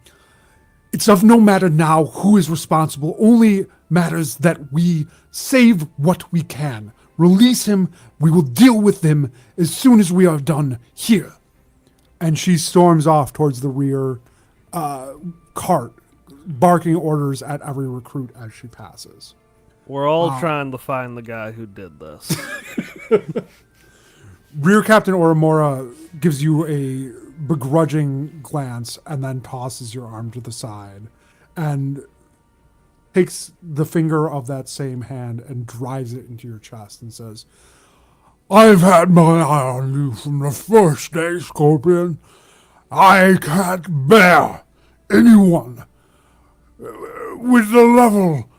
"It's of no matter now who is responsible, only matters that we save what we can. Release him, we will deal with him as soon as we are done here." And she storms off towards the rear cart, barking orders at every recruit as she passes. We're all trying to find the guy who did this. Rear Captain Oromora gives you a begrudging glance and then tosses your arm to the side and takes the finger of that same hand and drives it into your chest and says, "I've had my eye on you from the first day, Scorpion. I can't bear anyone with the level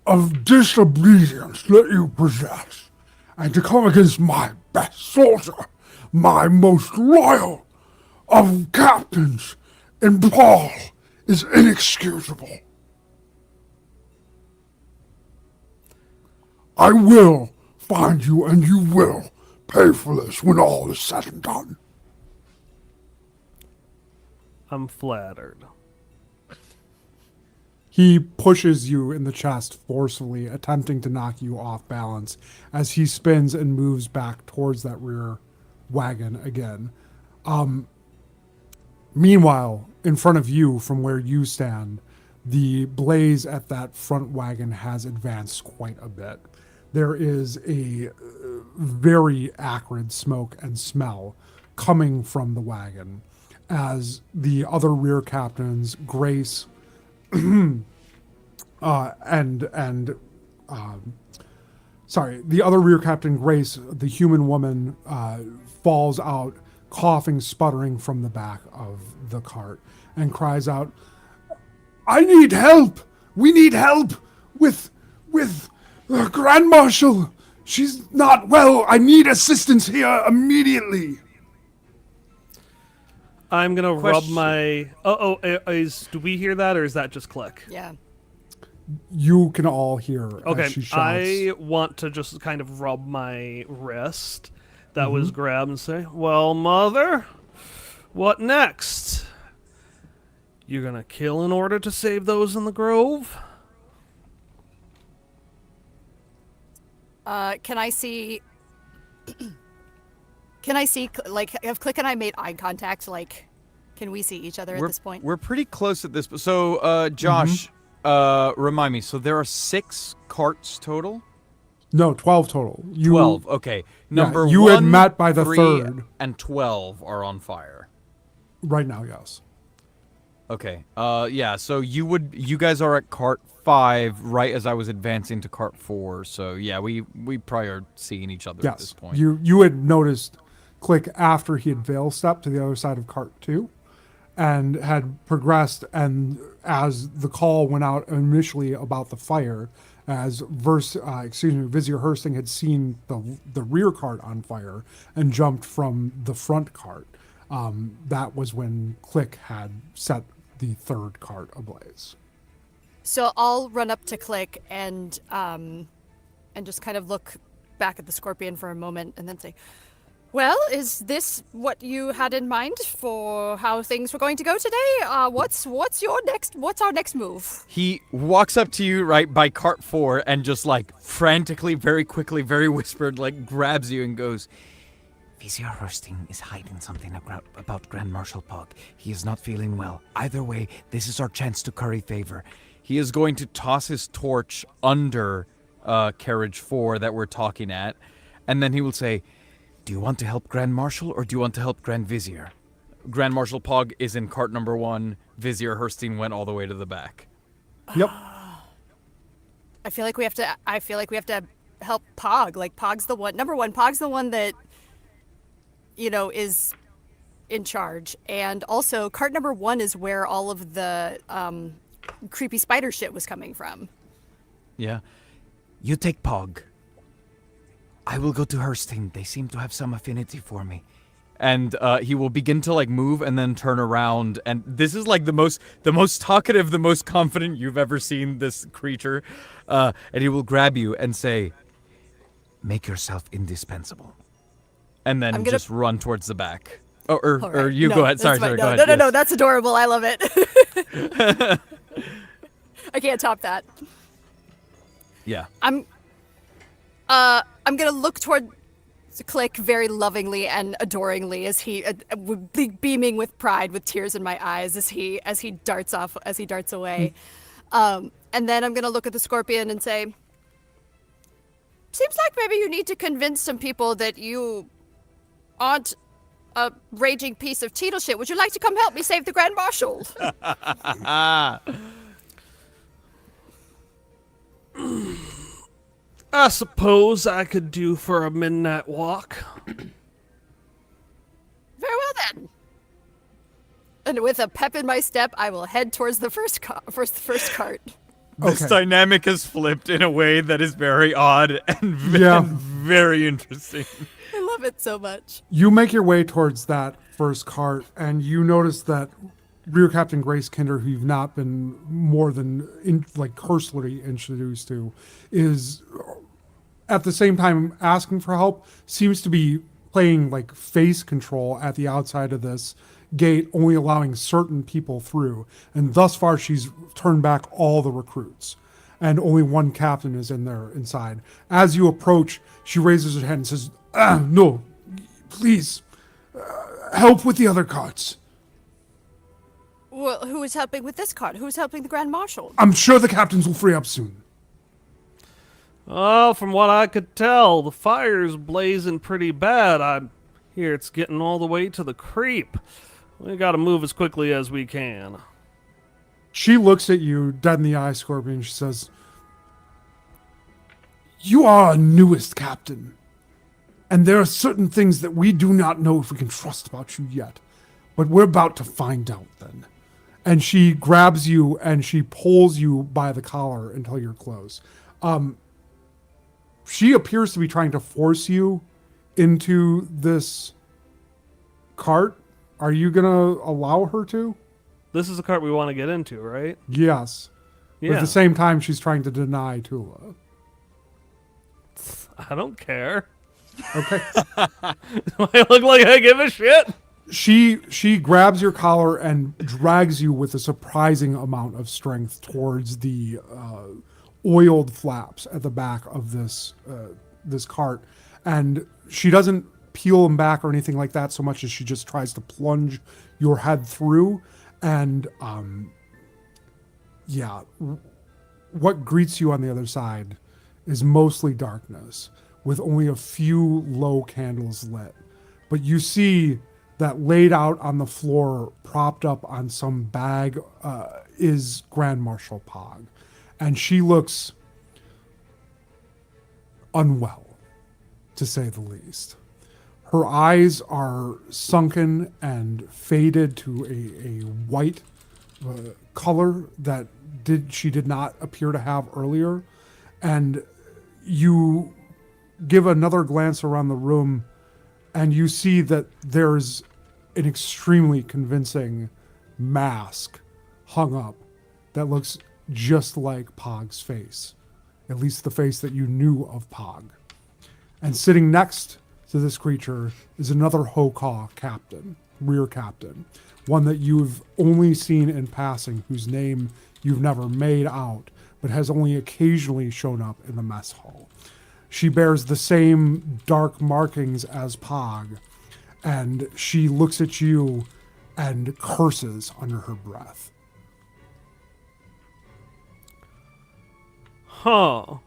of disobedience that you possess. And to come against my best soldier, my most loyal of captains in Paul, is inexcusable. I will find you, and you will pay for this when all is said and done." I'm flattered. He pushes you in the chest forcefully, attempting to knock you off balance as he spins and moves back towards that rear wagon again. Meanwhile, in front of you, from where you stand, the blaze at that front wagon has advanced quite a bit. There is a very acrid smoke and smell coming from the wagon as the other rear captains, Grace, the other rear captain, Grace, the human woman, falls out, coughing, sputtering from the back of the cart, and cries out, "I need help! We need help with Grand Marshal! She's not well! I need assistance here immediately!" I'm gonna rub my. Do we hear that, or is that just Klik? Yeah. You can all hear Okay, as she shouts. I want to just kind of rub my wrist that was grabbed and say, "Well, Mother, what next? You're gonna kill in order to save those in the grove?" Can I see? Can I see? Like, have Klik and I made eye contact? Like, can we see each other at this point? We're pretty close at this. So, Josh, remind me. So there are 6 carts total. No, 12 total. 12. Okay. Number you 1, had met by the 3, 3rd. and 12 are on fire. Right now, yes. Okay. Yeah. So you guys are at cart 5 right as I was advancing to cart 4. So yeah, we probably are seeing each other at this point. You had noticed Klik after he had veil stepped to the other side of cart 2 and had progressed, and as the call went out initially about the fire, as Vizier Hursting had seen the rear cart on fire and jumped from the front cart. That was when Klik had set the 3rd cart ablaze. So I'll run up to Klik and just kind of look back at the scorpion for a moment and then say, "Well, is this what you had in mind for how things were going to go today? What's our next move?" He walks up to you right by cart 4 and just like frantically, very quickly, very whispered, like grabs you and goes, Vizier Hursting is hiding something about Grand Marshal Pog. He is not feeling well. Either way, this is our chance to curry favor. He is going to toss his torch under carriage 4 that we're talking at, and then he will say, "Do you want to help Grand Marshal or do you want to help Grand Vizier?" Grand Marshal Pog is in cart number 1. Vizier Hursting went all the way to the back. Yep. I feel like we have to help Pog. Like, Pog's the one. Number 1, Pog's the one that, is in charge. And also, cart number 1 is where all of the creepy spider shit was coming from. Yeah. You take Pog. I will go to Hursting. They seem to have some affinity for me. And he will begin to like move and then turn around, and this is like the most talkative, the most confident you've ever seen this creature. And he will grab you and say, "Make yourself indispensable." And then just run towards the back. Oh, or you go ahead. Sorry, go ahead. No, that's adorable. I love it. I can't top that. Yeah. I'm gonna look toward Klik very lovingly and adoringly as he beaming with pride, with tears in my eyes as he darts away. And then I'm gonna look at the scorpion and say, "Seems like maybe you need to convince some people that you aren't a raging piece of Cheetle shit. Would you like to come help me save the Grand Marshal?" I suppose I could do for a midnight walk. Very well then. And with a pep in my step, I will head towards the first cart. This dynamic has flipped in a way that is very odd and very interesting. I love it so much. You make your way towards that first cart, and you notice that Rear Captain Grace Kinder, who you've not been more than cursorily introduced to, is at the same time asking for help, seems to be playing like face control at the outside of this gate, only allowing certain people through. And thus far, she's turned back all the recruits, and only one captain is in there inside. As you approach, she raises her hand and says, "No, please, help with the other carts." Well, who is helping with this cart? Who's helping the Grand Marshal? I'm sure the captains will free up soon. Oh, from what I could tell, the fire's blazing pretty bad. I hear it's getting all the way to the creep. We gotta move as quickly as we can. She looks at you dead in the eye, Scorpion. She says, "You are our newest captain, and there are certain things that we do not know if we can trust about you yet, but we're about to find out then." And she grabs you and she pulls you by the collar until you're close. She appears to be trying to force you into this cart, Are you gonna allow her to? This is the cart we want to get into, right? Yes. But Yeah. at the same time, she's trying to deny Toolah. I don't care. Okay. Do I look like I give a shit? She grabs your collar and drags you with a surprising amount of strength towards the oiled flaps at the back of this cart, and she doesn't peel them back or anything like that so much as she just tries to plunge your head through, and what greets you on the other side is mostly darkness with only a few low candles lit, but you see that laid out on the floor, propped up on some bag, is Grand Marshal Pog. And she looks unwell, to say the least. Her eyes are sunken and faded to a white color that she did not appear to have earlier. And you give another glance around the room, and you see that there's an extremely convincing mask hung up that looks just like Pog's face, at least the face that you knew of Pog. And sitting next to this creature is another Hokaw captain, rear captain, one that you've only seen in passing, whose name you've never made out, but has only occasionally shown up in the mess hall. She bears the same dark markings as Pog, and she looks at you and curses under her breath. Huh.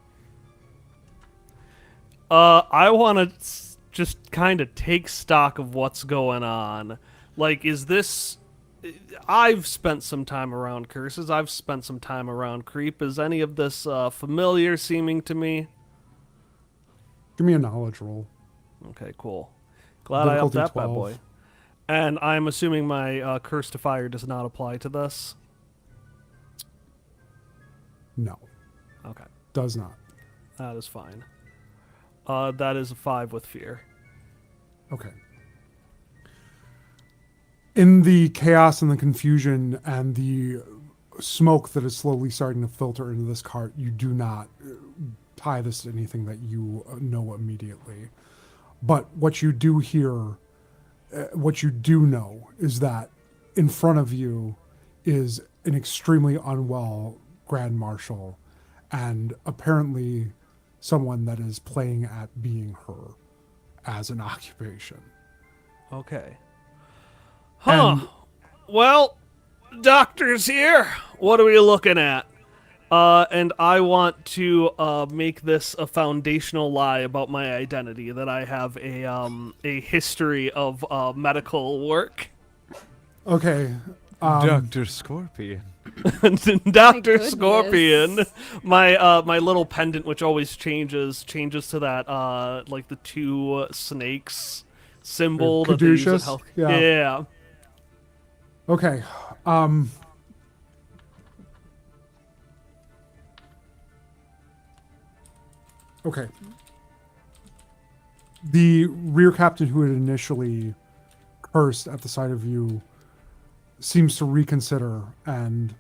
I want to just kind of take stock of what's going on. Like, is this... I've spent some time around curses. I've spent some time around creep. Is any of this familiar seeming to me? Give me a knowledge roll. Okay, cool. Glad I upped Difficulty that bad 12. boy. And I'm assuming my curse to fire does not apply to this? No, Okay, does not. that is fine. That is a 5 with fear. Okay. In the chaos and the confusion and the smoke that is slowly starting to filter into this cart, you do not tie this to anything that you know immediately. But what you do hear, what you do know, is that in front of you is an extremely unwell Grand Marshal, and apparently someone that is playing at being her as an occupation. Okay. Huh. Well, doctor's here. What are we looking at? And I want to make this a foundational lie about my identity, that I have a history of medical work. Okay. Dr. Scorpion. Dr. Scorpion. My little pendant, which always changes to that like the two snakes symbol that they use at Caduceus? health. Yeah. Yeah. Okay. Okay. The rear captain who had initially cursed at the sight of you seems to reconsider and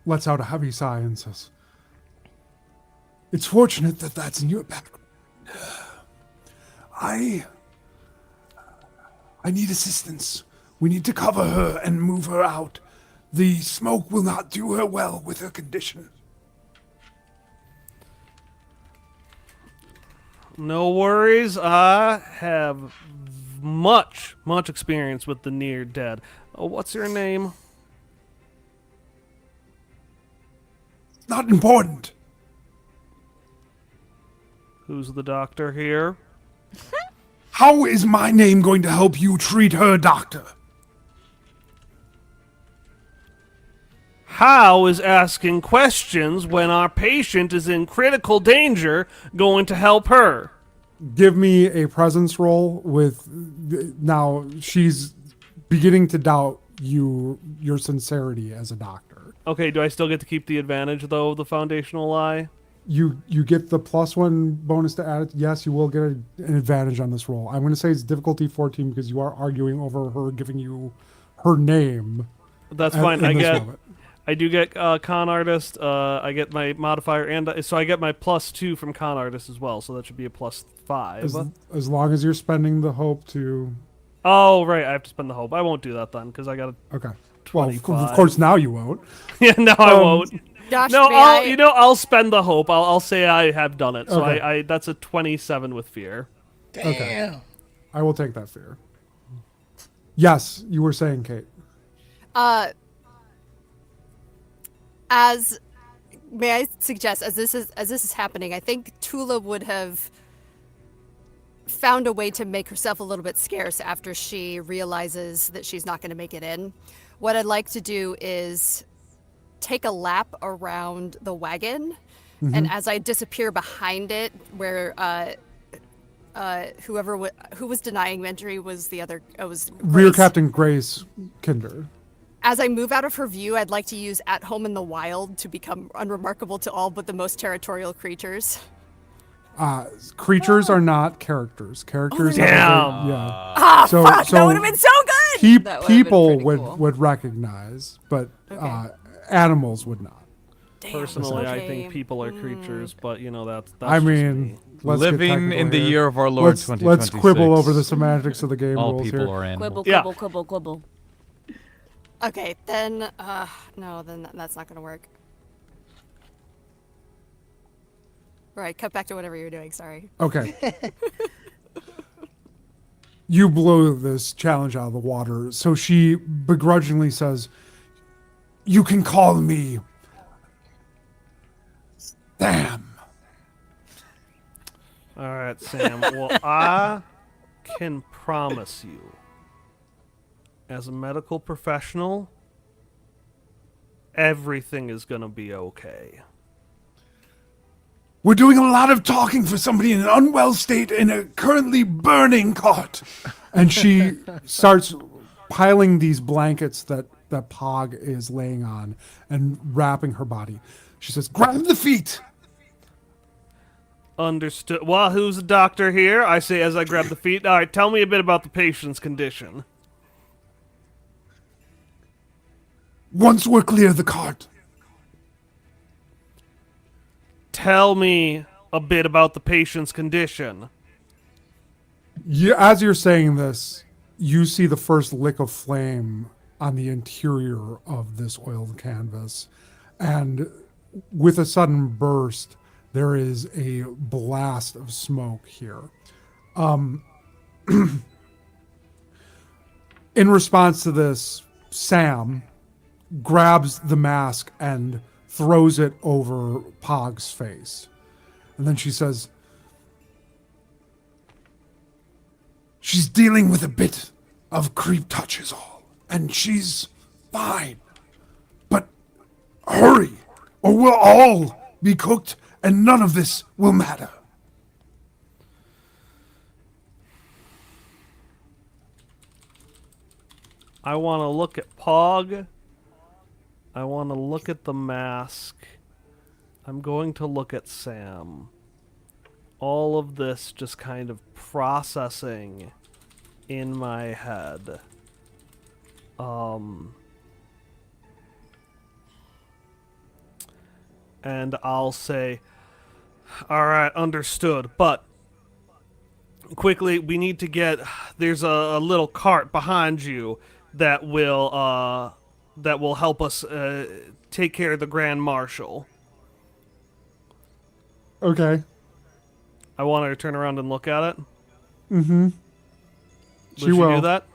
lets out a heavy sigh and says, "It's fortunate that that's in your background. I need assistance. We need to cover her and move her out. The smoke will not do her well with her condition." No worries. I have much experience with the near dead. Oh, what's your name? Not important. Who's the doctor here? How is my name going to help you treat her, doctor? How is asking questions when our patient is in critical danger going to help her? Give me a presence roll with... Now, she's beginning to doubt your sincerity as a doctor. Okay, do I still get to keep the advantage, though, of the foundational lie? you get the +1 bonus to add it. Yes, you will get an advantage on this roll. I'm going to say it's difficulty 14 because you are arguing over her giving you her name. That's fine. I do get con artist. I get my modifier, and so I get my +2 from con artist as well. So that should be a +5. As long as you're spending the hope to. Oh right, I have to spend the hope. I won't do that then because I got a. Okay. Well, of course now you won't. Yeah, no, I won't. Josh, No, I'll spend the hope. I'll say I have done it. So Okay. I that's a 27 with fear. Damn. Okay. I will take that fear. Yes, you were saying, Kate. May I suggest, as this is happening, I think Toolah would have found a way to make herself a little bit scarce after she realizes that she's not going to make it in. What I'd like to do is take a lap around the wagon, and as I disappear behind it, where who was denying entry was the other. It was Rear Grace. Captain Grace Kinder. As I move out of her view, I'd like to use At Home in the Wild to become unremarkable to all but the most territorial creatures. Creatures are not characters. Characters. Damn. Yeah. Fuck, that would have been so good! That would've been People pretty would cool. would recognize, but animals would not. Personally, I Okay. think people are creatures, but that's I just mean, me. let's get Living technical in the here. year of our Lord Let's 2026. quibble over the semantics of the game All rules people here. are animals. Quibble, Yeah. quibble, quibble, quibble. Okay, then, no, then that's not gonna work. Right, cut back to whatever you're doing, sorry. Okay. You blow this challenge out of the water, so she begrudgingly says, "You can call me Sam." All right, Sam. Well, I can promise you, as a medical professional, everything is gonna be okay. We're doing a lot of talking for somebody in an unwell state in a currently burning cot. And she starts piling these blankets that Pog is laying on and wrapping her body. She says, "Grab the feet." Understood. Well, who's the doctor here? I say as I grab the feet. All right, tell me a bit about the patient's condition. Once we're clear of the cart. Tell me a bit about the patient's condition. As you're saying this, you see the first lick of flame on the interior of this oiled canvas. And with a sudden burst, there is a blast of smoke here. In response to this, Sam grabs the mask and throws it over Pog's face. And then she says, "She's dealing with a bit of creep touch is all, and she's fine. But hurry, or we'll all be cooked, and none of this will matter." I want to look at Pog. I want to look at the mask. I'm going to look at Sam. All of this just kind of processing in my head. And I'll say, all right, understood, but quickly, we need to get, there's a little cart behind you that will help us take care of the Grand Marshal. Okay. I want her to turn around and look at it. Mm-hmm. She will. Do that?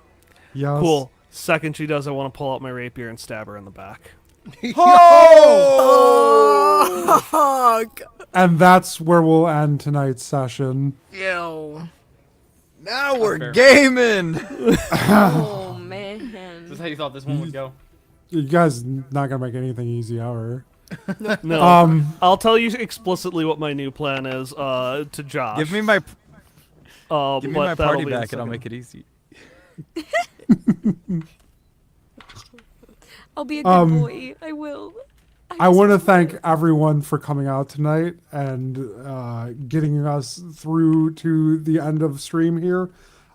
Yes. Cool. Second she does, I want to pull out my rapier and stab her in the back. And that's where we'll end tonight's session. Yo. Now we're Fair. gaming! Oh, man. This is how you thought this one would go. You guys not gonna make anything easy ever. No. I'll tell you explicitly what my new plan is to Josh. Give me my but that'll party be in a back and I'll second. make it easy. I'll be a good boy. I will. I want to thank everyone for coming out tonight and getting us through to the end of stream here.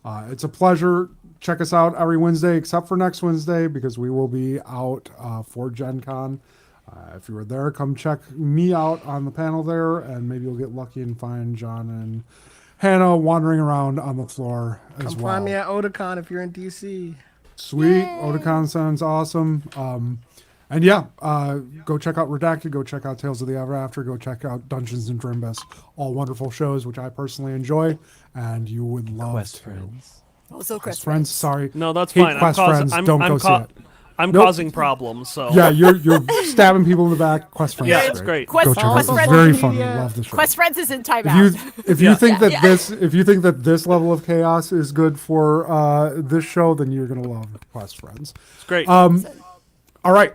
It's a pleasure. Check us out every Wednesday except for next Wednesday because we will be out for Gen Con. If you were there, come check me out on the panel there, and maybe you'll get lucky and find John and Hannah wandering around on the floor as Come well. find me at Otakon if you're in DC. Sweet. Otakon sounds awesome. And yeah, go check out Redacted, go check out Tales of the Ever After, go check out Dungeons and Drimbus. All wonderful shows, which I personally enjoy, and you would love Quest to. Friends. Also, Quest Friends, sorry. No, that's Hate fine. Quest Friends, don't go see it. I'm Nope. causing problems, so. Yeah, you're stabbing people in the back. Quest Friends. Yeah, is it's great. Quest, Go check it Quest out. It's Friends, very funny. I love the show. Quest Friends is in If timeout. you think that this level of chaos is good for this show, then you're gonna love Quest Friends. It's great. All right,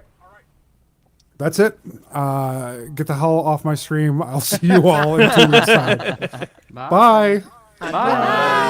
that's it. Get the hell off my stream. I'll see you all in 2 weeks' time. Bye. Bye.